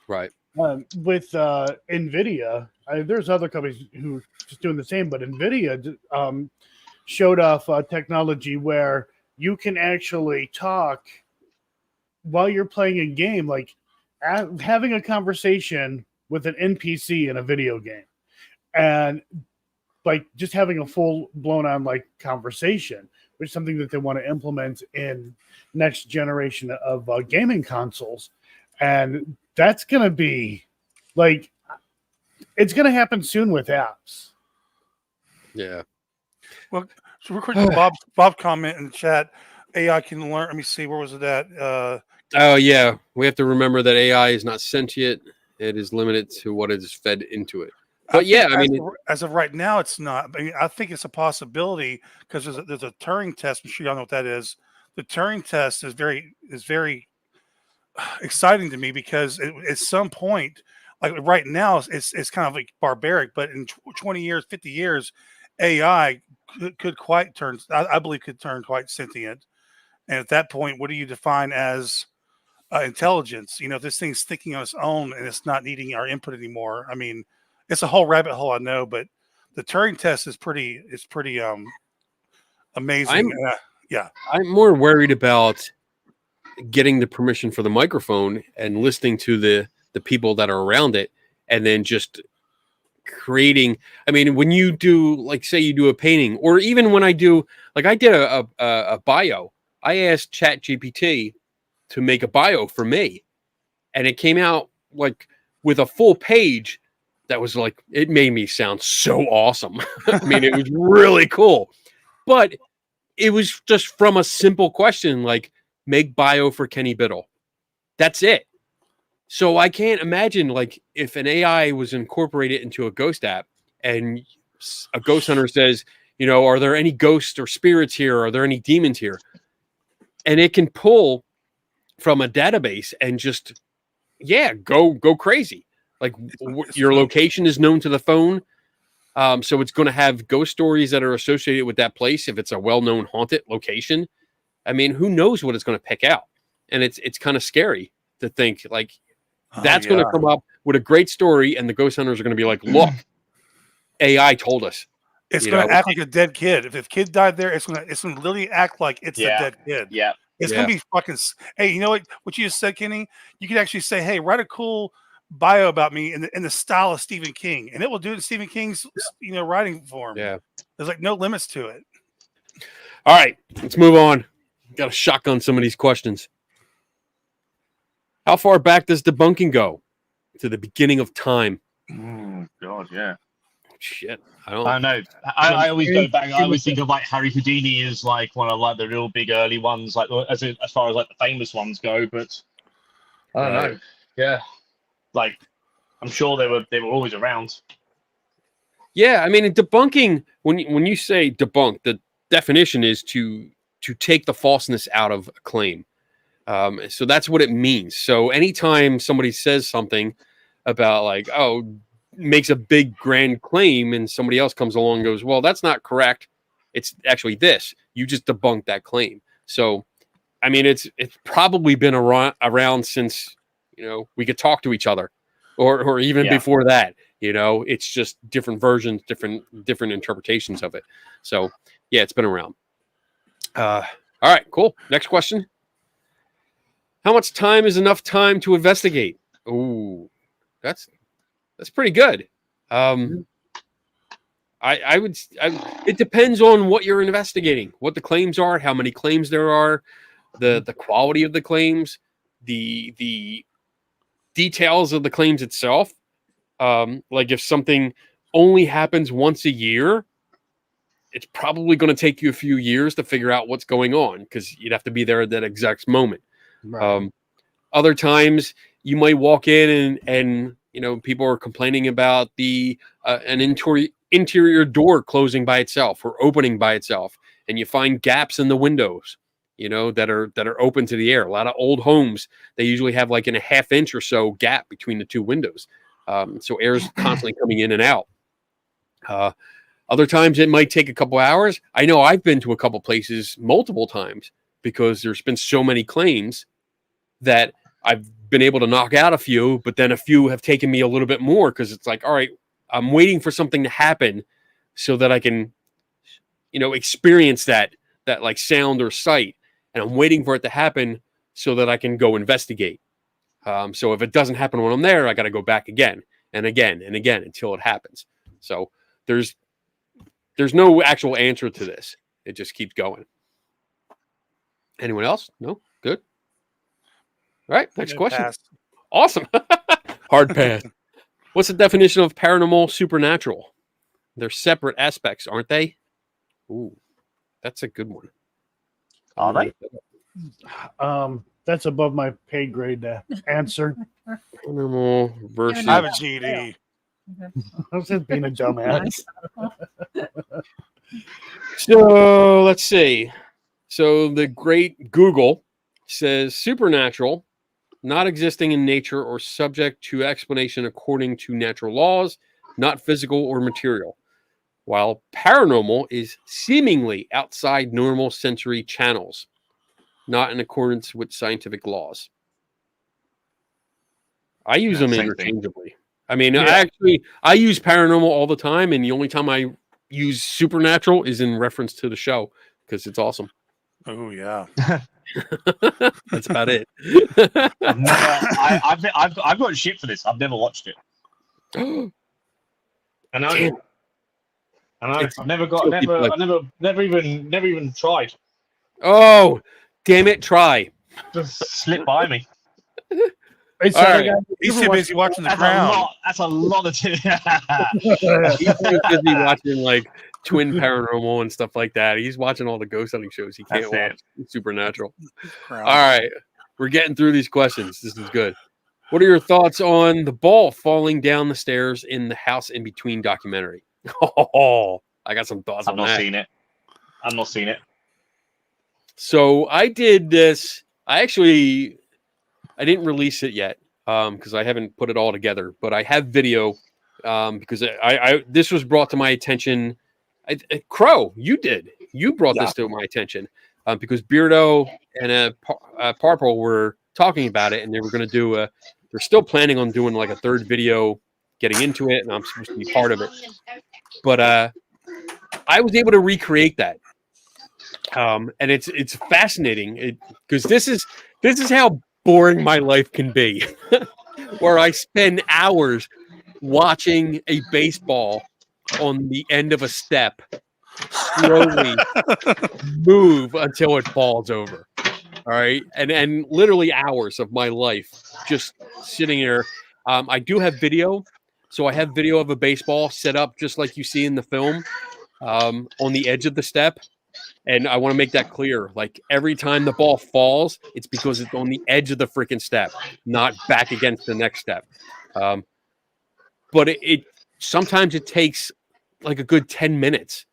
Right. With NVIDIA, there's other companies who are just doing the same, but NVIDIA showed off technology where you can actually talk while you're playing a game, like having a conversation with an NPC in a video game, and like just having a full blown on like conversation, which is something that they want to implement in next generation of gaming consoles. And that's going to be like, it's going to happen soon with apps. Yeah. Well, so real quick, Bob comment in the chat. AI can learn. Let me see. Where was it at? Oh yeah, we have to remember that AI is not sentient. It is limited to what is fed into it. But as of right now, it's not. I mean, I think it's a possibility because there's a Turing test. I'm sure y'all know what that is. The Turing test is very exciting to me because at some point, like right now, it's kind of like barbaric. But in 20 years, 50 years, AI could quite turn. I believe could turn quite sentient. And at that point, what do you define as intelligence? If this thing's thinking on its own and it's not needing our input anymore. I mean, it's a whole rabbit hole, I know, but the Turing test is pretty amazing. I'm more worried about getting the permission for the microphone and listening to the people that are around it, and then just creating. I mean, when you do, like, say you do a painting, or even when I do, like I did a bio, I asked ChatGPT to make a bio for me, and it came out like with a full page that was like, it made me sound so awesome. I mean, it was really cool, but it was just from a simple question like, make bio for Kenny Biddle. That's it. So I can't imagine, like, if an AI was incorporated into a ghost app and a ghost hunter says, are there any ghosts or spirits here? Are there any demons here? And it can pull from a database and just, go crazy. Like your location is known to the phone. So it's going to have ghost stories that are associated with that place. If it's a well-known haunted location, I mean, who knows what it's going to pick out? And it's kind of scary to think like Oh, that's going to yeah. come up with a great story, and the ghost hunters are going to be like, "Look, AI told us." It's You going know? to act like a dead kid. If the kid died there, it's going to literally act like it's the Yeah. dead kid. Yeah. It's Yeah. going to be fucking. Hey, you know what you just said, Kenny? You could actually say, "Hey, write a cool bio about me in the style of Stephen King," and it will do it in Stephen King's writing form. Yeah. There's like no limits to it. All right, let's move on. Got to shotgun some of these questions. How far back does debunking go? To the beginning of time. Oh God, yeah. Shit, I I know. I always go back. I always think of like Harry Houdini as like one of like the real big early ones, like as far as like the famous ones go. But I don't know. Yeah, like I'm sure they were always around. Yeah, I mean, in debunking, when you say debunk, the definition is to take the falseness out of a claim. So that's what it means. So anytime somebody says something about like, oh, makes a big grand claim, and somebody else comes along and goes, well, that's not correct. It's actually this. You just debunked that claim. So, I mean, it's probably been around since we could talk to each other, or even before that. It's just different versions, different interpretations of it. So, yeah, it's been around. All right, cool. Next question. How much time is enough time to investigate? Ooh, that's pretty good. It depends on what you're investigating, what the claims are, how many claims there are, the quality of the claims, the details of the claims itself. Like if something only happens once a year, it's probably going to take you a few years to figure out what's going on because you'd have to be there at that exact moment. Right. Other times you might walk in and people are complaining about an interior door closing by itself or opening by itself, and you find gaps in the windows, that are open to the air. A lot of old homes, they usually have like in a ½ inch or so gap between the two windows, so air is constantly coming in and out. Other times it might take a couple hours. I know I've been to a couple places multiple times because there's been so many claims that I've been able to knock out a few, but then a few have taken me a little bit more because it's like, all right, I'm waiting for something to happen so that I can, experience that like sound or sight. And I'm waiting for it to happen so that I can go investigate. So if it doesn't happen when I'm there, I got to go back again and again and again until it happens. So there's no actual answer to this. It just keeps going. Anyone else? No? Good. All right, next question. Pass. Awesome. Hard pass. What's the definition of paranormal supernatural? They're separate aspects, aren't they? Ooh, that's a good one. Are they? That's above my pay grade to answer. Paranormal versus... I have a GD. I was just being a dumbass. So let's see. So the great Google says supernatural, not existing in nature or subject to explanation according to natural laws, not physical or material. While paranormal is seemingly outside normal sensory channels, not in accordance with scientific laws. I use them interchangeably. I mean, I use paranormal all the time, and the only time I use supernatural is in reference to the show because it's awesome. Oh yeah. That's about it. I've got shit for this. I've never watched it. And I've never even tried. Oh, damn it! Try. Just slipped by me. It's all right. He's too busy watching The Crown. That's a lot of He's too busy watching like Twin Paranormal and stuff like that. He's watching all the ghost hunting shows. He can't watch Supernatural. Crown. All right, we're getting through these questions. This is good. What are your thoughts on the ball falling down the stairs in the House in Between documentary? Oh, I got some thoughts on that. I've not seen it. So I did this. I didn't release it yet because I haven't put it all together. But I have video because this was brought to my attention. Crow, you brought this to my attention because Beardo and Parpol were talking about it, and they were going to do they're still planning on doing like a third video getting into it, and I'm supposed to be part of it. But I was able to recreate that. And it's fascinating because this is how boring my life can be, where I spend hours watching a baseball on the end of a step slowly move until it falls over. All right, and literally hours of my life just sitting there. I do have video, so I have video of a baseball set up just like you see in the film, on the edge of the step. And I want to make that clear. Like every time the ball falls, it's because it's on the edge of the freaking step, not back against the next step. But it sometimes it takes like a good 10 minutes,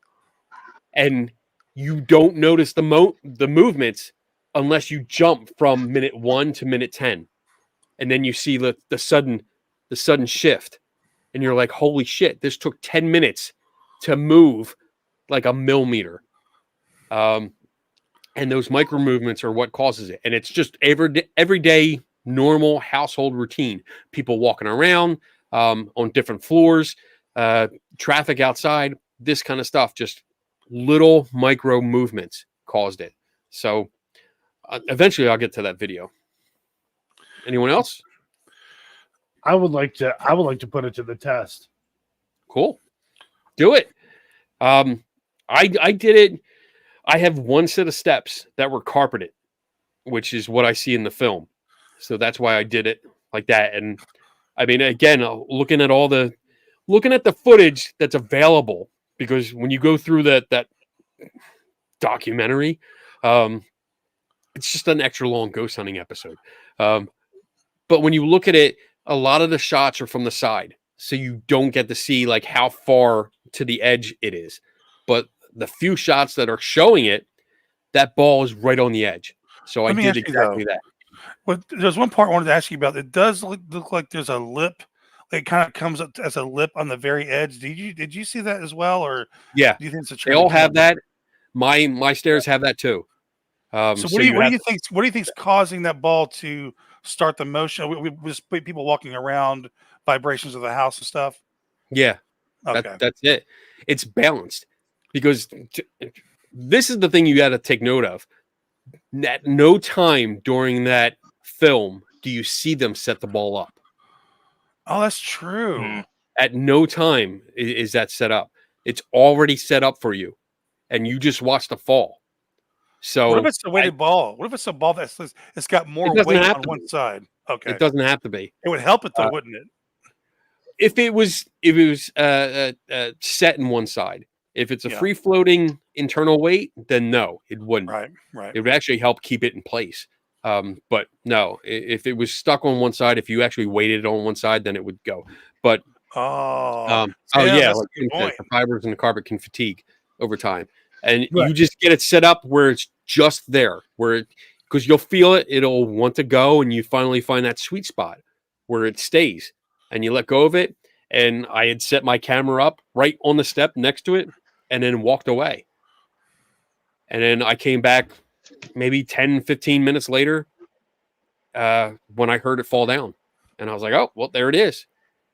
and you don't notice the movements unless you jump from minute 1 to minute 10, and then you see the sudden shift, and you're like, holy shit! This took 10 minutes to move like a millimeter. And those micro movements are what causes it. And it's just everyday normal household routine. People walking around on different floors, traffic outside, this kind of stuff. Just little micro movements caused it. So eventually I'll get to that video. Anyone else? I would like to put it to the test. Cool. Do it. I did it. I have one set of steps that were carpeted, which is what I see in the film. So that's why I did it like that. And I mean, again, looking at the footage that's available, because when you go through that documentary, it's just an extra long ghost hunting episode. But when you look at it, a lot of the shots are from the side, so you don't get to see like how far to the edge it is. But the few shots that are showing it, that ball is right on the edge. So I did exactly that. Well, there's one part I wanted to ask you about. It does look like there's a lip. It kind of comes up as a lip on the very edge. Did you see that as well, or yeah? Do you think it's a they all have that? My stairs have that too. So what do you think? What do you think's causing that ball to start the motion? We just people walking around, vibrations of the house and stuff. Yeah, okay, that's it. It's balanced. Because this is the thing you got to take note of. At no time during that film do you see them set the ball up. Oh, that's true. At no time is that set up. It's already set up for you, and you just watch the fall. So what if it's a weighted ball? What if it's a ball it's got more weight on one side? Okay, it doesn't have to be. It would help it though, wouldn't it? If it was set in one side. If it's a free-floating internal weight, then no, it wouldn't. Right. It would actually help keep it in place. But no, if it was stuck on one side, if you actually weighted it on one side, then it would go. But like the fibers in the carpet can fatigue over time, and you just get it set up where it's just there, because you'll feel it, it'll want to go, and you finally find that sweet spot where it stays, and you let go of it. And I had set my camera up right on the step next to it, and then walked away. And then I came back maybe 10, 15 minutes later when I heard it fall down. And I was like, oh, well, there it is.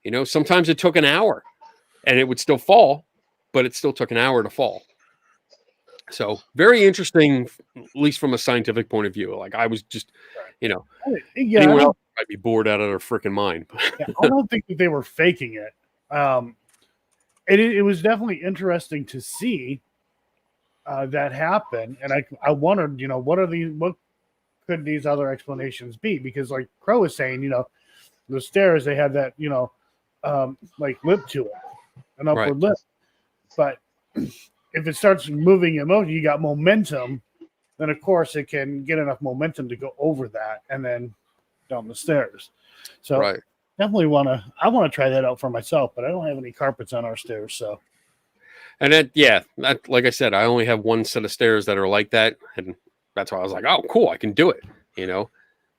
You know, sometimes it took an hour and it would still fall, but it still took an hour to fall. So very interesting, at least from a scientific point of view. Like I was just, anyone else might be bored out of their freaking mind. I don't think that they were faking it. It was definitely interesting to see that happen, and I wondered, what could these other explanations be? Because like Crow was saying, the stairs, they had that, like lip to it, an upward lip, but if it starts moving in motion, you got momentum, then of course it can get enough momentum to go over that and then down the stairs. So definitely I want to try that out for myself, but I don't have any carpets on our stairs. So, and that like I said, I only have one set of stairs that are like that, and that's why I was like, oh, cool, I can do it,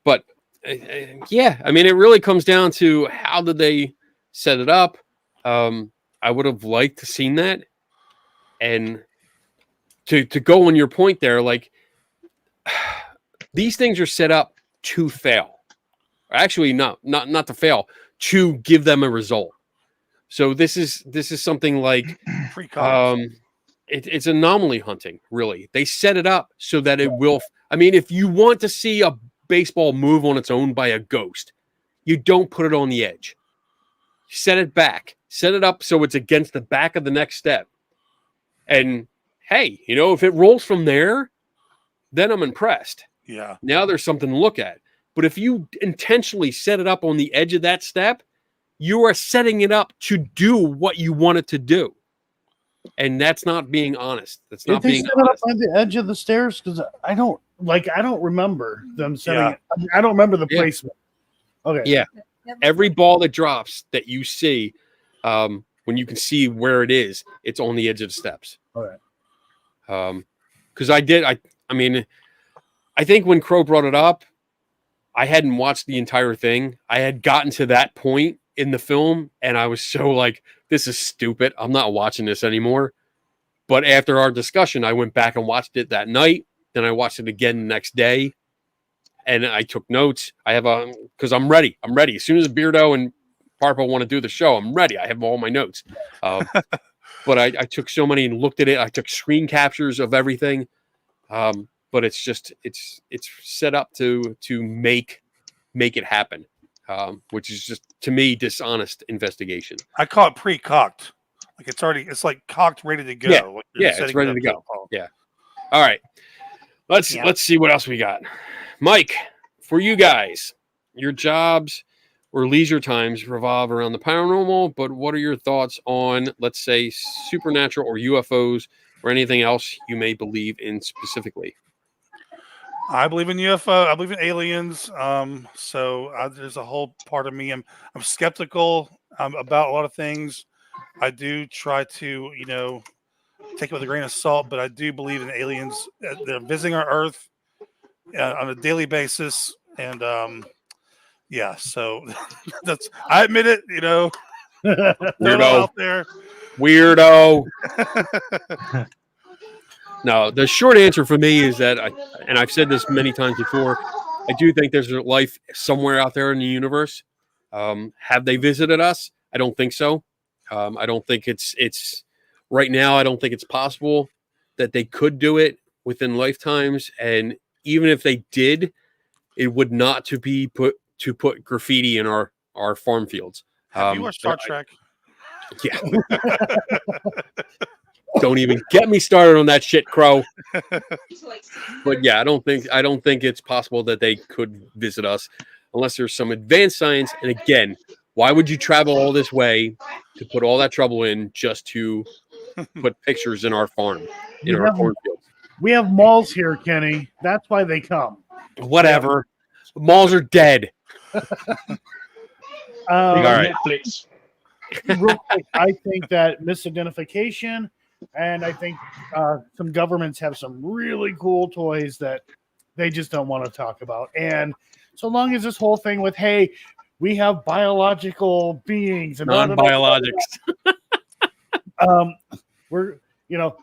But I mean, it really comes down to how did they set it up. I would have liked to seen that, and to go on your point there, like these things are set up to fail. Actually, not to fail, to give them a result. So this is something like it's anomaly hunting, really. They set it up so that it will. I mean, if you want to see a baseball move on its own by a ghost, you don't put it on the edge. Set it back. Set it up so it's against the back of the next step. And hey, if it rolls from there, then I'm impressed. Yeah. Now there's something to look at. But if you intentionally set it up on the edge of that step, you are setting it up to do what you want it to do. And that's not being honest. That's not being honest. Did they set it up on the edge of the stairs? Because I don't remember them setting it. I don't remember the placement. Okay. Yeah. Every ball that drops that you see, when you can see where it is, it's on the edge of the steps. All right. Because I think when Crow brought it up, I hadn't watched the entire thing. I had gotten to that point in the film, and I was so like, this is stupid. I'm not watching this anymore. But after our discussion, I went back and watched it that night. Then I watched it again the next day, and I took notes. I have because I'm ready. I'm ready. As soon as Beardo and Parpo want to do the show, I'm ready. I have all my notes. But I took so many and looked at it. I took screen captures of everything. But it's just it's set up to make it happen, which is just, to me, dishonest investigation. I call it pre-cocked. Like it's like cocked, ready to go. Yeah, like it's ready to go. Yeah. All right. Let's see what else we got. Mike, for you guys, your jobs or leisure times revolve around the paranormal, but what are your thoughts on, let's say, supernatural or UFOs or anything else you may believe in specifically? I believe in UFO. I believe in aliens. There's a whole part of me. I'm skeptical about a lot of things. I do try to, take it with a grain of salt, but I do believe in aliens. They're visiting our Earth on a daily basis, and so that's. I admit it. Weirdo out there. Weirdo. No, the short answer for me is that, and I've said this many times before, I do think there's life somewhere out there in the universe. Have they visited us? I don't think so. I don't think it's right now. I don't think it's possible that they could do it within lifetimes. And even if they did, it would not to put graffiti in our farm fields. Have you watched Star Trek? Yeah. Don't even get me started on that shit, Crow. But yeah, I don't think it's possible that they could visit us unless there's some advanced science. And again, why would you travel all this way to put all that trouble in just to put pictures in our farm, in our cornfields? We have malls here, Kenny. That's why they come. Whatever. Malls are dead. All right. Netflix. Real quick, I think that misidentification, and I think some governments have some really cool toys that they just don't want to talk about. And so long as this whole thing with, hey, we have biological beings and non-biologics. We're,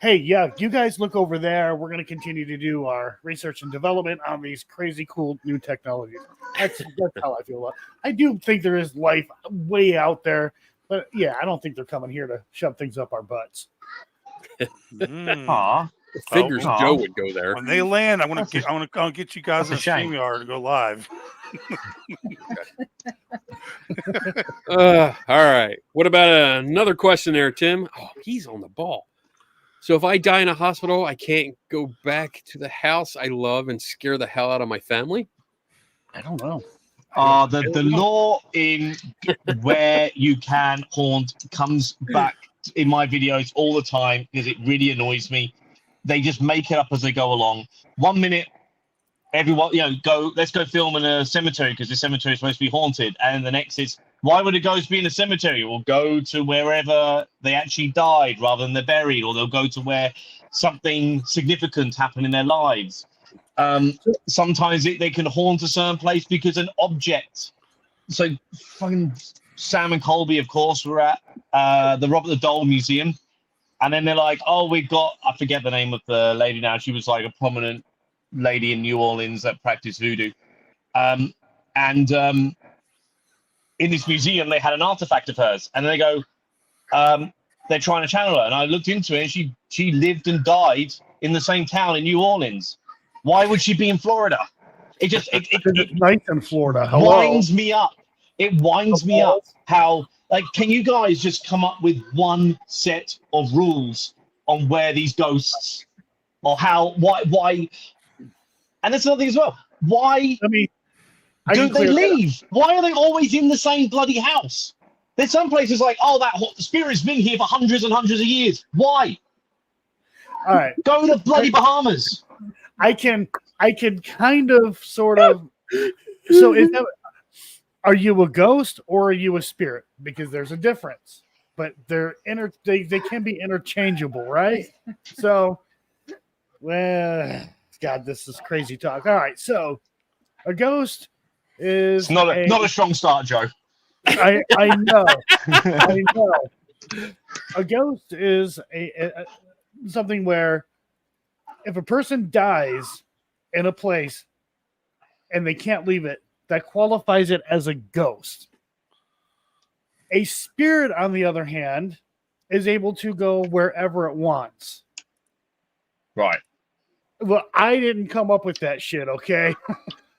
hey, yeah, you guys look over there. We're going to continue to do our research and development on these crazy cool new technologies. That's how I feel about it. I do think there is life way out there, but yeah, I don't think they're coming here to shove things up our butts. Figures Joe would go there. When they land, I want to get you guys in the StreamYard to go live. All right. What about another question there, Tim? Oh, he's on the ball. So if I die in a hospital, I can't go back to the house I love and scare the hell out of my family? I don't know. The law in where you can haunt comes back in my videos all the time because it really annoys me. They just make it up as they go along. 1 minute, everyone, let's go film in a cemetery because the cemetery is supposed to be haunted. And the next is, why would a ghost be in a cemetery? We'll go to wherever they actually died rather than they're buried, or they'll go to where something significant happened in their lives. Sometimes they can haunt a certain place because an object. So fucking Sam and Colby, of course, were at the Robert the Dole Museum. And then they're like, oh, we've got, I forget the name of the lady now. She was like a prominent lady in New Orleans that practiced voodoo. and in this museum they had an artifact of hers, and they go, they're trying to channel her, and I looked into it, and she lived and died in the same town in New Orleans. Why would she be in Florida? It's nice in Florida. Hello. Winds me up. It winds me up how, like, can you guys just come up with one set of rules on where these ghosts, or why? And that's another thing as well. Why do they leave? Why are they always in the same bloody house? There's some places like, oh, that spirit's been here for hundreds and hundreds of years. Why? All right, go to the bloody Bahamas. I can kind of sort of. So are you a ghost or are you a spirit? Because there's a difference, but they can be interchangeable, right? So, well, God, this is crazy talk. All right, so a ghost is not a strong start, Joe. I know. I know. A ghost is something where if a person dies in a place and they can't leave it, that qualifies it as a ghost. A spirit, on the other hand, is able to go wherever it wants. Right. Well, I didn't come up with that shit, okay?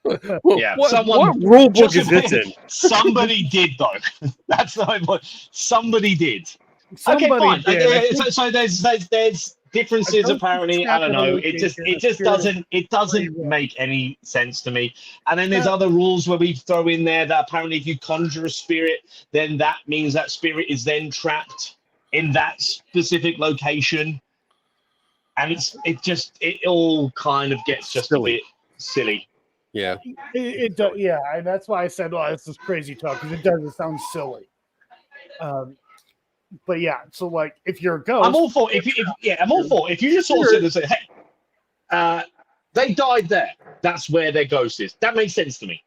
Yeah. What rule book is this in? Somebody did, though. That's the point. Somebody did. Somebody okay, fine. did. So there's differences apparently. I don't know. It just doesn't make any sense to me. And then there's other rules where we throw in there that apparently if you conjure a spirit, then that means that spirit is then trapped in that specific location. And it all kind of gets just a bit silly. Yeah. It does. Yeah, and that's why I said, "Oh, this is crazy talk," because it doesn't sound silly. But yeah, so like if you're a ghost, I'm all for if you just sort of sit and say, hey, they died there. That's where their ghost is. That makes sense to me.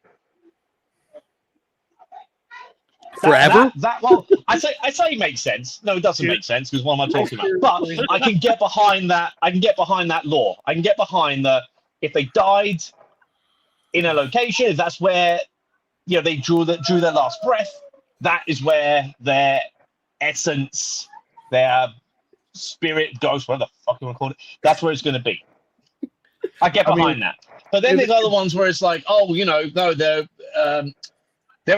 Forever? Well, I say it makes sense. No, it doesn't make sense because what am I talking about? But I can get behind that. I can get behind that law. I can get behind if they died in a location, if that's where they drew their last breath, that is where their essence, their spirit, ghost, whatever the fuck you want to call it, that's where it's going to be. I get behind that. But then there's other ones where it's like, oh, no, they're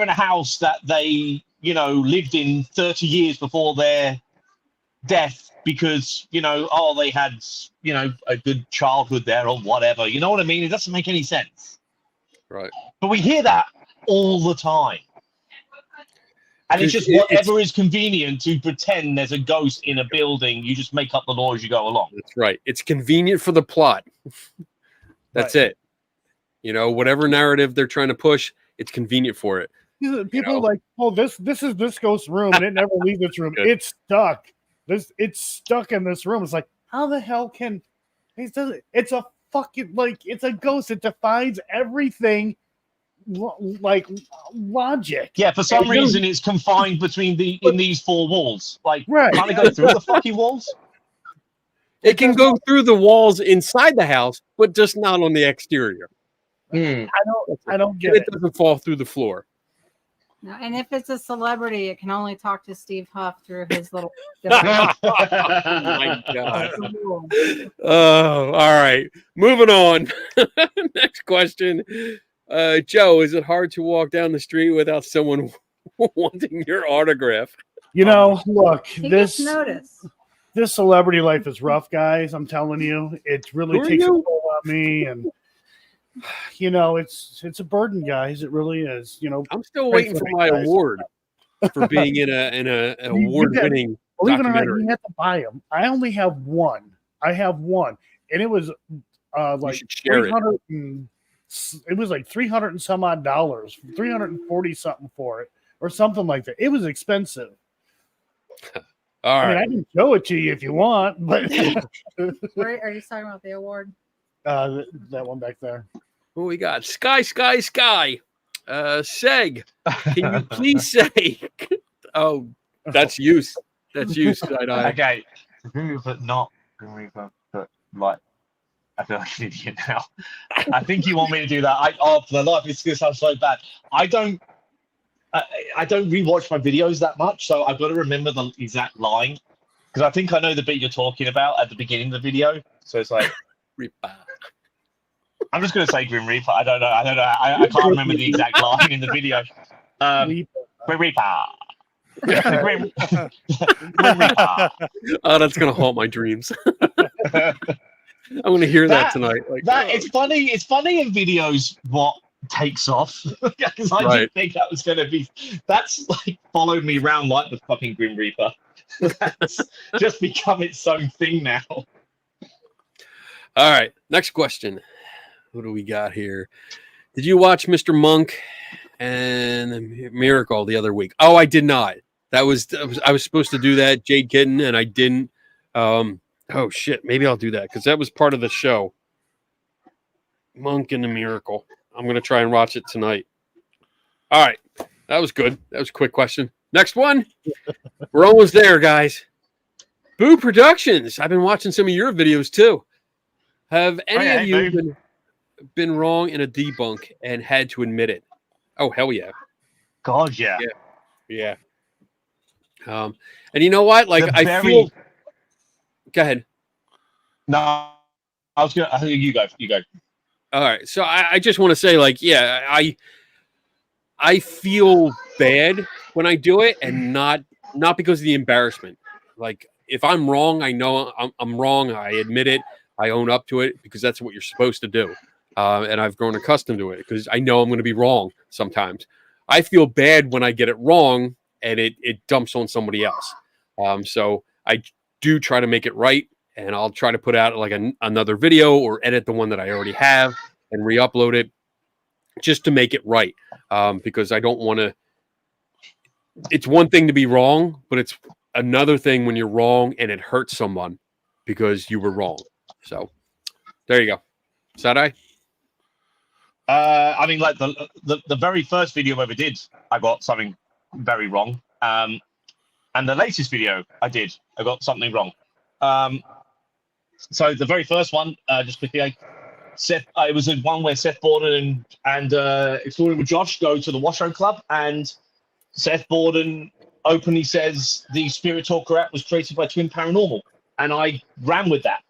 in a house that they, lived in 30 years before their death because, they had, a good childhood there or whatever. You know what I mean? It doesn't make any sense. Right. But we hear that all the time. And it's just whatever is convenient to pretend there's a ghost in a building. You just make up the law as you go along. That's right. It's convenient for the plot. That's it. Whatever narrative they're trying to push, it's convenient for it. People are like, oh, this is this ghost's room, and it never leaves its room. It's stuck. It's stuck in this room. It's like, how the hell can it's a fucking it's a ghost. It defies everything like logic. Yeah, for some reason it's confined between these four walls. Like, right. Can't it go through the fucking walls? It can go through the walls inside the house, but just not on the exterior. I don't get it. It doesn't fall through the floor. No, and if it's a celebrity, it can only talk to Steve Huff through his little. Oh my God. Oh, all right. Moving on. Next question. Joe, is it hard to walk down the street without someone wanting your autograph? Look, this notice. This celebrity life is rough, guys. I'm telling you, it really takes a toll on me, and it's a burden, guys. It really is. I'm still waiting for my award for being in a award-winning believe it or not, documentary. you have to buy them. I only have one. I have one, and it was like $300. It was like $300 and some odd, $340 something for it, or something like that. It was expensive. All right. I can show it to you if you want, but Where are you talking about the award? That one back there. What we got? Sky. Seg, can you please say? Oh, that's use. That's use. Okay. But not but like I feel like an idiot now. I think you want me to do that. For the life, it's going to sound so bad. I don't rewatch my videos that much, so I've got to remember the exact line because I think I know the bit you're talking about at the beginning of the video. So it's like, Reaper. I'm just going to say Grim Reaper. I don't know. I can't remember the exact line in the video. Grim Reaper. Grim Reaper. Oh, that's gonna haunt my dreams. I'm gonna hear that tonight. Like, it's funny. It's funny in videos what takes off because I didn't think that was gonna be. That's like followed me around like the fucking Grim Reaper. That's just become its own thing now. All right, next question. What do we got here? Did you watch Mr. Monk and Miracle the other week? Oh, I did not. I was supposed to do that, Jade Kitten, and I didn't. Oh shit, maybe I'll do that because that was part of the show. Monk and the Miracle. I'm gonna try and watch it tonight. All right, that was good. That was a quick question. Next one. We're almost there, guys. Boo Productions. I've been watching some of your videos too. Have any of you been wrong in a debunk and had to admit it? Oh, hell yeah. God, yeah. Yeah. And you know what? Like, I feel... Go ahead. No, I was going to... You go. All right. So I just want to say, like, yeah, I feel bad when I do it and not because of the embarrassment. Like, if I'm wrong, I know I'm wrong. I admit it. I own up to it because that's what you're supposed to do. And I've grown accustomed to it because I know I'm going to be wrong sometimes. I feel bad when I get it wrong and it dumps on somebody else. So I do try to make it right, and I'll try to put out like another video or edit the one that I already have and re-upload it just to make it right. Because I don't want to. It's one thing to be wrong, but it's another thing when you're wrong and it hurts someone because you were wrong. So there you go. Sadai? I mean, like the very first video I ever did, I got something very wrong. And the latest video I did, I got something wrong. So the very first one, just quickly, it was the one where Seth Borden and Exploring with Josh go to the Washroom Club, and Seth Borden openly says the Spirit Talker app was created by Twin Paranormal, and I ran with that.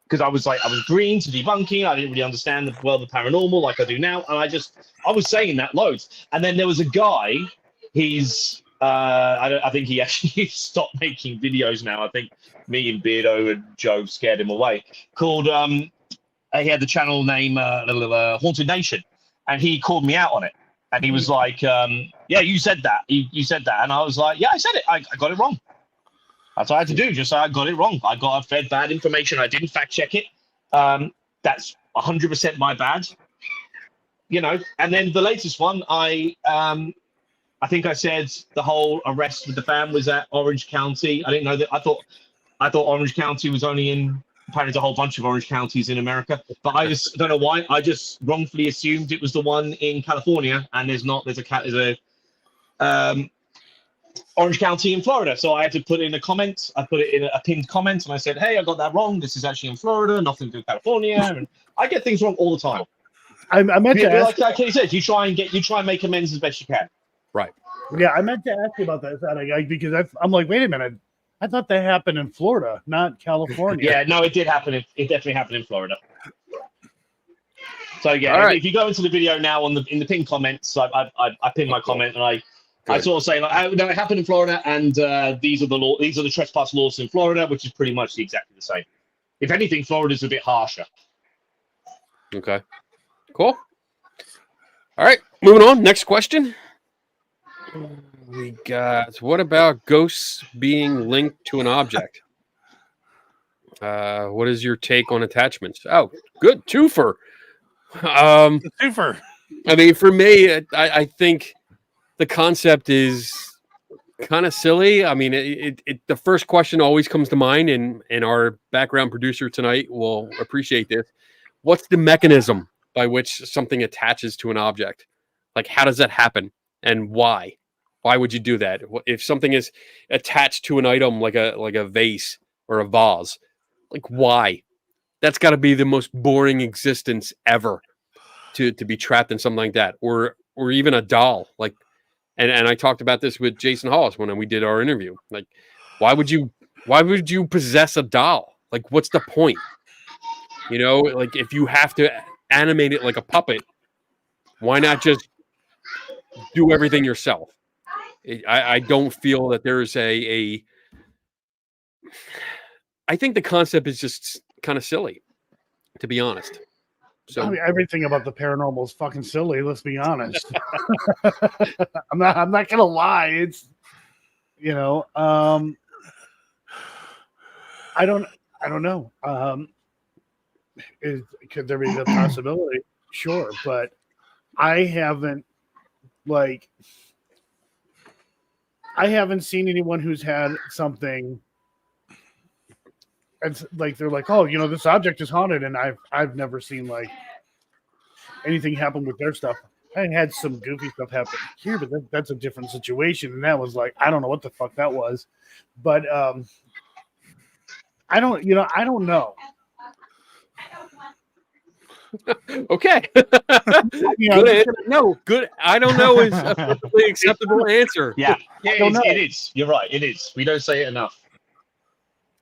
Because I was green to debunking. I didn't really understand the world of paranormal like I do now. And I was saying that loads. And then there was a guy, I think he actually stopped making videos now. I think me and Beardo and Joe scared him away. Called, he had the channel name Haunted Nation. And he called me out on it. And he was like, yeah, you said that. You said that. And I was like, yeah, I said it. I got it wrong. That's all I had to do. Just say I got it wrong. I got fed bad information. I didn't fact check it. That's 100% my bad. You know. And then the latest one, I think I said the whole arrest with the fam was at Orange County. I didn't know that. I thought Orange County was only in. Apparently, there's a whole bunch of Orange counties in America. But I don't know why. I just wrongfully assumed it was the one in California, and there's not. There's a Orange County in Florida. So I had to put in a comment. I put it in a pinned comment, and I said, hey, I got that wrong. This is actually in Florida, nothing to do with California. And I get things wrong all the time. I meant to ask. Like Kenny said, you try and make amends as best you can. Right. Yeah, I meant to ask you about that because I'm like, wait a minute. I thought that happened in Florida, not California. Yeah, no, it did happen. It definitely happened in Florida. So yeah, right. If you go into the video now in the pinned comments, I pinned my comment and I sort of say like, no, it happened in Florida, and these are the trespass laws in Florida, which is pretty much exactly the same. If anything, Florida's a bit harsher. Okay. Cool. All right, moving on. Next question. We got, what about ghosts being linked to an object? What is your take on attachments? Oh, good. Twofer. Twofer. I mean, for me, I think the concept is kind of silly. I mean, the first question always comes to mind, and our background producer tonight will appreciate this. What's the mechanism by which something attaches to an object? Like, how does that happen, and why? Why would you do that? If something is attached to an item like a vase or a vase, like why? that's got to be the most boring existence ever to be trapped in something like that, or even a doll. Like, and I talked about this with Jason Hollis when we did our interview. Like, why would you possess a doll? Like, what's the point? You know, like if you have to animate it like a puppet, why not just do everything yourself? I don't feel that there's a I think the concept is just kind of silly, to be honest. So I mean, everything about the paranormal is fucking silly. Let's be honest. I'm not gonna lie. It's I don't know. Could there be the possibility? Sure, but I haven't seen anyone who's had something. It's like they're like, oh, this object is haunted, and I've never seen like anything happen with their stuff. I had some goofy stuff happen here, but that's a different situation, and that was like, I don't know what the fuck that was, but I don't know. Okay. Good. I don't know is a perfectly acceptable answer. Yeah, it is. You're right. It is. We don't say it enough.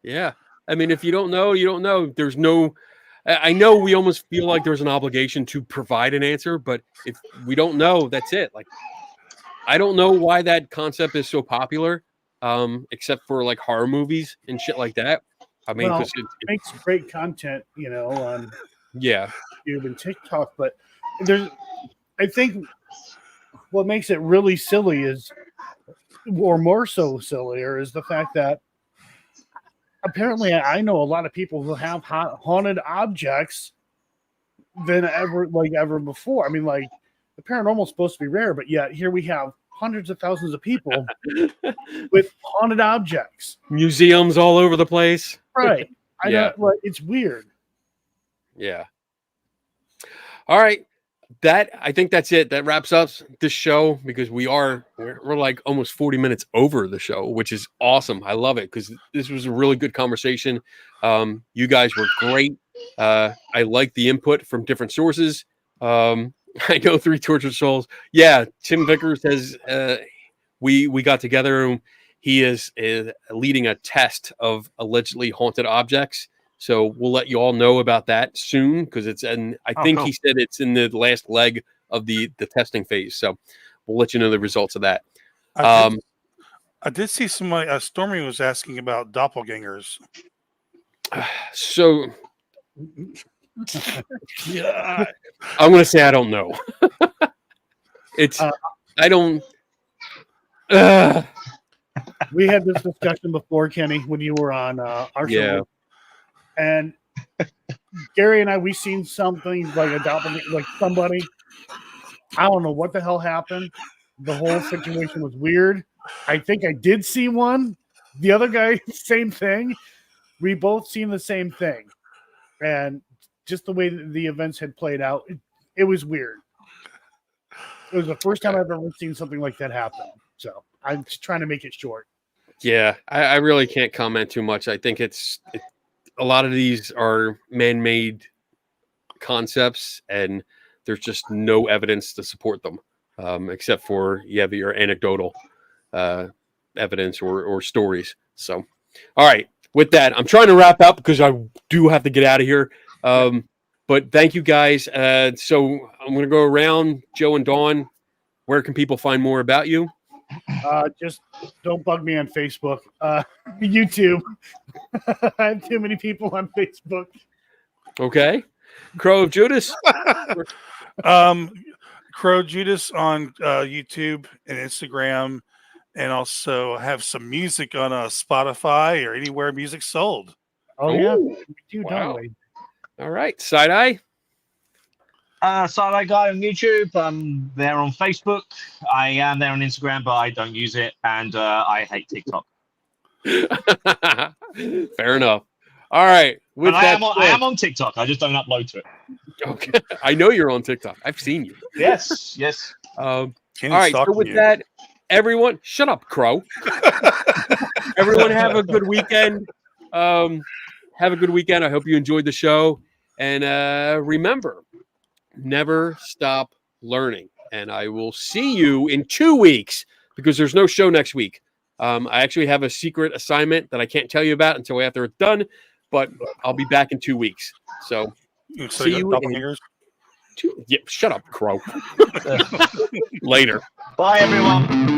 Yeah. I mean, if you don't know, you don't know. There's no. I know we almost feel like there's an obligation to provide an answer, but if we don't know, that's it. Like, I don't know why that concept is so popular, except for like horror movies and shit like that. I mean, because it makes great content, on YouTube and TikTok. But I think what makes it really silly is, or more so sillier, is the fact that apparently I know a lot of people who have haunted objects than ever before. I mean, like, the paranormal is supposed to be rare, but yet here we have hundreds of thousands of people with haunted objects, museums all over the place. Right. I know, like, it's weird. Yeah. All right. I think that's it. That wraps up this show, because we're like almost 40 minutes over the show, which is awesome. I love it because this was a really good conversation. You guys were great. I like the input from different sources. I know 3 Tortured Souls. Yeah, Tim Vickers says we got together and he is leading a test of allegedly haunted objects. So we'll let you all know about that soon, because it's I think he said it's in the last leg of the testing phase. So we'll let you know the results of that. I did see somebody. Stormy was asking about doppelgangers. So yeah, I'm going to say I don't know. I don't. We had this discussion before, Kenny, when you were on our show. And Gary and we seen something like a doppelganger, like somebody. I don't know what the hell happened. The whole situation was weird. I think I did see one. The other guy, same thing. We both seen the same thing. And just the way that the events had played out, it was weird. It was the first time I've ever seen something like that happen. So I'm just trying to make it short. Yeah, I really can't comment too much. I think a lot of these are man-made concepts, and there's just no evidence to support them, except for your anecdotal evidence or stories. So, all right, with that, I'm trying to wrap up because I do have to get out of here. But thank you guys. So I'm going to go around. Joe and Dawn, where can people find more about you? Just don't bug me on Facebook. YouTube. I have too many people on Facebook. Okay. Crow of Judas. Crow Judas on YouTube and Instagram, and also have some music on Spotify or anywhere music's sold. Oh, yeah. We do, wow. Don't we? All right. Side Eye. Side Eye Guy on YouTube. I'm there on Facebook. I am there on Instagram, but I don't use it, and I hate TikTok. Fair enough. All right. I am on TikTok. I just don't upload to it. Okay. I know you're on TikTok. I've seen you. Yes. All right. So with that, everyone, shut up, Crow. Everyone have a good weekend. have a good weekend. I hope you enjoyed the show. And remember, never stop learning. And I will see you in 2 weeks because there's no show next week. I actually have a secret assignment that I can't tell you about until after it's done, but I'll be back in 2 weeks. So see you in shut up, Crow. Later. Bye, everyone.